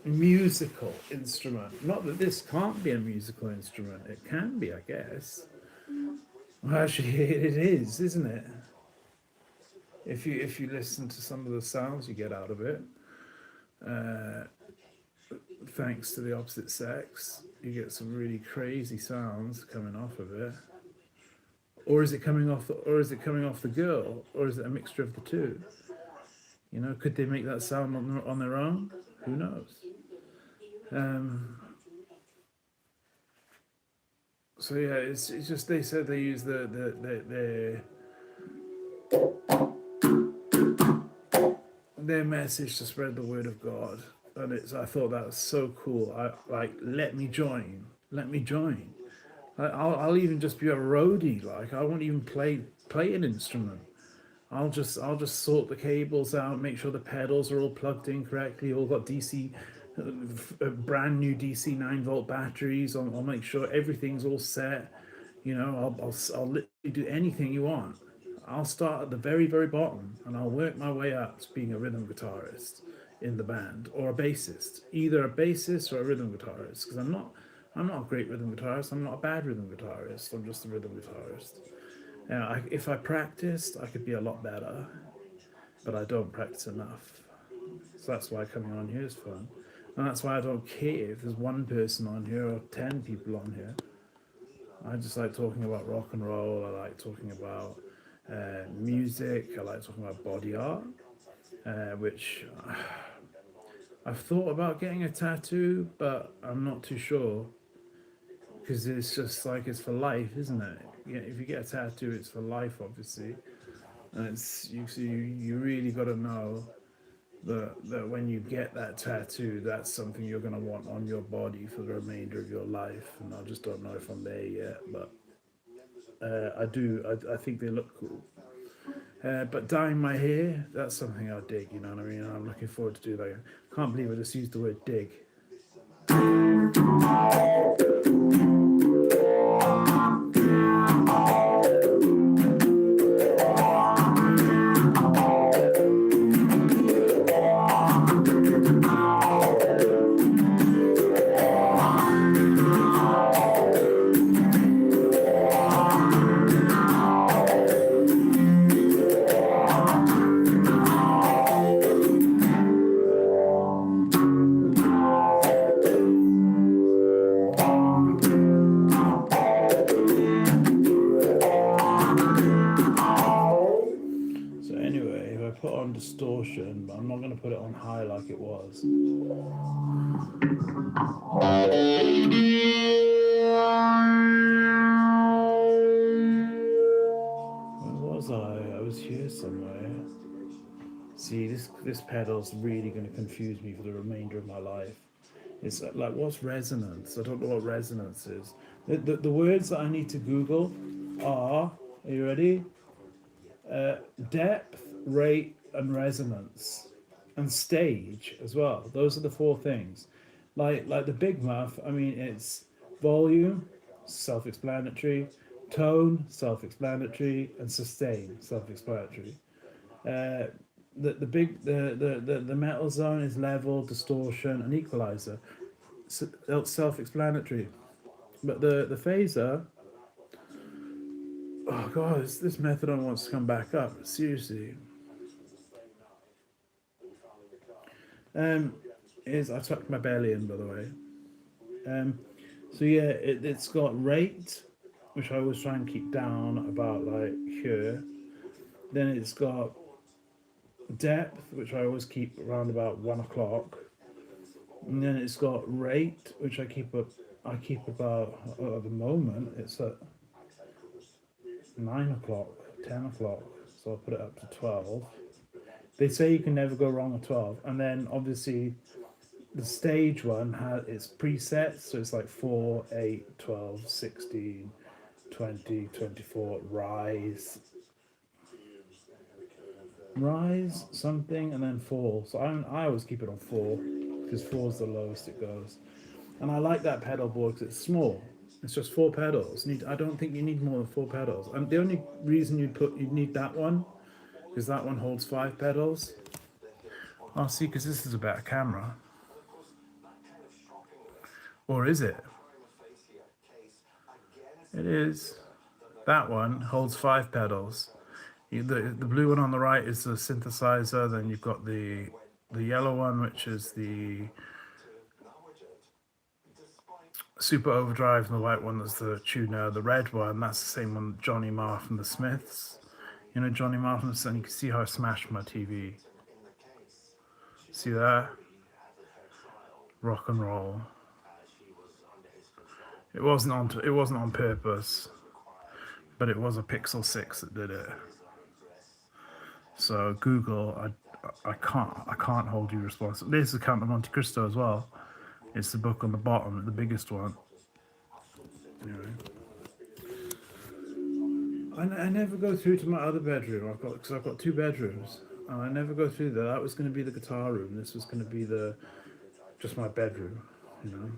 musical instrument. Not that this can't be a musical instrument. It can be, I guess. Well, actually, it is, isn't it? If you listen to some of the sounds you get out of it, thanks to the opposite sex, you get some really crazy sounds coming off of it. Or is it coming off the girl, or is it a mixture of the two? You know, could they make that sound on their own? Who knows? So yeah, it's just they said they use their message to spread the word of God, and I thought that was so cool. Let me join. I'll even just be a roadie. Like I won't even play an instrument. I'll just sort the cables out, make sure the pedals are all plugged in correctly, all got DC, brand new DC 9-volt batteries. I'll make sure everything's all set. You know, I'll literally do anything you want. I'll start at the very, very bottom and I'll work my way up to being a rhythm guitarist in the band or a bassist, either a bassist or a rhythm guitarist. Because I'm not a great rhythm guitarist. I'm not a bad rhythm guitarist. I'm just a rhythm guitarist. If I practiced, I could be a lot better, but I don't practice enough. So that's why coming on here is fun. And that's why I don't care if there's one person on here or 10 people on here. I just like talking about rock and roll. I like talking about music. I like talking about body art, which I've thought about getting a tattoo, but I'm not too sure because it's just like it's for life, isn't it? Yeah, if you get a tattoo, it's for life, obviously, and you really got to know that when you get that tattoo, that's something you're going to want on your body for the remainder of your life. And I just don't know if I'm there yet, but I do. I think they look cool. But dyeing my hair, that's something I dig. You know what I mean? I'm looking forward to do that. Can't believe I just used the word dig. So anyway, if I put on distortion, but I'm not going to put it on high like it was. Where was I? I was here somewhere. See, this pedal's really going to confuse me for the remainder of my life. It's like, what's resonance? I don't know what resonance is. The words that I need to Google are you ready? Depth, rate, and resonance, and stage as well. Those are the four things. Like the Big Muff. I mean, it's volume, self-explanatory, tone, self-explanatory, and sustain, self-explanatory. Uh, the metal zone is level, distortion, and equalizer. Self-explanatory. But the phaser, oh god, this methadone wants to come back up. Seriously. Um, is I tucked my belly in, by the way. So yeah, it's got rate, which I always try and keep down about like here. Then it's got depth, which I always keep around about 1 o'clock. And then it's got rate, which I keep about at the moment it's at 9 o'clock, 10 o'clock. So I'll put it up to 12. They say you can never go wrong at 12. And then obviously the stage one has its presets, so it's like 4, 8, 12, 16, 20, 24, rise, something, and then fall. So I always keep it on 4 because 4 is the lowest it goes. And I like that pedal board because it's small. It's just 4 pedals. I don't think you need more than 4 pedals. And the only reason you'd need that one because that one holds 5 pedals. Oh, see, because this is a better camera. Or is it? It is. That one holds 5 pedals. The blue one on the right is the synthesizer. Then you've got the yellow one, which is the super overdrive, and the white one is the tuner. The red one, that's the same one, Johnny Marr from the Smiths. You know Johnny Marr from the Smiths, and you can see how I smashed my TV. See that? Rock and roll. It wasn't on purpose, but it was a Pixel 6 that did it. So Google, I can't hold you responsible. This is Count of Monte Cristo as well. It's the book on the bottom, the biggest one. Anyway, I never go through to my other bedroom. Because I've got 2 bedrooms, and I never go through there. That was going to be the guitar room. This was going to be just my bedroom. You know.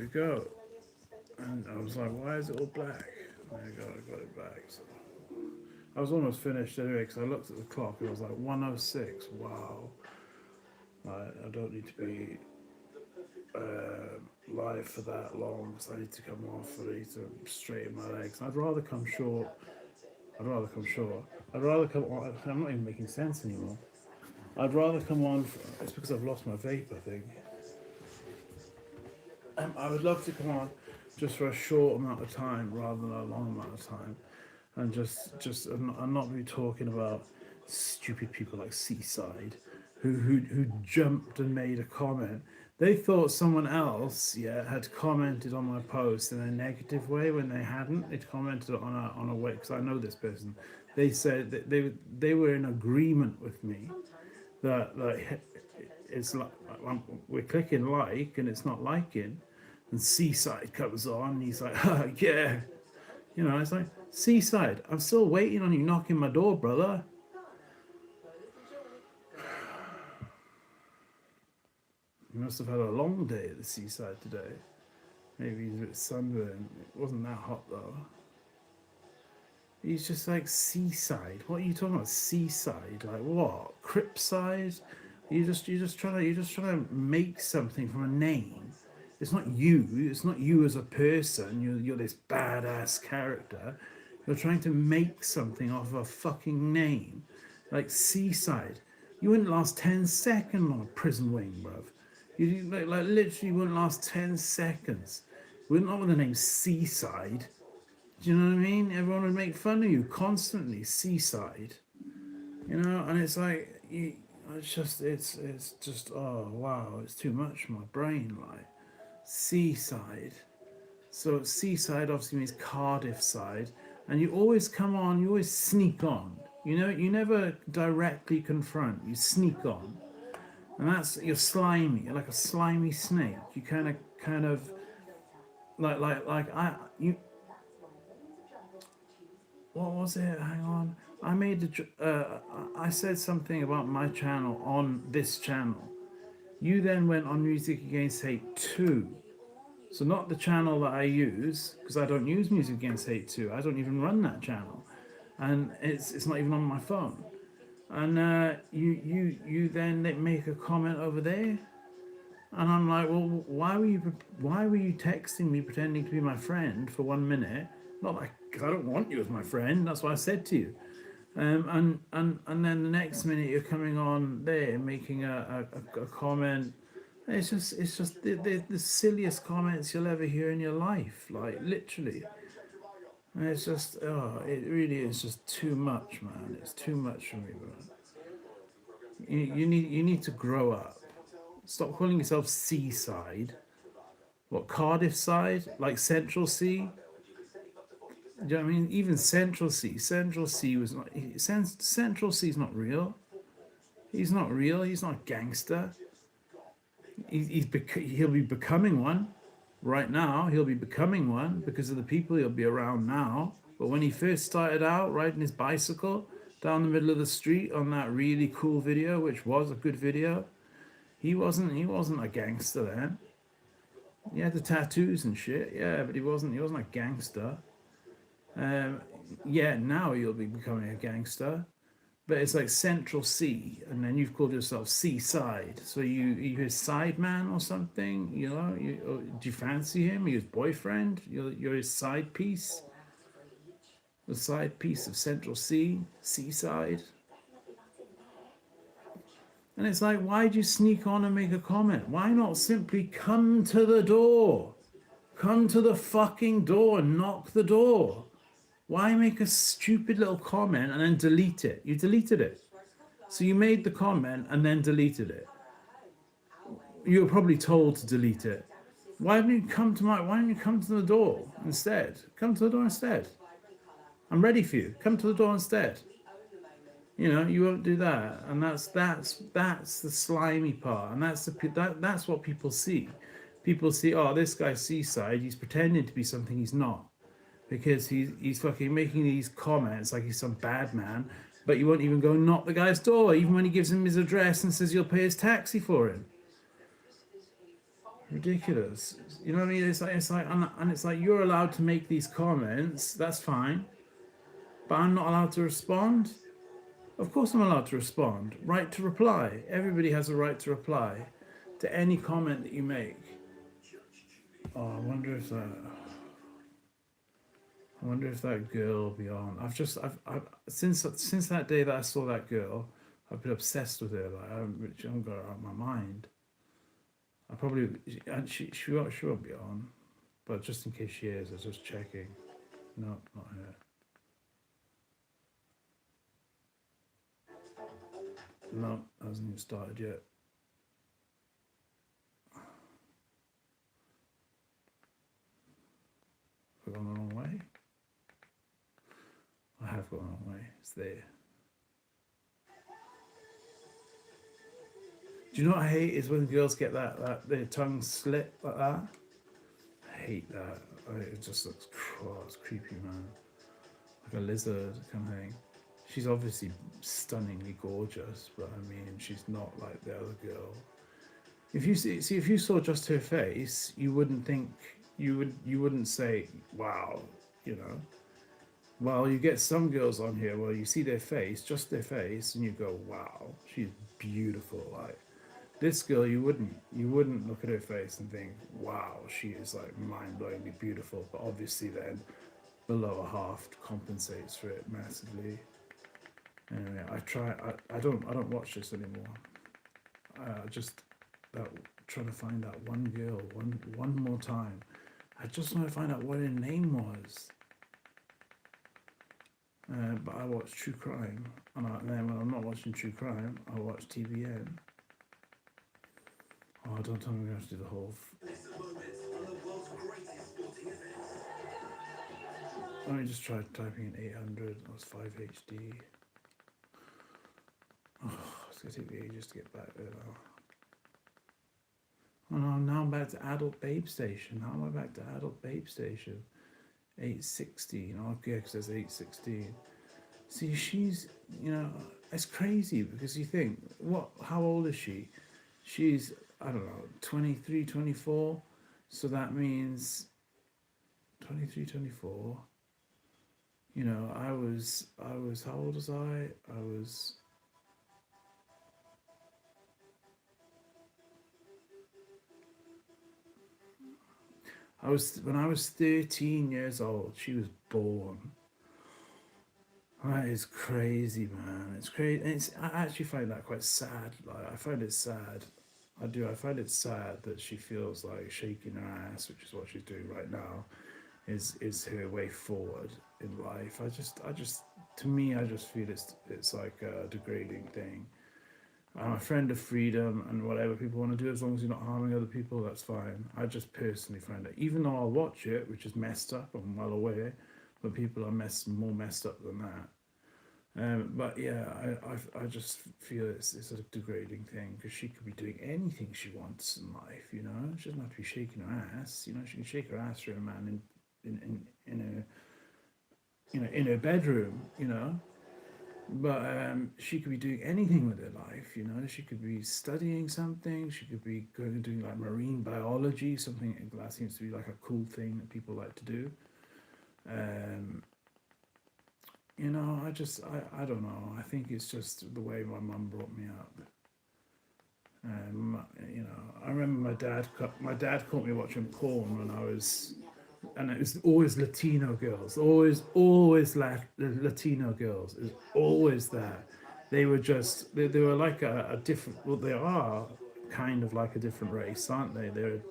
we go. And I was like, why is it all black? There you go, I got it back. So I was almost finished anyway because I looked at the clock and I was like 1:06. Wow. I don't need to be live for that long because I need to come off. I need to straighten my legs. I'd rather come short. I'd rather come short. I'd rather come on. I'm not even making sense anymore. I'd rather come on. It's because I've lost my vape, I think. I would love to come on just for a short amount of time rather than a long amount of time, and just and not be talking about stupid people like Seaside, who jumped and made a comment. They thought someone else, had commented on my post in a negative way when they hadn't. They'd commented on a way, because I know this person. They said that they were in agreement with me that like it's like we're clicking like and it's not liking, and Seaside comes on and he's like, oh, yeah, it's like, Seaside, I'm still waiting on you knocking my door, brother. He must have had a long day at the Seaside today. Maybe he's a bit sunburned. It wasn't that hot though. He's just like, Seaside. What are you talking about? Seaside? Like what? Cripside? You're just trying to make something from a name. It's not you. It's not you as a person. You're this badass character. You're trying to make something off of a fucking name, like Seaside. You wouldn't last 10 seconds on a prison wing, bruv. You like literally wouldn't last 10 seconds. Not with the name Seaside. Do you know what I mean? Everyone would make fun of you constantly. Seaside, and it's like it's just oh wow, it's too much for my brain. Like Seaside. So Seaside obviously means Cardiff side, and you always come on. You always sneak on. You never directly confront. You sneak on. And you're slimy. You're like a slimy snake. You kind of what was it? Hang on. I said something about my channel on this channel. You then went on Music Against Hate 2. So not the channel that I use, because I don't use Music Against Hate 2. I don't even run that channel. And it's not even on my phone. And you then make a comment over there, and I'm like, well, why were you texting me pretending to be my friend for 1 minute? Not like, because I don't want you as my friend. That's what I said to you. And then the next minute you're coming on there making a comment. It's just the silliest comments you'll ever hear in your life, like literally. And it's just, it really is just too much, man. It's too much for me, man. You need to grow up. Stop calling yourself Seaside. What, Cardiff side? Like Central Sea? Do you know what I mean? Even Central Sea was not. Central Sea's not real. He's not real. He's not a gangster. He'll be becoming one. Right now, he'll be becoming one because of the people he'll be around now. But when he first started out riding his bicycle down the middle of the street on that really cool video, which was a good video, he wasn't a gangster then. He had the tattoos and shit, yeah, but he wasn't a gangster. Now he'll be becoming a gangster. But it's like Central Sea, and then you've called yourself Seaside. So you his side man or something? Do you fancy him? Are you his boyfriend? You're his side piece? The side piece of Central Sea, Seaside? And it's like, why'd you sneak on and make a comment? Why not simply come to the door? Come to the fucking door and knock the door. Why make a stupid little comment and then delete it? You deleted it. So you made the comment and then deleted it. You were probably told to delete it. Why don't you come to the door instead? Come to the door instead. I'm ready for you. Come to the door instead. You won't do that, and that's the slimy part, and that's what people see. People see, oh, this guy's Seaside. He's pretending to be something he's not. Because he's fucking making these comments like he's some bad man, but you won't even go knock the guy's door, even when he gives him his address and says you'll pay his taxi for him. Ridiculous. You know what I mean? It's like, and it's like you're allowed to make these comments. That's fine, but I'm not allowed to respond. Of course, I'm allowed to respond. Right to reply. Everybody has a right to reply to any comment that you make. Oh, I wonder if that girl will be on. I've since that day that I saw that girl, I've been obsessed with her. Like I haven't got her out of my mind. I probably, and she won't be on, but just in case she is, I was just checking. No, not her. No, hasn't even started yet. Have I gone the wrong way? I have gone the wrong way. It's there. Do you know what I hate is when girls get that their tongue slit like that? I hate that. It just looks, oh, it's creepy, man. Like a lizard kind of thing. She's obviously stunningly gorgeous, but I mean, she's not like the other girl. If you see, if you saw just her face, you wouldn't think you wouldn't say, "Wow," you know. Well, you get some girls on here where you see their face, just their face, and you go, "Wow, she's beautiful." Like this girl, you wouldn't look at her face and think, "Wow, she is like mind-blowingly beautiful." But obviously, then the lower half compensates for it massively. Anyway, I don't watch this anymore. Just that trying to find that one girl one more time. I just want to find out what her name was. But I watch true crime, and then when I'm not watching true crime, I watch TVN. Oh, don't tell me we're going to have to do the whole. Let me just try typing in 800. That was 5 HD. Oh, it's going to take me ages to get back there now. Oh no, now I'm back to Adult Babe Station. How am I back to Adult Babe Station? 816. Oh, okay, because there's 816. See, she's, it's crazy because you think, how old is she? She's, I don't know, 23, 24. So that means 23, 24. I was, how old was I? When I was 13 years old, she was born. That is crazy, man. It's crazy. I actually find that quite sad. Like, I find it sad. I do. I find it sad that she feels like shaking her ass, which is what she's doing right now, is her way forward in life. To me, I just feel it's like a degrading thing. I'm a friend of freedom and whatever people want to do, as long as you're not harming other people, that's fine. I just personally find that, even though I'll watch it, which is messed up, I'm well aware, but people are more messed up than that. But yeah, I just feel it's a degrading thing because she could be doing anything she wants in life. She doesn't have to be shaking her ass. She can shake her ass for a man in her bedroom. But she could be doing anything with her life. She could be studying something. She could be going and doing like marine biology, something that seems to be like a cool thing that people like to do. I don't know. I think it's just the way my mum brought me up. I remember my dad caught me watching porn when I was, and it was always Latino girls, always Latino girls. It was always there. They were like a different. Well, they are kind of like a different race, aren't they? They're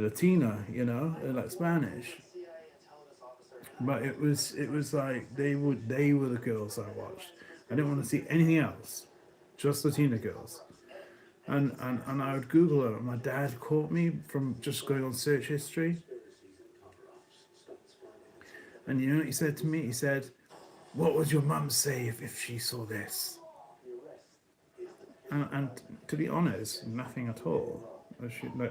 Latina. They're like Spanish. But it was like they were the girls I watched. I didn't want to see anything else, just Latina girls. And I would Google it. My dad caught me from just going on search history. And you know what he said to me? He said, "What would your mum say if she saw this?" And to be honest, nothing at all.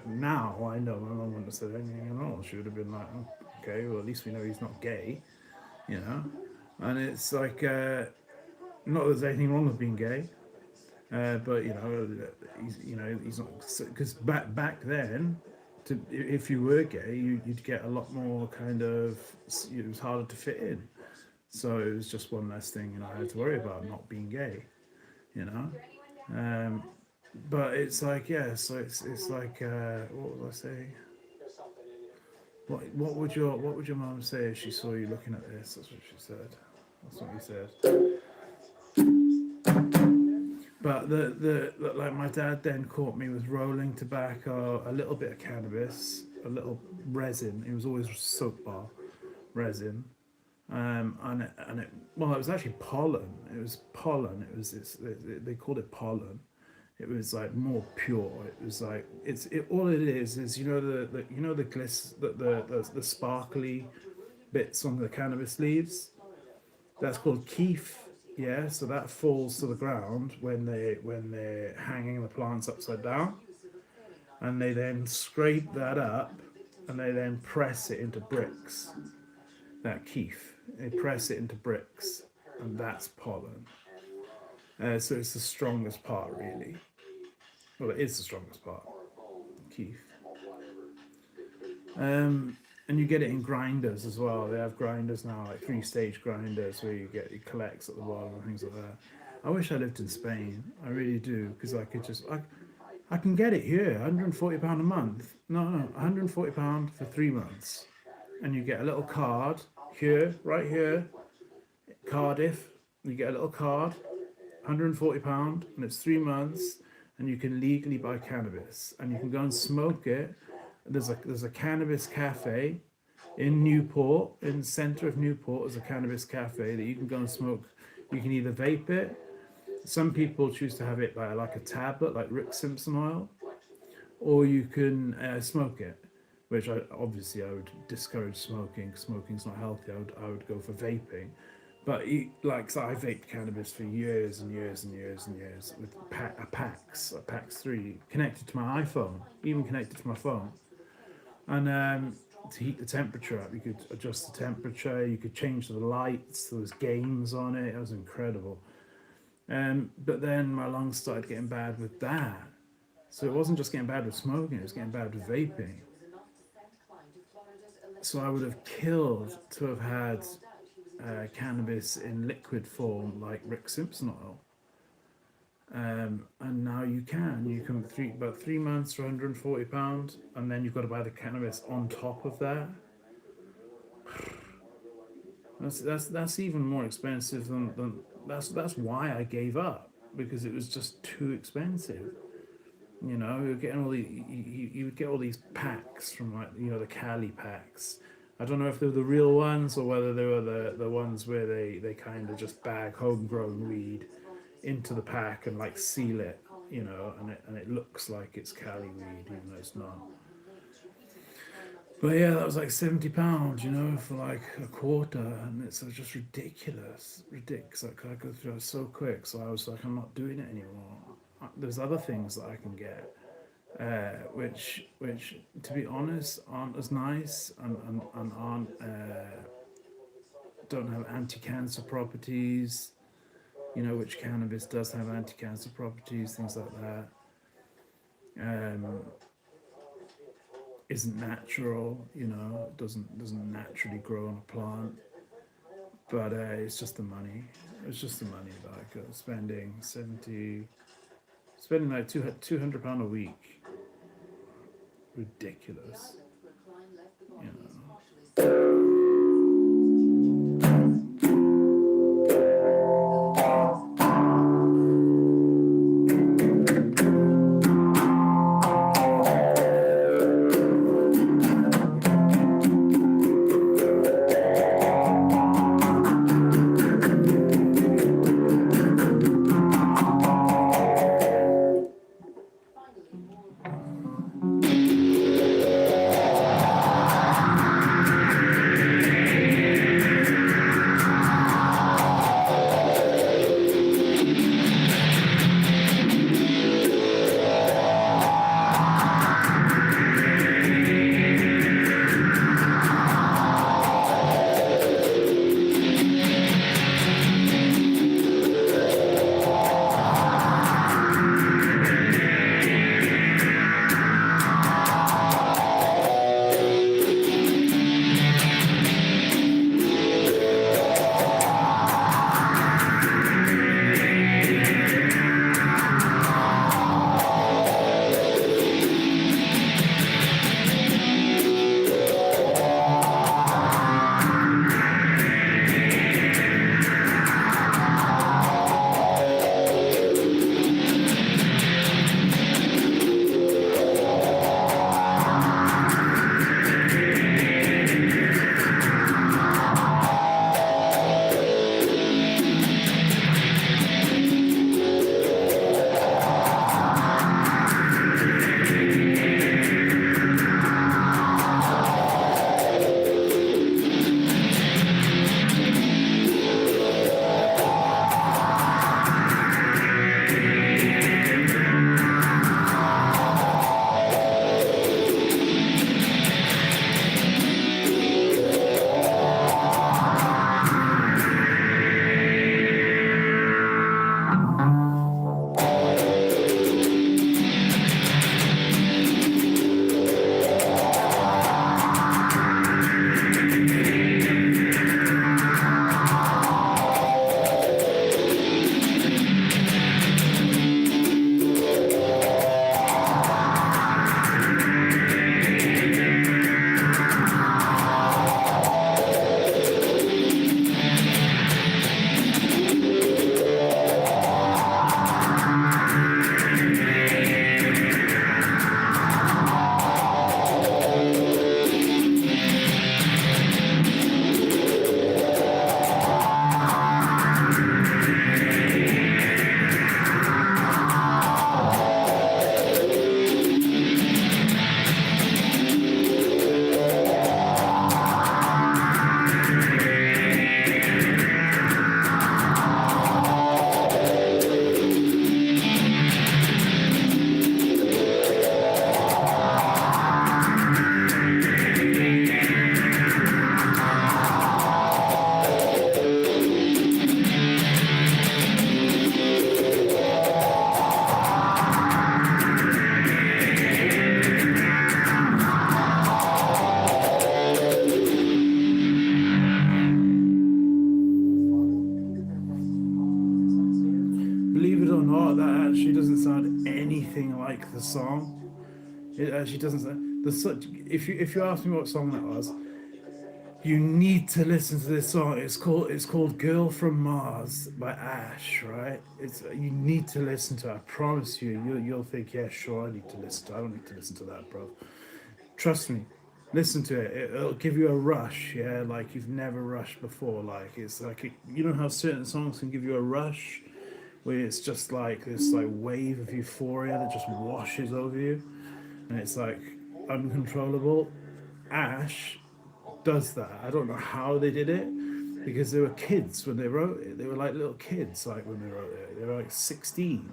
Now I know my mum wouldn't have said anything at all. She would have been like, "Oh, okay, well at least we know he's not gay," And it's like, not that there's anything wrong with being gay, but he's not, because back then if you were gay, you'd get a lot more kind of. It was harder to fit in, so it was just one less thing, I had to worry about not being gay, you know. Um, but it's like, yeah, so it's like, what was I saying? There's something in you. What would your mom say if she saw you looking at this? That's what she said. That's what you said. But like my dad then caught me with rolling tobacco, a little bit of cannabis, a little resin. It was always soap bar resin, and it well, it was actually pollen. It was pollen. They called it pollen. It was like more pure. It was like all it is the the gliss the sparkly bits on the cannabis leaves. That's called keef. Yeah, so that falls to the ground when they're hanging the plants upside down, and they then scrape that up, and they then press it into bricks. That keef, they press it into bricks, and that's pollen. So it's the strongest part, really. Well, it is the strongest part, keef. And you get it in grinders as well. They have grinders now, like 3-stage grinders, where it collects at the bottom and things like that. I wish I lived in Spain. I really do, because I can get it here, £140 a month. No, £140 for 3 months, and you get a little card here, right here, Cardiff. You get a little card, £140, and it's 3 months, and you can legally buy cannabis, and you can go and smoke it. There's a cannabis cafe in Newport, in the centre of Newport. There's a cannabis cafe that you can go and smoke. You can either vape it. Some people choose to have it by like a tablet, like Rick Simpson oil, or you can smoke it, which I would discourage smoking. Smoking's not healthy. I would go for vaping. But so I vaped cannabis for years and years and years and years with a PAX 3 connected to my iPhone, even connected to my phone. And to heat the temperature up, you could adjust the temperature, you could change the lights, there was games on it, it was incredible. But then my lungs started getting bad with that. So it wasn't just getting bad with smoking, it was getting bad with vaping. So I would have killed to have had cannabis in liquid form like Rick Simpson oil. And now you can about 3 months for £140, and then you've got to buy the cannabis on top of that. That's even more expensive than that's why I gave up, because it was just too expensive. You're getting you would get all these packs from the Cali packs. I don't know if they were the real ones or whether they were the ones where they kind of just bag homegrown weed into the pack and like seal it, and it looks like it's Cali weed, even though it's not. But yeah, that was like £70, for like a quarter, and it's just ridiculous. I go through it so quick, so I was like, I'm not doing it anymore. There's other things that I can get, which to be honest aren't as nice and aren't don't have anti-cancer properties. Which cannabis does have anti-cancer properties, things like that. Isn't natural, doesn't naturally grow on a plant. But it's just the money. It's just the money that I got spending like £200 a week. Ridiculous. the song. It actually doesn't. If you ask me what song that was, you need to listen to this song. It's called "Girl from Mars" by Ash. Right? You need to listen to it. I promise you. You'll think, yeah, sure, I need to listen to it. I don't need to listen to that, bro. Trust me. Listen to it. It'll give you a rush. Yeah, like you've never rushed before. Like it's like you know how certain songs can give you a rush, where it's just like this like wave of euphoria that just washes over you, and it's like uncontrollable. Ash does that. I don't know how they did it because they were kids when they wrote it. They were like little kids, like when they wrote it. They were like 16.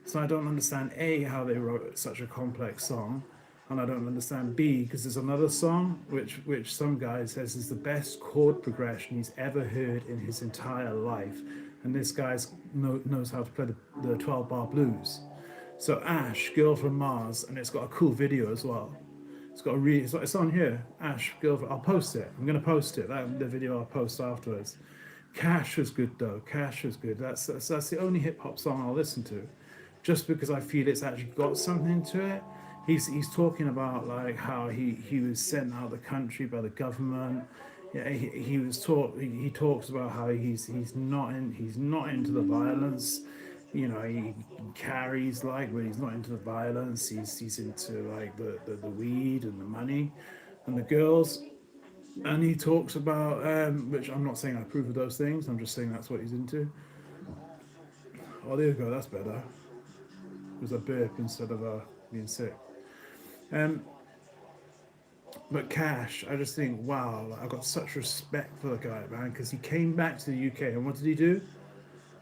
So I don't understand A, how they wrote such a complex song, and I don't understand B, because there's another song which some guy says is the best chord progression he's ever heard in his entire life, and this guy knows how to play the 12-bar blues. So Ash, Girl from Mars, and it's got a cool video as well. It's on here. Ash, Girl from, I'll post it. I'm gonna post it. The video I'll post afterwards. Cash was good though. Cash was good. That's the only hip hop song I'll listen to, just because I feel it's actually got something to it. He's talking about like how he was sent out of the country by the government. Yeah, he talks about how he's not into the violence. You know, he carries like, but he's not into the violence. He's into like the weed and the money and the girls. And he talks about which I'm not saying I approve of those things. I'm just saying that's what he's into. Oh, there you go. That's better. It was a burp instead of being sick. But Cash, I just think, wow, I got such respect for the guy, man, because he came back to the UK, and what did he do?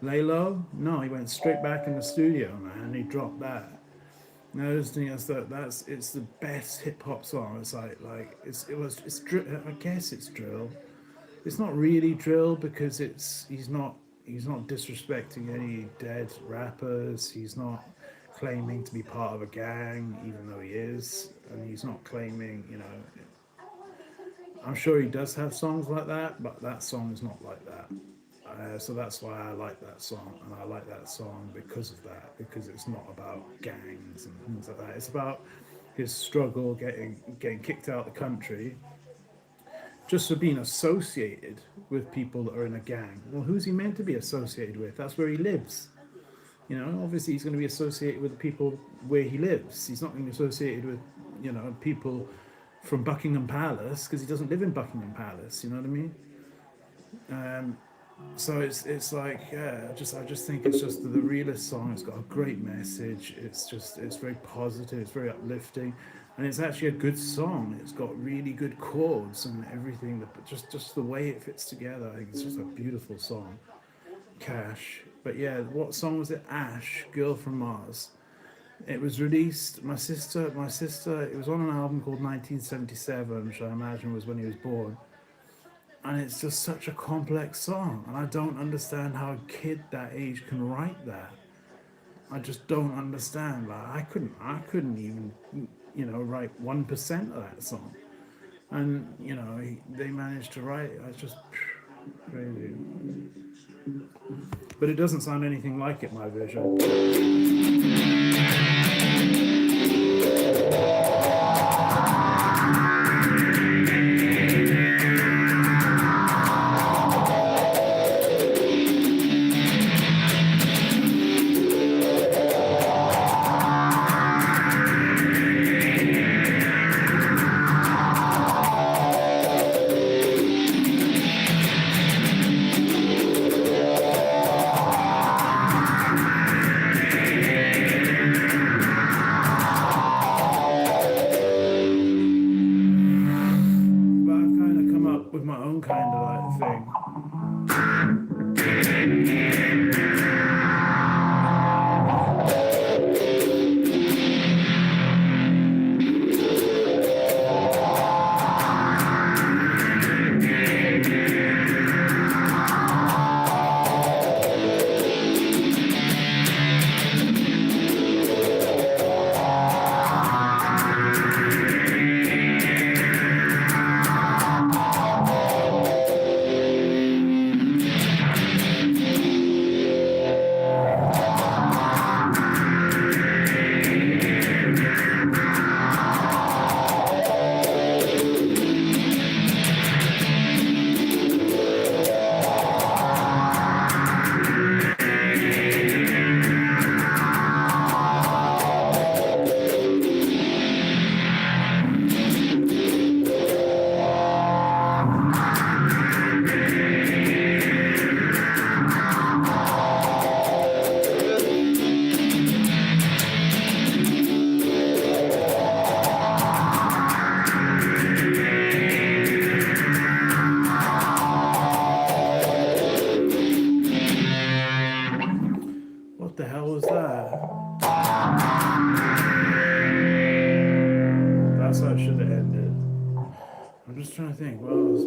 Lay low? No, he went straight back in the studio, man, and he dropped that. And I just think it's the best hip hop song. It's like I guess it's drill. It's not really drill because he's not disrespecting any dead rappers. He's not claiming to be part of a gang, even though he is, and he's not claiming, you know. I'm sure he does have songs like that, but that song is not like that. So that's why I like that song, and I like that song because of that, because it's not about gangs and things like that. It's about his struggle getting kicked out of the country just for being associated with people that are in a gang. Well, who's he meant to be associated with? That's where he lives. You know, obviously he's going to be associated with the people where he lives. He's not going to be associated with, you know, people from Buckingham Palace, because he doesn't live in Buckingham Palace. You know what I mean? So it's like, yeah, I just think it's just the realest song. It's got a great message. It's very positive. It's very uplifting, and it's actually a good song. It's got really good chords and everything. But just the way it fits together, I think it's just a beautiful song. Cash. But yeah, what song was it? Ash, Girl from Mars. It was released. My sister. It was on an album called 1977, which I imagine was when he was born. And it's just such a complex song, and I don't understand how a kid that age can write that. I just don't understand. Like I couldn't even, you know, write 1% of that song, and you know they managed to write it. It's just crazy. But it doesn't sound anything like it, my version. With my own kind of like thing. that's how it should have ended. I'm just trying to think. What else?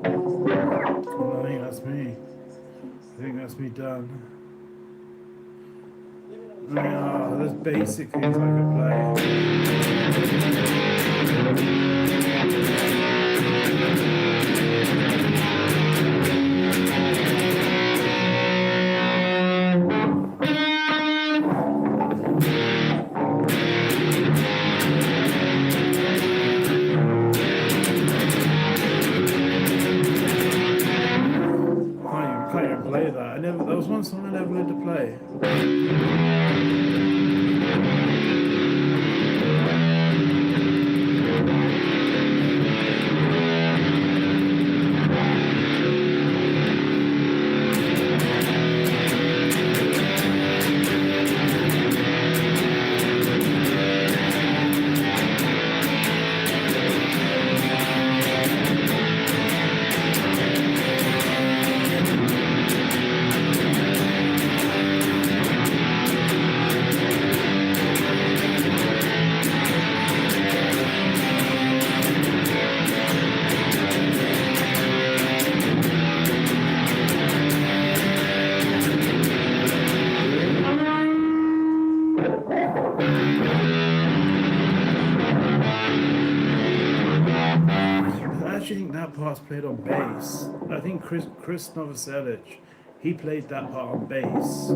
Well, I think that's me. I think that's me done. Yeah, that's basically as I could play. Can't even play that. That was one song I never learned to play. I actually think that part's played on bass. I think Chris Novoselic, he played that part on bass.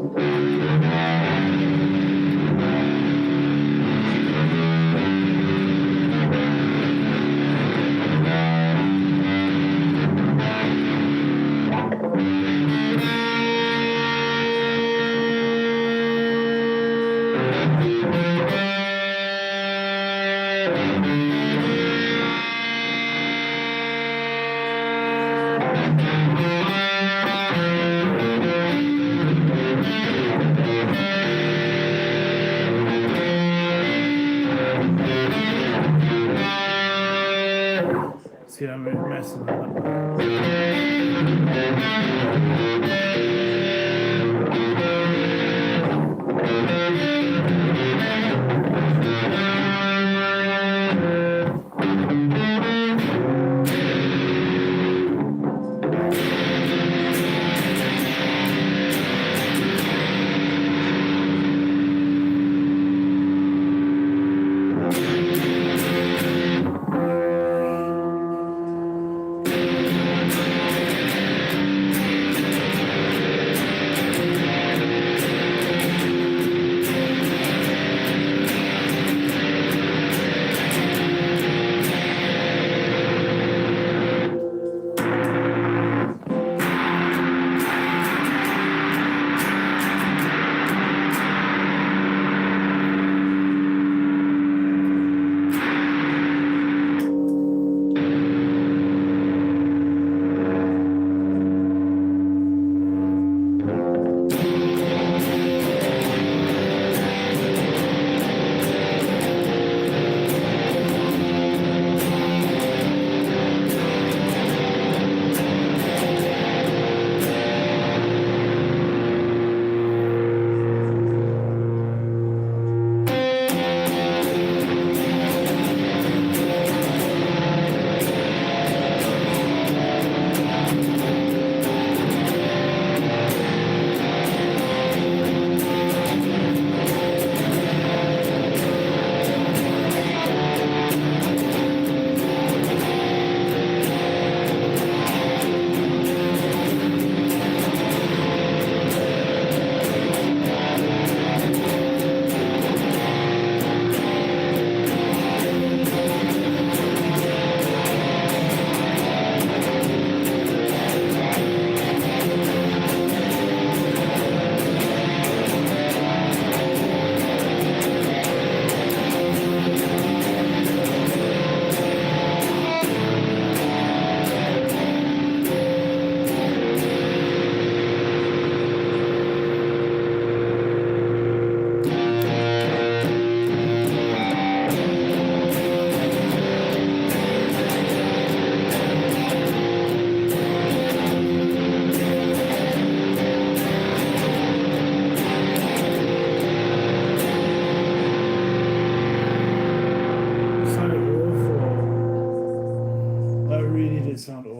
See, I'm messing that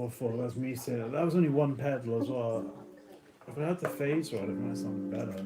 awful. That's me saying it. That was only one pedal as well. If I had the phaser on, it might sound better.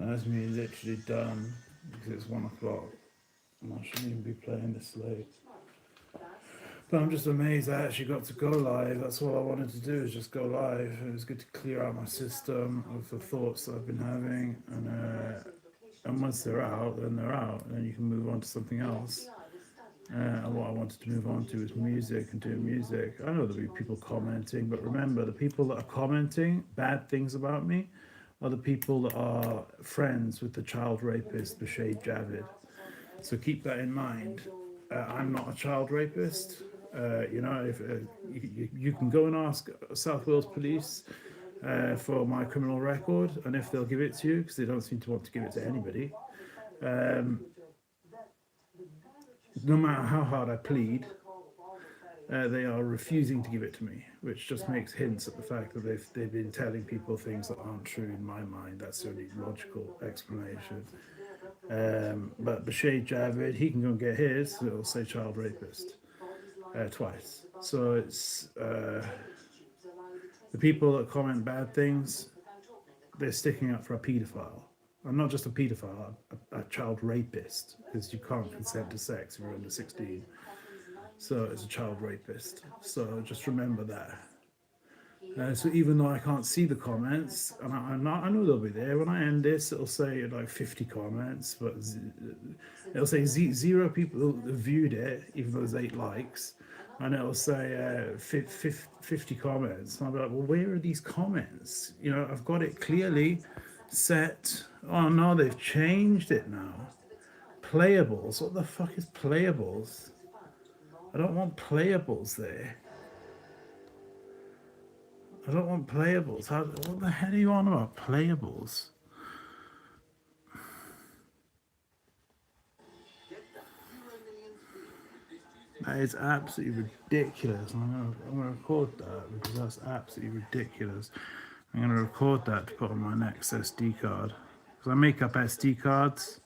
That's me literally done because it's 1 o'clock and I shouldn't even be playing this late. But I'm just amazed I actually got to go live. That's all I wanted to do, is just go live. It was good to clear out my system of the thoughts that I've been having, and once they're out, then they're out, and then you can move on to something else. And what I wanted to move on to is music and doing music. I know there'll be people commenting, but remember, the people that are commenting bad things about me are the people that are friends with the child rapist Bashir Javid. So keep that in mind. I'm not a child rapist. You know, if you can go and ask South Wales Police for my criminal record, and if they'll give it to you, because they don't seem to want to give it to anybody. No matter how hard I plead, they are refusing to give it to me, which just makes hints at the fact that they've been telling people things that aren't true in my mind. That's the only logical explanation. But Bashir Javid, he can go and get his, so it'll say child rapist twice. So it's the people that comment bad things, they're sticking up for a paedophile. I'm not just a paedophile, a child rapist, because you can't consent to sex if you're under 16. So it's a child rapist. So just remember that. So even though I can't see the comments, and I know they'll be there. When I end this, it'll say like 50 comments, but it'll say 0 people viewed it, even though there's 8 likes, and it'll say 50 comments. And I'll be like, well, where are these comments? You know, I've got it clearly set. Oh no, they've changed it now. Playables. What the fuck is playables? I don't want playables there. I don't want playables. What the hell are you on about? Playables? That is absolutely ridiculous. I'm gonna record that because that's absolutely ridiculous. I'm gonna record that to put on my next SD card. Because I make up SD cards,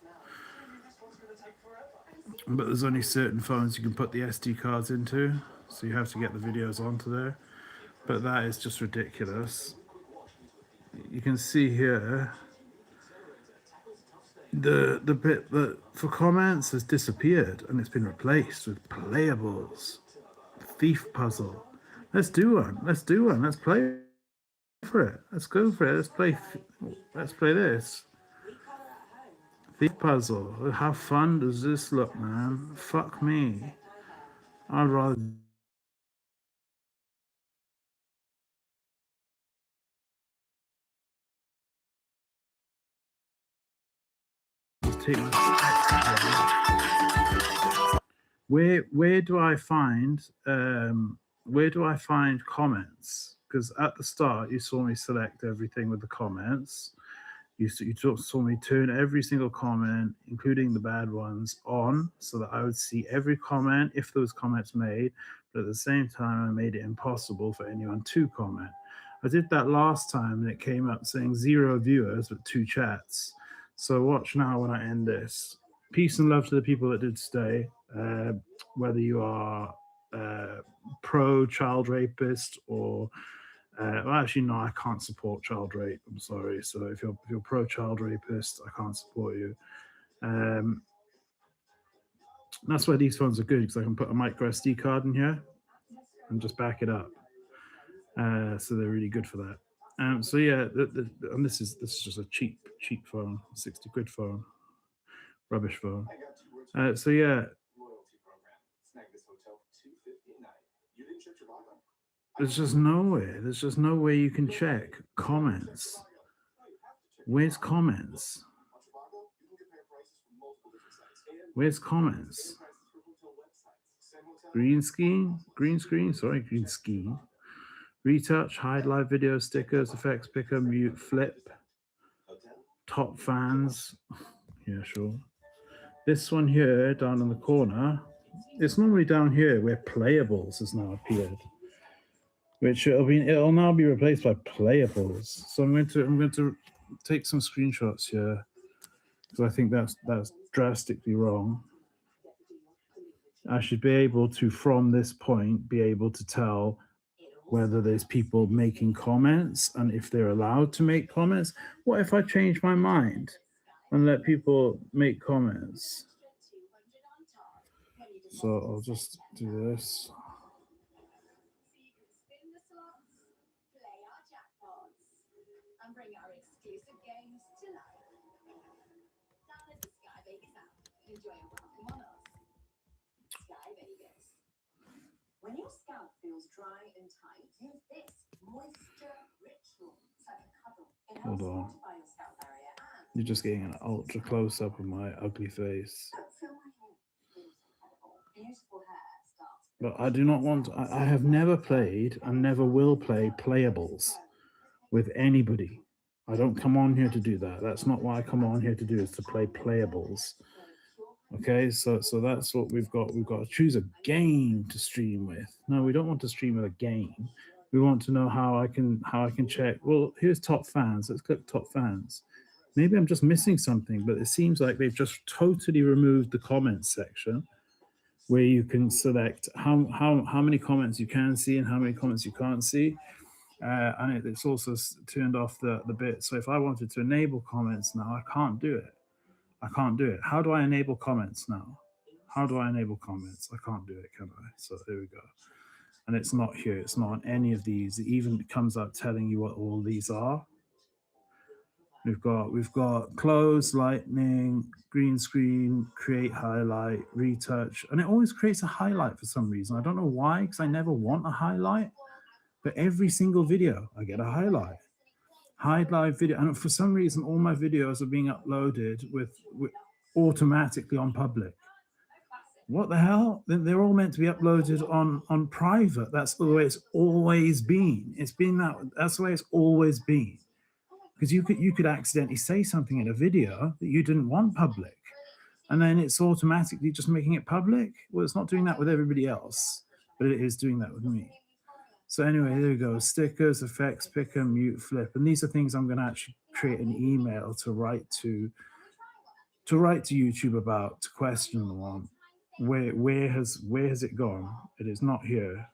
but there's only certain phones you can put the SD cards into, so you have to get the videos onto there. But that is just ridiculous. You can see here the bit that for comments has disappeared and it's been replaced with playables. Thief puzzle. Let's do one. Let's play for it. Let's go for it. Let's play this. Thief puzzle. How fun does this look, man? Fuck me. I'd rather take my where do I find comments? Because at the start you saw me select everything with the comments, You saw me turn every single comment, including the bad ones, on so that I would see every comment if there was comments made. But at the same time, I made it impossible for anyone to comment. I did that last time, and it came up saying 0 viewers but 2 chats. So watch now when I end this. Peace and love to the people that did stay. Whether you are pro child rapist or well, actually, no, I can't support child rape. I'm sorry. So if you're pro child rapist, I can't support you. That's why these phones are good because I can put a micro SD card in here and just back it up. So they're really good for that. So yeah, and this is just a cheap phone, 60 quid phone, rubbish phone. So yeah, there's just no way you can check comments. Where's comments? Where's comments? Green screen. Sorry, green screen. Retouch, hide live video, stickers, effects picker, mute, flip. Top fans. Yeah, sure. This one here down in the corner. It's normally down here where playables has now appeared, which it'll now be replaced by playables. So I'm going to take some screenshots here because I think that's drastically wrong. I should be able to, from this point, be able to tell whether there's people making comments and if they're allowed to make comments. What if I change my mind and let people make comments? So I'll just do this. And bring our exclusive games to life. Download the Sky Vegas app. Enjoy a welcome on us. Sky Vegas. When your scalp feels dry and tight, use this moisture ritual. It's like a cuddle. It helps fortify your scalp barrier and you're just getting an ultra close up of my ugly face. Beautiful hair starts. But I do not want. I have never played and never will play playables with anybody. I don't come on here to do that. That's not what I come on here to do, is to play playables. Okay, so that's what we've got. We've got to choose a game to stream with. No, we don't want to stream with a game. We want to know how I can check. Well, here's top fans. Let's click top fans. Maybe I'm just missing something, but it seems like they've just totally removed the comments section where you can select how many comments you can see and how many comments you can't see. And it's also turned off the bit. So if I wanted to enable comments now, I can't do it. How do I enable comments now? How do I enable comments? I can't do it, can I? So there we go. And it's not here. It's not on any of these. It even comes up telling you what all these are. We've got close, lightning, green screen, create highlight, retouch, and it always creates a highlight for some reason. I don't know why, because I never want a highlight. But every single video, I get a highlight. Hide live video. And for some reason, all my videos are being uploaded with automatically on public. What the hell? They're all meant to be uploaded on private. That's the way it's always been. That's the way it's always been. Because you could accidentally say something in a video that you didn't want public. And then it's automatically just making it public. Well, it's not doing that with everybody else, but it is doing that with me. So anyway, there we go. Stickers, effects, picker, mute, flip. And these are things I'm going to actually create an email to write to YouTube about, to question them on. Where has it gone? It is not here.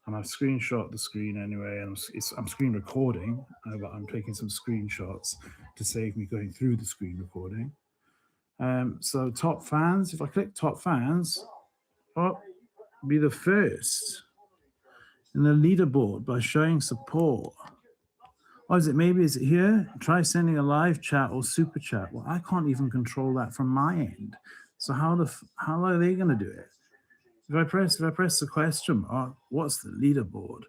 And I've screenshot the screen anyway, and I'm screen recording, but I'm taking some screenshots to save me going through the screen recording. So top fans, if I click top fans, be the first in the leaderboard by showing support. Or is it here? Try sending a live chat or super chat. Well, I can't even control that from my end. So how are they going to do it? If I press the question mark, what's the leaderboard?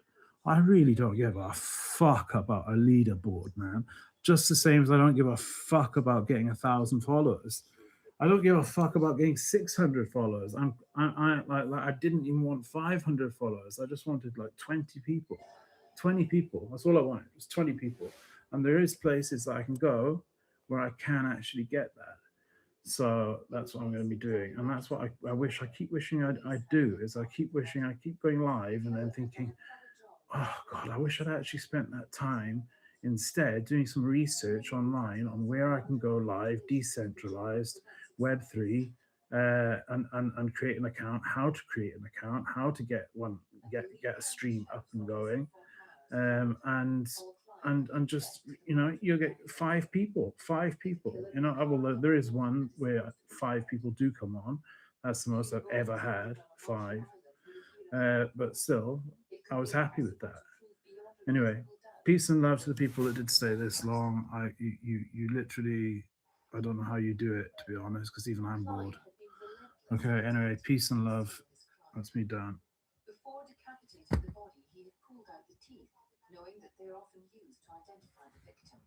I really don't give a fuck about a leaderboard, man. Just the same as I don't give a fuck about getting 1,000 followers. I don't give a fuck about getting 600 followers. I didn't even want 500 followers. I just wanted like 20 people. 20 people. That's all I wanted. It was 20 people. and there is places that I can go where I can actually get that. So that's what I'm going to be doing, and that's what I wish. I keep wishing I do. Is I keep wishing I keep going live, and then thinking, oh God, I wish I'd actually spent that time instead doing some research online on where I can go live, decentralized, Web3, and create an account, how to create an account, how to get a stream up and going, and just you'll get five people. Although there is one where five people do come on. That's the most I've ever had, five. But still, I was happy with that. Anyway, peace and love to the people that did stay this long. You literally, I don't know how you do it, to be honest, because even I'm bored. Okay, anyway, peace and love. That's me done. Before decapitating the body, he had pulled out the teeth, knowing that they are often used to identify the victim.